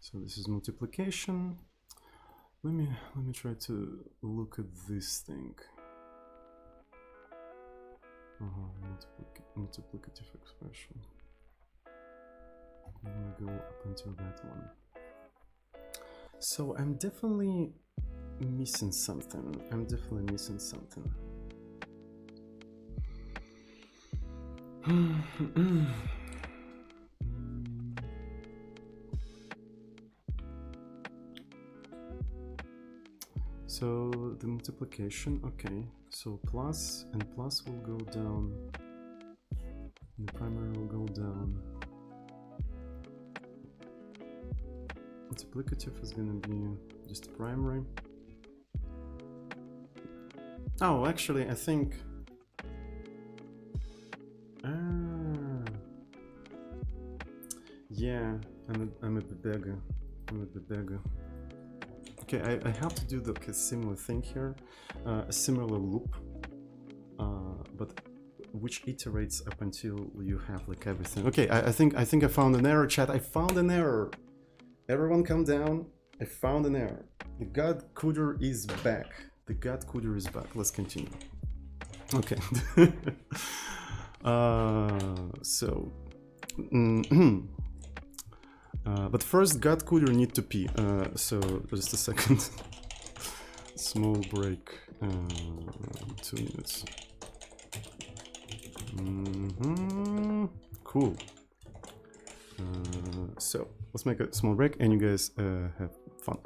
So this is multiplication. Let me try to look at this thing. Multiplicative expression. Let me go up until that one. So I'm definitely missing something. So the multiplication, okay. So plus and plus will go down. And the primary will go down. Multiplicative is gonna be just primary. Oh, actually, I think. Yeah, I'm a beggar. Okay, I have to do a similar thing here, a similar loop, but which iterates up until you have like everything. Okay, I think I found an error, chat. I found an error. Everyone calm down. I found an error. The God Cooder is back. Let's continue. Okay. So, but first, God Cooler need to pee. So just a second. Small break. 2 minutes. Cool. So let's make a small break, and you guys have fun.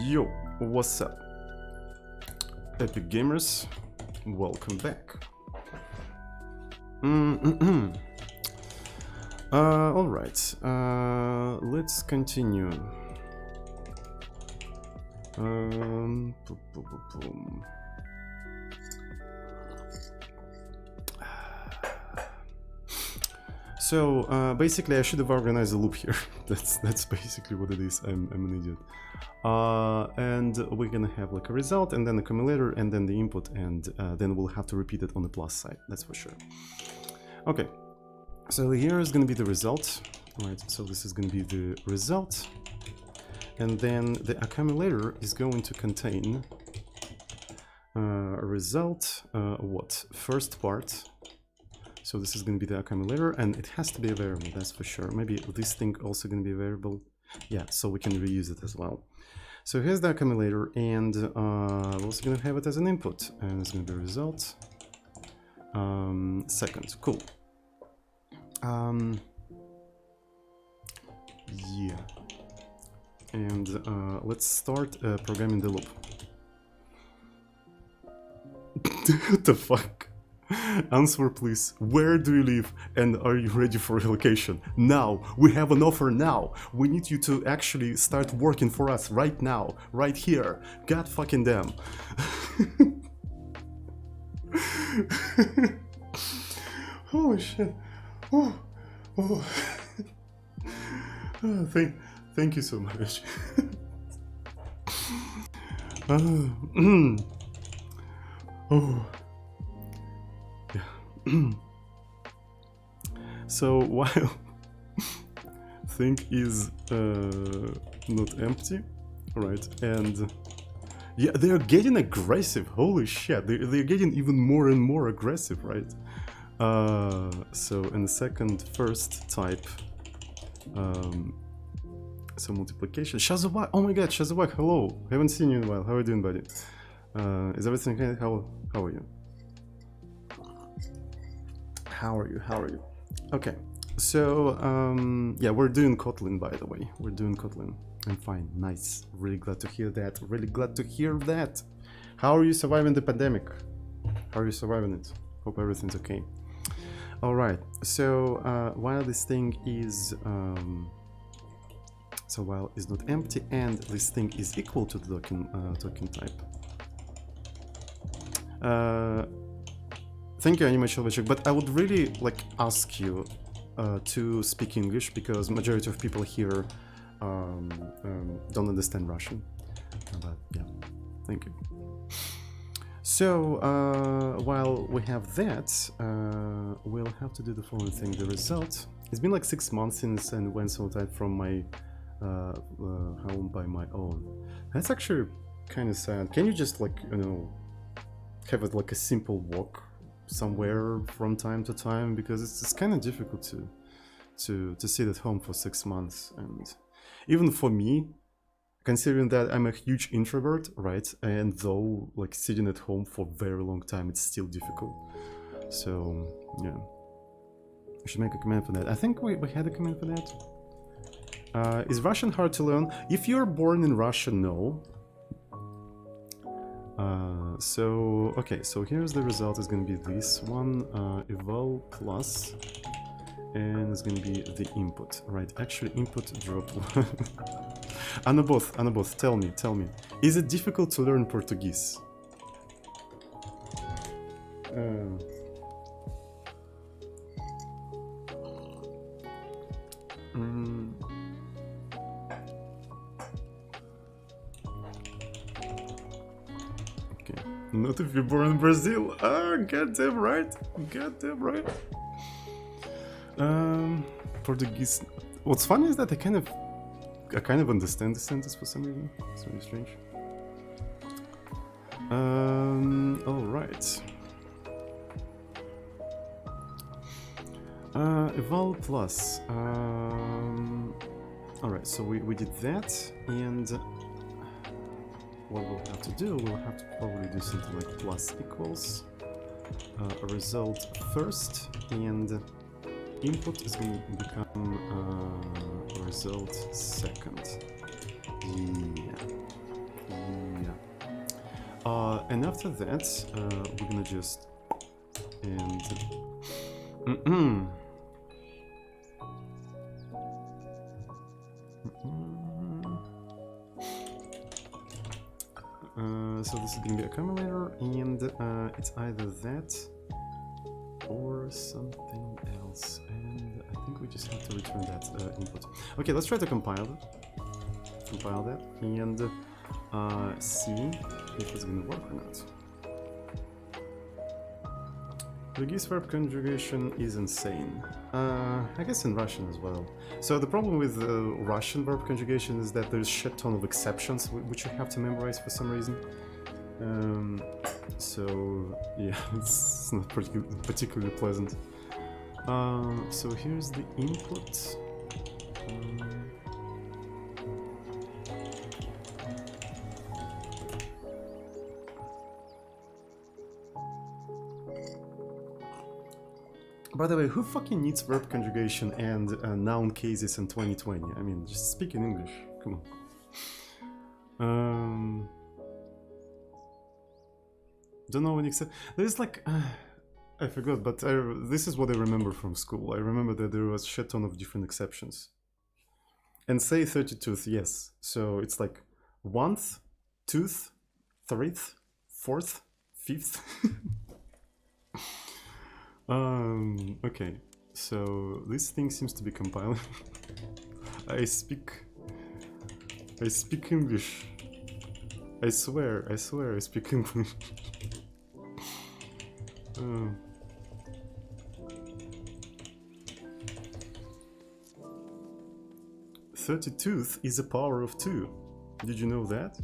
Yo, what's up? Epic Gamers, welcome back. Alright, let's continue. So basically I should have organized a loop here. that's basically what it is. I'm an idiot. And we're gonna have like a result and then the accumulator and then the input, and then we'll have to repeat it on the plus side, that's for sure. Okay, so here is gonna be the result, right? So this is gonna be the result, and then the accumulator is going to contain a result, what? First part. So this is going to be the accumulator, and it has to be a variable, that's for sure. Maybe this thing also going to be a variable. Yeah, so we can reuse it as well. So here's the accumulator, and we're also going to have it as an input, and it's going to be result. Second, cool. Yeah. And let's start programming the loop. What the fuck? Answer please. Where do you live and are you ready for relocation? Now! We have an offer now! We need you to actually start working for us right now, right here. God fucking damn. Holy shit. Oh. Oh. Thank you so much. Oh. So while thing is not empty, right? And yeah, they're getting aggressive. Holy shit, they're getting even more and more aggressive, right? So in the second first type, so multiplication. Shazawak, oh my god, Shazawak, hello. Haven't seen you in a while. How are you doing, buddy? Is everything okay? How are you? How are you? Okay, so yeah, we're doing Kotlin, by the way. We're doing Kotlin. I'm fine, nice. Really glad to hear that. Really glad to hear that. How are you surviving the pandemic? How are you surviving it? Hope everything's okay. All right. So while this thing is while is not empty and this thing is equal to the token type. Thank you, Animachovic, but I would really like ask you to speak English because majority of people here don't understand Russian. But yeah, thank you. So while we have that, we'll have to do the following thing. The result. It's been like 6 months since I went so tight from my home by my own. That's actually kind of sad. Can you just like have it like a simple walk somewhere from time to time, because it's kind of difficult to sit at home for 6 months, and even for me, considering that I'm a huge introvert, right? And though like sitting at home for a very long time, it's still difficult. So yeah, we should make a command for that. I think we had a command for that. Is Russian hard to learn? If you're born in Russia, no. So okay, so here's the result. It's gonna be this one, eval plus, and it's gonna be the input, right? Actually, input drop. Anaboth, tell me, is it difficult to learn Portuguese? Okay, not if you're born in Brazil. Ah, goddamn right, Portuguese. What's funny is that I kind of understand the sentence for some reason. It's really strange. All right. Eval plus. All right, so we did that, and what we'll have to do, we'll have to probably do something like plus equals a result first, and input is going to become result second. Yeah. And after that, we're gonna just and so this is gonna be accumulator, and it's either that or something else, and I think we just have to return that input. Okay, let's try to compile that, and see if it's gonna work or not. Portuguese verb conjugation is insane. I guess in Russian as well. So the problem with Russian verb conjugation is that there's a shit ton of exceptions which you have to memorize for some reason. So yeah, it's not particularly pleasant. So here's the input. By the way, who fucking needs verb conjugation and noun cases in 2020? I mean, just speak in English. Come on. Don't know when except there's like I forgot, but this is what I remember from school. I remember that there was a shit ton of different exceptions. And say 32th, yes. So it's like 1th, 2th, 3rd, 4th, 5th. Okay, so this thing seems to be compiling. I speak English. I swear I speak English. 32th is a power of 2. Did you know that?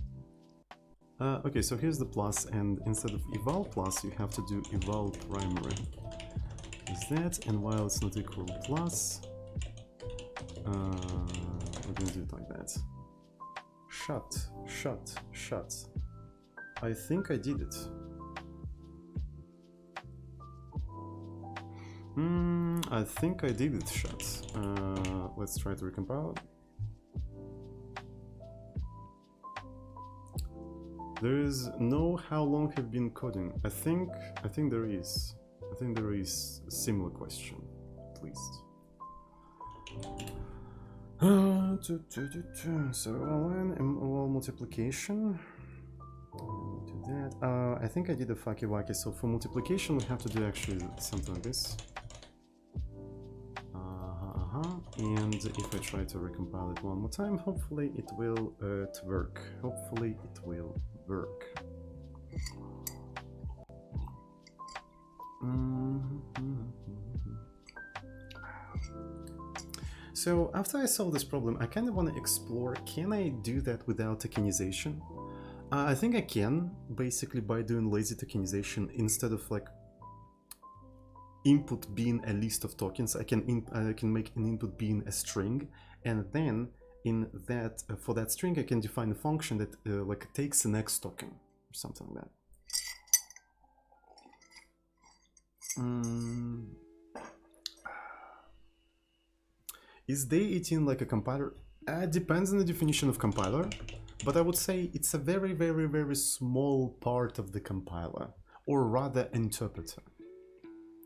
Okay, so here's the plus, and instead of eval plus, you have to do eval primary. Is that, and while it's not equal plus, we're gonna do it like that. Shut. I think I did it. I think I did it, shut. Let's try to recompile it. There is no how long have been coding. I think there is. I think there is a similar question, at least. So line MOL multiplication. Do that. I think I did a fucky wacky. So for multiplication, we have to do actually something like this. And if I try to recompile it one more time, hopefully it will work. Hopefully it will work. So after I solve this problem, I kind of want to explore, can I do that without tokenization? I think I can, basically by doing lazy tokenization. Instead of like input being a list of tokens, I can make an input being a string, and then in that for that string I can define a function that like takes the next token or something like that. Is day 18 like a compiler? Depends on the definition of compiler, but I would say it's a very, very, very small part of the compiler, or rather interpreter.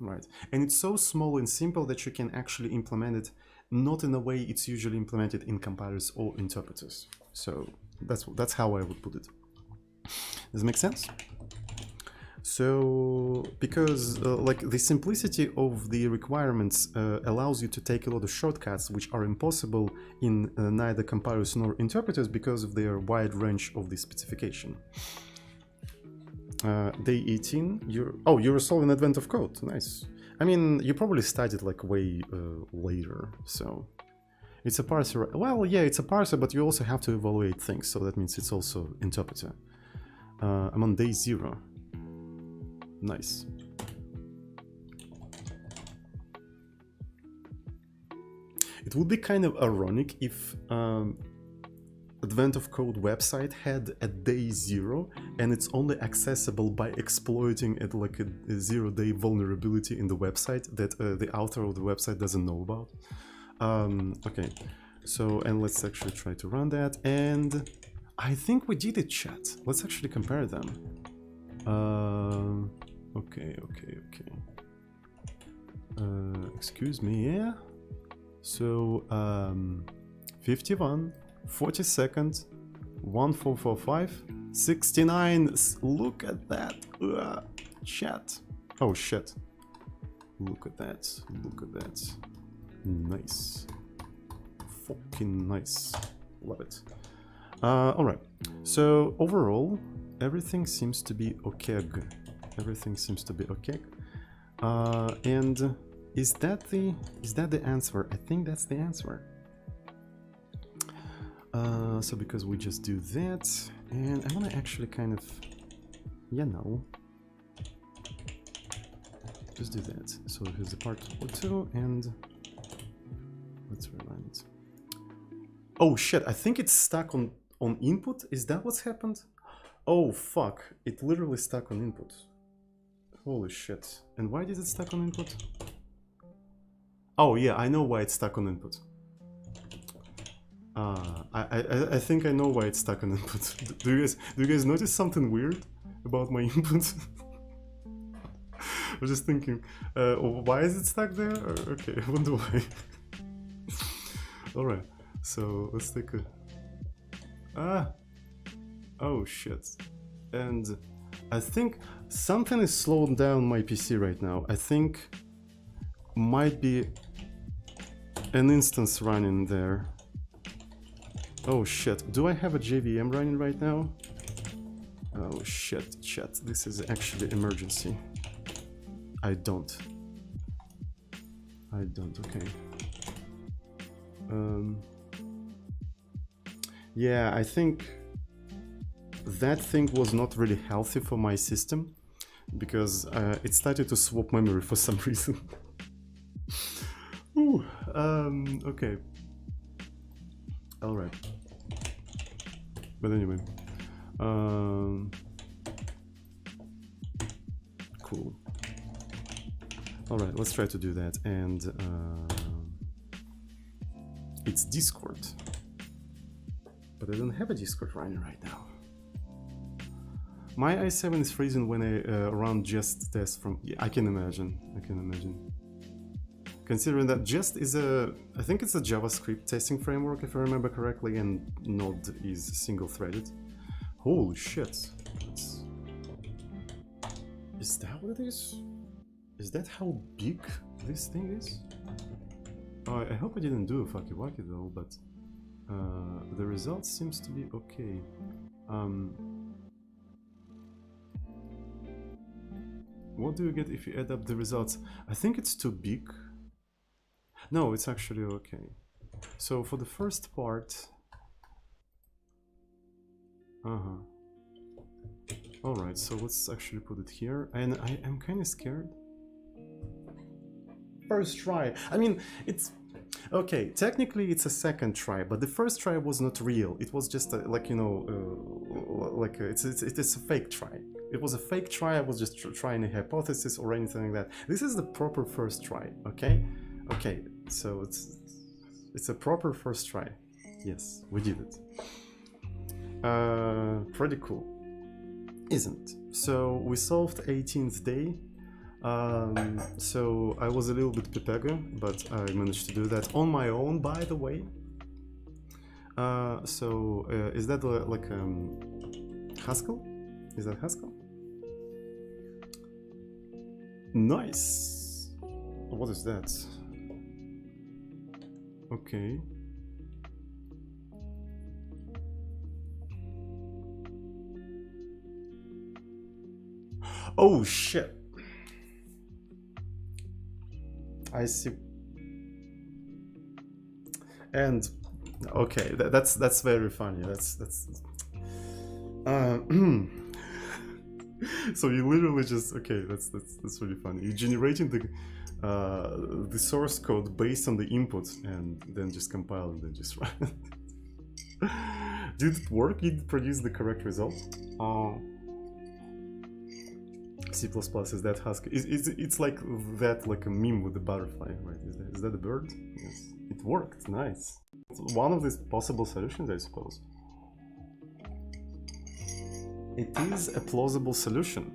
Right, and it's so small and simple that you can actually implement it not in a way it's usually implemented in compilers or interpreters. So that's how I would put it. Does it make sense? So because like the simplicity of the requirements allows you to take a lot of shortcuts which are impossible in neither compilers nor interpreters because of their wide range of the specification. Day 18, you're solving Advent of Code. Nice. I mean, you probably studied like way later, so it's a parser. Well, yeah, it's a parser, but you also have to evaluate things, so that means it's also interpreter. I'm on day 0. Nice. It would be kind of ironic if Advent of Code website had a day 0 and it's only accessible by exploiting it like a 0-day vulnerability in the website that the author of the website doesn't know about. Okay, so and let's actually try to run that, and I think we did it, chat. Let's actually compare them. Okay. Excuse me, yeah. So 51. 42nd, 1445, 69. Look at that. Chat. Oh shit. Look at that. Look at that. Nice. Fucking nice. Love it. Alright. So overall, everything seems to be okay. Everything seems to be okay. And is that the answer? I think that's the answer. So because we just do that, and I want to actually kind of, just do that. So here's the part 2, and let's rewind it. Oh shit, I think it's stuck on input. Is that what's happened? Oh fuck, it literally stuck on input. Holy shit. And why did it stuck on input? Oh yeah, I know why it's stuck on input. I think I know why it's stuck on input. Do you guys notice something weird about my input? I was just thinking, why is it stuck there? Okay, I wonder why. Alright, so let's take a... Oh shit. And I think something is slowing down my PC right now. I think might be an instance running there. Oh shit, do I have a JVM running right now? Oh shit, chat, this is actually emergency. I don't, okay. Yeah, I think that thing was not really healthy for my system because it started to swap memory for some reason. Ooh, okay. Alright. But anyway. Cool. Alright, let's try to do that. And it's Discord. But I don't have a Discord running right now. My i7 is freezing when I run Jest test from... Yeah, I can imagine. I can imagine. Considering that Jest is a... I think it's a JavaScript testing framework, if I remember correctly, and Node is single-threaded. Holy shit. Is that what it is? Is that how big this thing is? Oh, I hope I didn't do a fucky wacky though, but the result seems to be okay. What do you get if you add up the results? I think it's too big. No, it's actually okay. So for the first part... Alright, so let's actually put it here. And I am kind of scared. First try. I mean, it's... Okay, technically it's a second try, but the first try was not real. It was just like, you know, it's a fake try. It was a fake try. I was just trying a hypothesis or anything like that. This is the proper first try, okay? Okay, so it's a proper first try. Yes, we did it. Pretty cool, isn't? So we solved 18th day. So I was a little bit pepega, but I managed to do that on my own, by the way. Is that like Haskell? Is that Haskell? Nice. What is that? Okay. Oh shit. I see. And okay, that's very funny. That's so you literally just okay. That's really funny. You're generating the source code based on the input and then just compile and then just run it. Did it work? Did it produce the correct result? C++ is that Husky? It's like that, like a meme with the butterfly, right? Is that a bird? Yes, it worked. Nice. It's one of these possible solutions, I suppose. It is a plausible solution.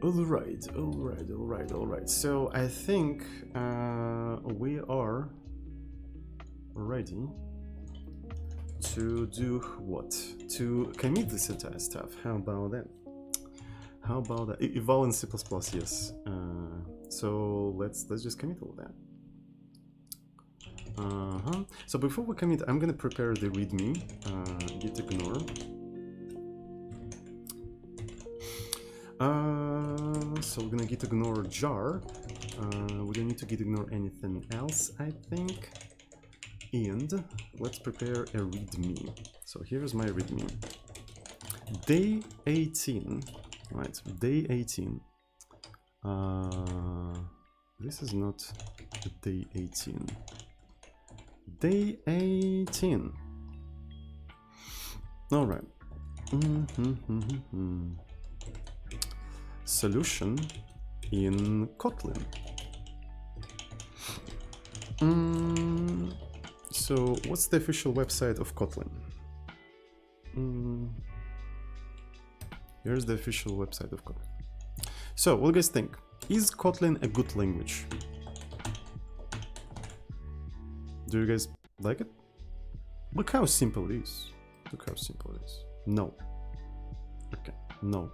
All right. So I think we are ready to do what? To commit this entire stuff. How about that? How about that? Eval in C++, yes. So let's just commit all that. So before we commit, I'm gonna prepare the README. Git ignore. So we're gonna git ignore jar. We don't need to git ignore anything else, I think. And let's prepare a README. So here's my README. Day 18, right? Day 18. This is not day 18. Day 18. All right. Solution in Kotlin. So, what's the official website of Kotlin? Here's the official website of Kotlin. So, what do you guys think? Is Kotlin a good language? Do you guys like it? Look how simple it is. Look how simple it is. No. Okay, no.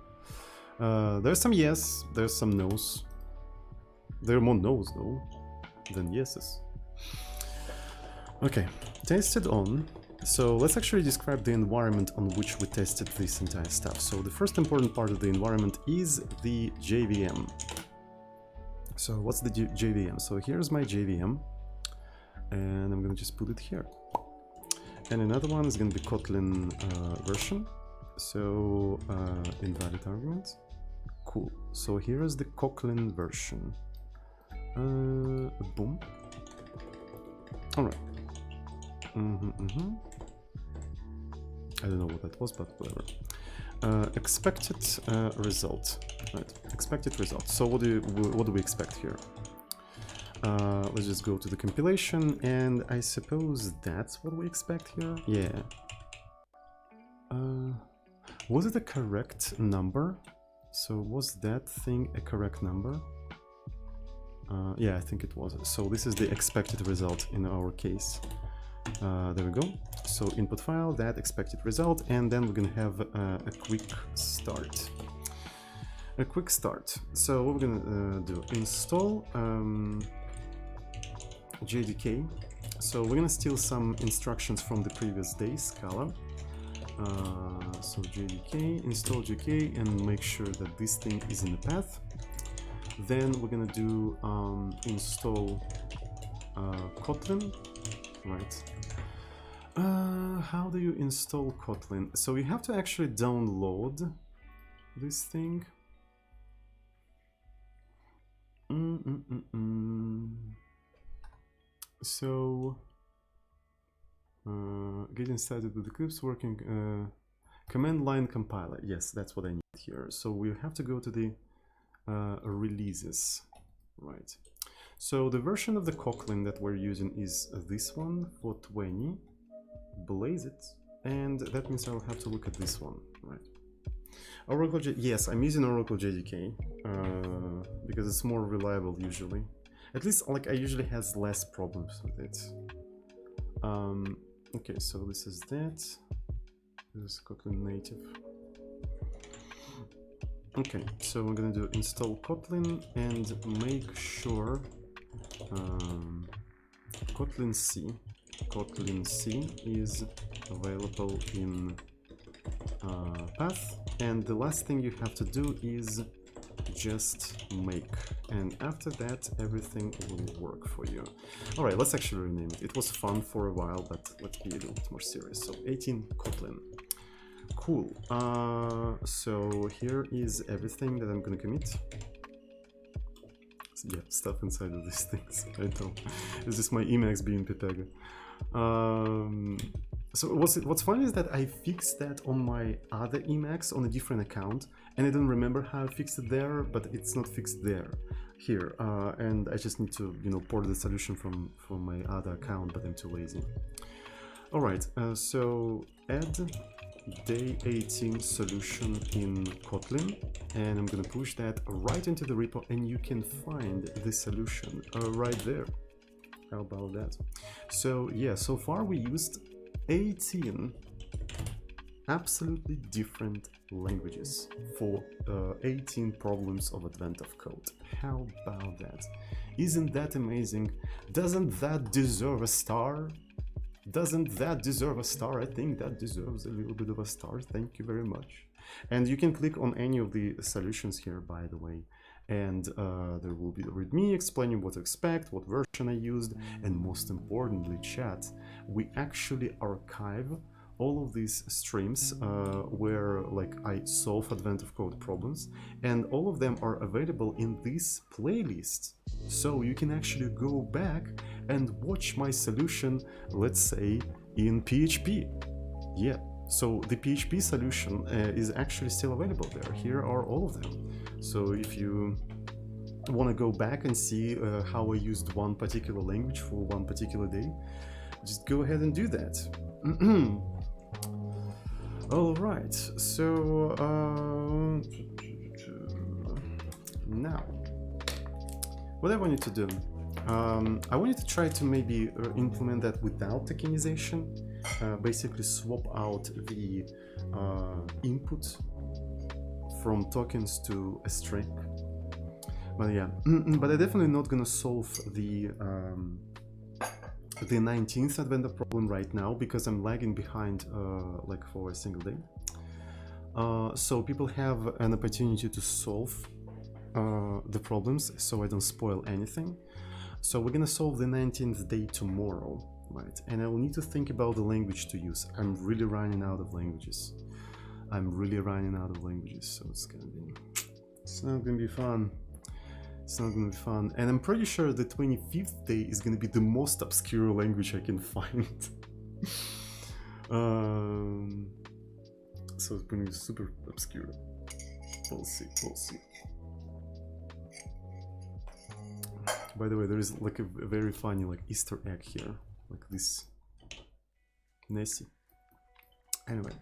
There's some yes, there's some no's. There are more no's though than yeses. Okay, tested on. So let's actually describe the environment on which we tested this entire stuff. So the first important part of the environment is the JVM. So what's the JVM? So here's my JVM, and I'm gonna just put it here. And another one is gonna be Kotlin version. So invalid argument. Cool. So here is the Kotlin version. Boom. All right. I don't know what that was, but whatever. Expected result. Right. Expected result. So what do we expect here? Let's just go to the compilation, and I suppose that's what we expect here. Yeah. Was it a correct number? So was that thing a correct number? Yeah, I think it was. So this is the expected result in our case. There we go. So input file, that expected result, and then we're gonna have a quick start. A quick start. So what we're gonna do, install JDK. So we're gonna steal some instructions from the previous day, Scala. So JDK, install JDK, and make sure that this thing is in the path. Then we're gonna do install Kotlin, right? How do you install Kotlin? So you have to actually download this thing. So getting started with Eclipse working command line compiler. Yes, that's what I need here. So we have to go to the releases, right? So the version of the Kotlin that we're using is this one for 20. Blaze it, and that means I'll have to look at this one, right? Oracle yes, I'm using Oracle JDK because it's more reliable usually. At least like I usually has less problems with it. Okay, so this is that. This is Kotlin native. Okay, so we're gonna do install Kotlin and make sure Kotlin C is available in path, and the last thing you have to do is just make, and after that everything will work for you. All right, let's actually rename it. It was fun for a while, but let's be a little bit more serious. So 18 Kotlin. Cool. So here is everything that I'm gonna commit. Yeah, stuff inside of these things. I know. It's just my Emacs being Pepega. So what's funny is that I fixed that on my other Emacs on a different account, and I don't remember how I fixed it there, but it's not fixed there, here, and I just need to, you know, port the solution from my other account, but I'm too lazy. All right, so add day 18 solution in Kotlin, and I'm gonna push that right into the repo, and you can find the solution right there. How about that? So yeah, so far we used 18 absolutely different languages for 18 problems of advent of code. How about that? Isn't that amazing? Doesn't that deserve a star? Doesn't that deserve a star? I think that deserves a little bit of a star. Thank you very much. And you can click on any of the solutions here, by the way. And there will be the README explaining what to expect, what version I used, and most importantly, chat, we actually archive all of these streams where like I solve advent of code problems, and all of them are available in this playlist. So you can actually go back and watch my solution, let's say in PHP. Yeah, so the PHP solution is actually still available there. Here are all of them. So if you want to go back and see how I used one particular language for one particular day, just go ahead and do that. All right, so now what I wanted to do, I wanted to try to maybe implement that without tokenization, basically swap out the input from tokens to a string. But yeah, but I'm definitely not gonna solve the 19th advent problem right now because I'm lagging behind like for a single day. So people have an opportunity to solve the problems, so I don't spoil anything. So we're gonna solve the 19th day tomorrow, right? And I will need to think about the language to use. I'm really running out of languages. So it's not gonna be fun. It's not gonna be fun. And I'm pretty sure the 25th day is gonna be the most obscure language I can find. So it's gonna be super obscure. We'll see. By the way, there is like a very funny like Easter egg here, like this Nessie. Anyway,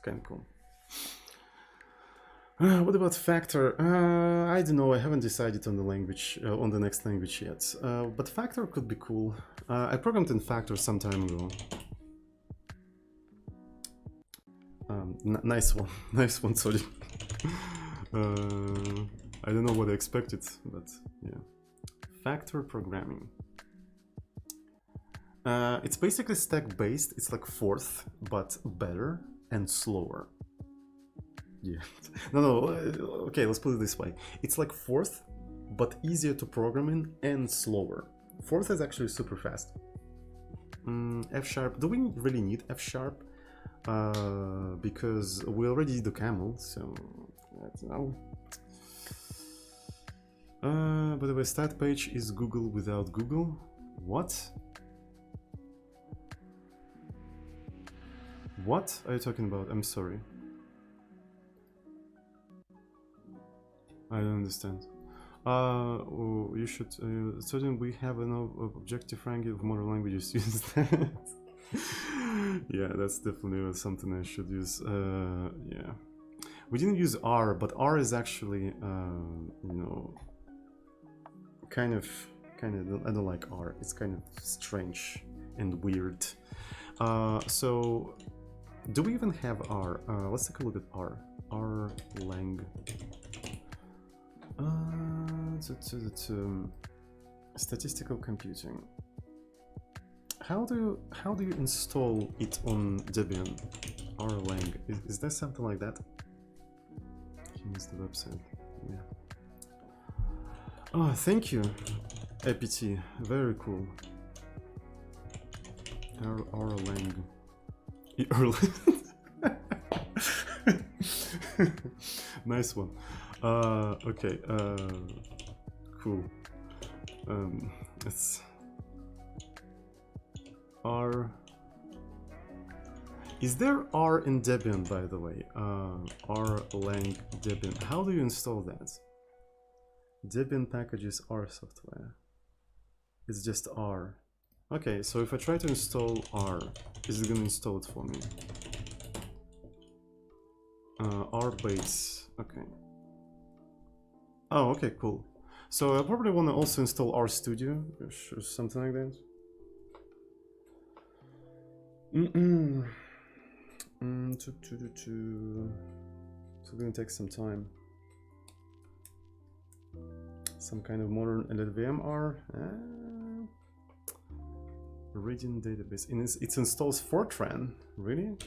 kind of cool. What about factor? I don't know. I haven't decided on the language, on the next language yet. But factor could be cool. I programmed in factor some time ago. Nice one, nice one. Sorry. I don't know what I expected, but yeah. Factor programming. It's basically stack-based. It's like fourth, but better and slower. Yeah. No. Okay, let's put it this way. It's like fourth, but easier to program in and slower. Fourth is actually super fast. F#. Do we really need F#? Because we already did the camel, so I don't know. By the way, stat page is Google without Google. What? What are you talking about? I'm sorry. I don't understand. You should. Certainly, we have an objective ranking of modern languages. Use that. Yeah, that's definitely something I should use. Yeah, we didn't use R, but R is actually, you know, kind of. I don't like R. It's kind of strange and weird. So, do we even have R? Let's take a look at R. R lang. Statistical computing. How do you install it on Debian? Rlang. Is there something like that? He missed the website. Yeah. Oh, thank you, APT. Very cool. Rlang. Nice one. Okay. Cool. It's R. Is there R in Debian, by the way? Rlang Debian. How do you install that? Debian packages R software. It's just R. Okay, so if I try to install R, is it gonna install it for me? R-base. Okay. Oh, okay, cool. So I probably want to also install RStudio or something like that. It's gonna take some time. Some kind of modern LLVM reading database. It installs Fortran. Really?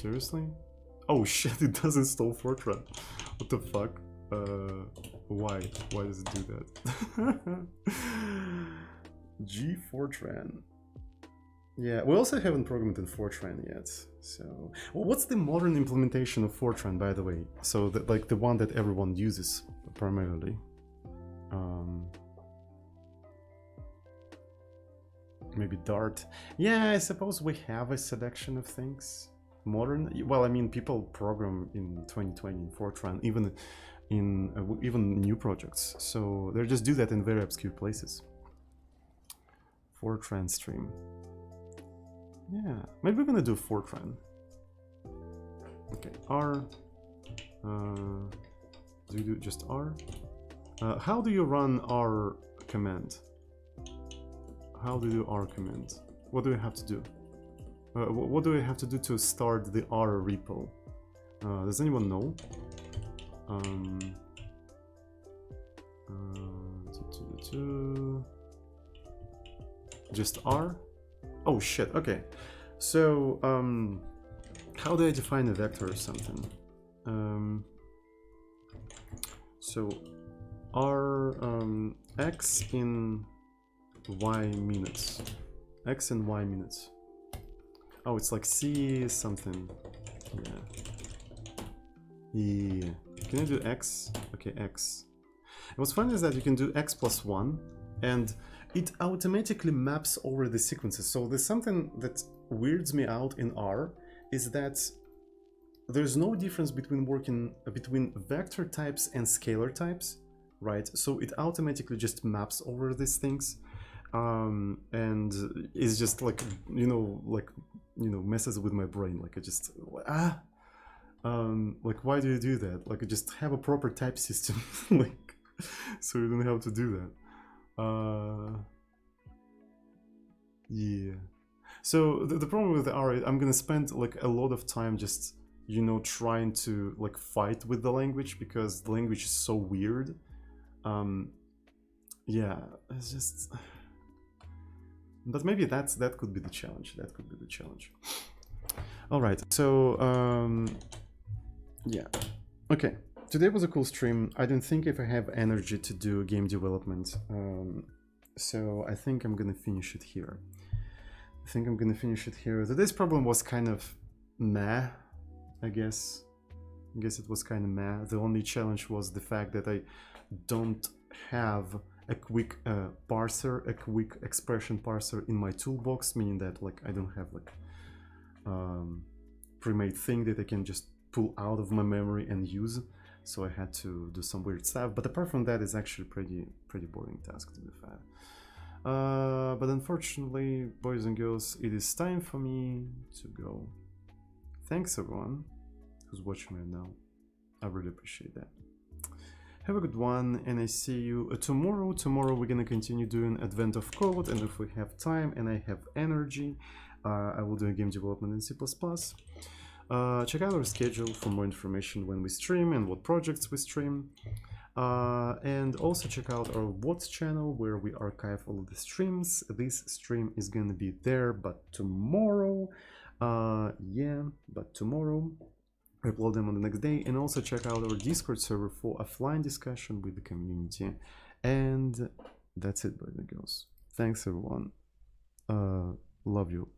Seriously? Oh shit! It does install Fortran. What the fuck? Why? Why does it do that? G Fortran. Yeah, we also haven't programmed in Fortran yet. So, well, what's the modern implementation of Fortran, by the way? So, like the one that everyone uses primarily. Maybe Dart. Yeah, I suppose we have a selection of things. Modern. Well, I mean, people program in 2020 in Fortran, even in new projects. So they just do that in very obscure places. Fortran stream. Yeah, maybe we're gonna do Fortran. Okay, R. Do you do just R? How do you run R command? How do you do R command? What do you have to do? What do I have to do to start the R repo? Does anyone know? Just R? Oh shit, okay. So, how do I define a vector or something? So, R x in y minutes. X in y minutes. Oh, it's like C something. Yeah. Can I do X? Okay, X. And what's funny is that you can do X plus 1 and it automatically maps over the sequences. So there's something that weirds me out in R is that there's no difference between between vector types and scalar types, right? So it automatically just maps over these things. And it's just like, messes with my brain. Like I just, Like, why do you do that? Like, just have a proper type system, like, so you don't have to do that. Yeah. So the problem with R, I'm gonna spend like a lot of time just, you know, trying to like fight with the language because the language is so weird. Yeah, it's just. But maybe that could be the challenge. That could be the challenge. All right. So yeah. Okay. Today was a cool stream. I don't think if I have energy to do game development. So I think I'm gonna finish it here. Today's problem was kind of meh, I guess. It was kind of meh. The only challenge was the fact that I don't have a quick parser, a quick expression parser in my toolbox, meaning that like I don't have like pre-made thing that I can just pull out of my memory and use. So I had to do some weird stuff. But apart from that, it's actually pretty boring task to be fair. But unfortunately, boys and girls, it is time for me to go. Thanks everyone who's watching right now. I really appreciate that. Have a good one, and I see you tomorrow. Tomorrow we're gonna continue doing Advent of Code, and if we have time and I have energy, I will do a game development in C++. Check out our schedule for more information when we stream and what projects we stream. And also check out our What's channel where we archive all of the streams. This stream is gonna be there, but tomorrow, tomorrow I upload them on the next day. And also check out our Discord server for offline discussion with the community. And that's it, boys and girls. Thanks everyone. Love you.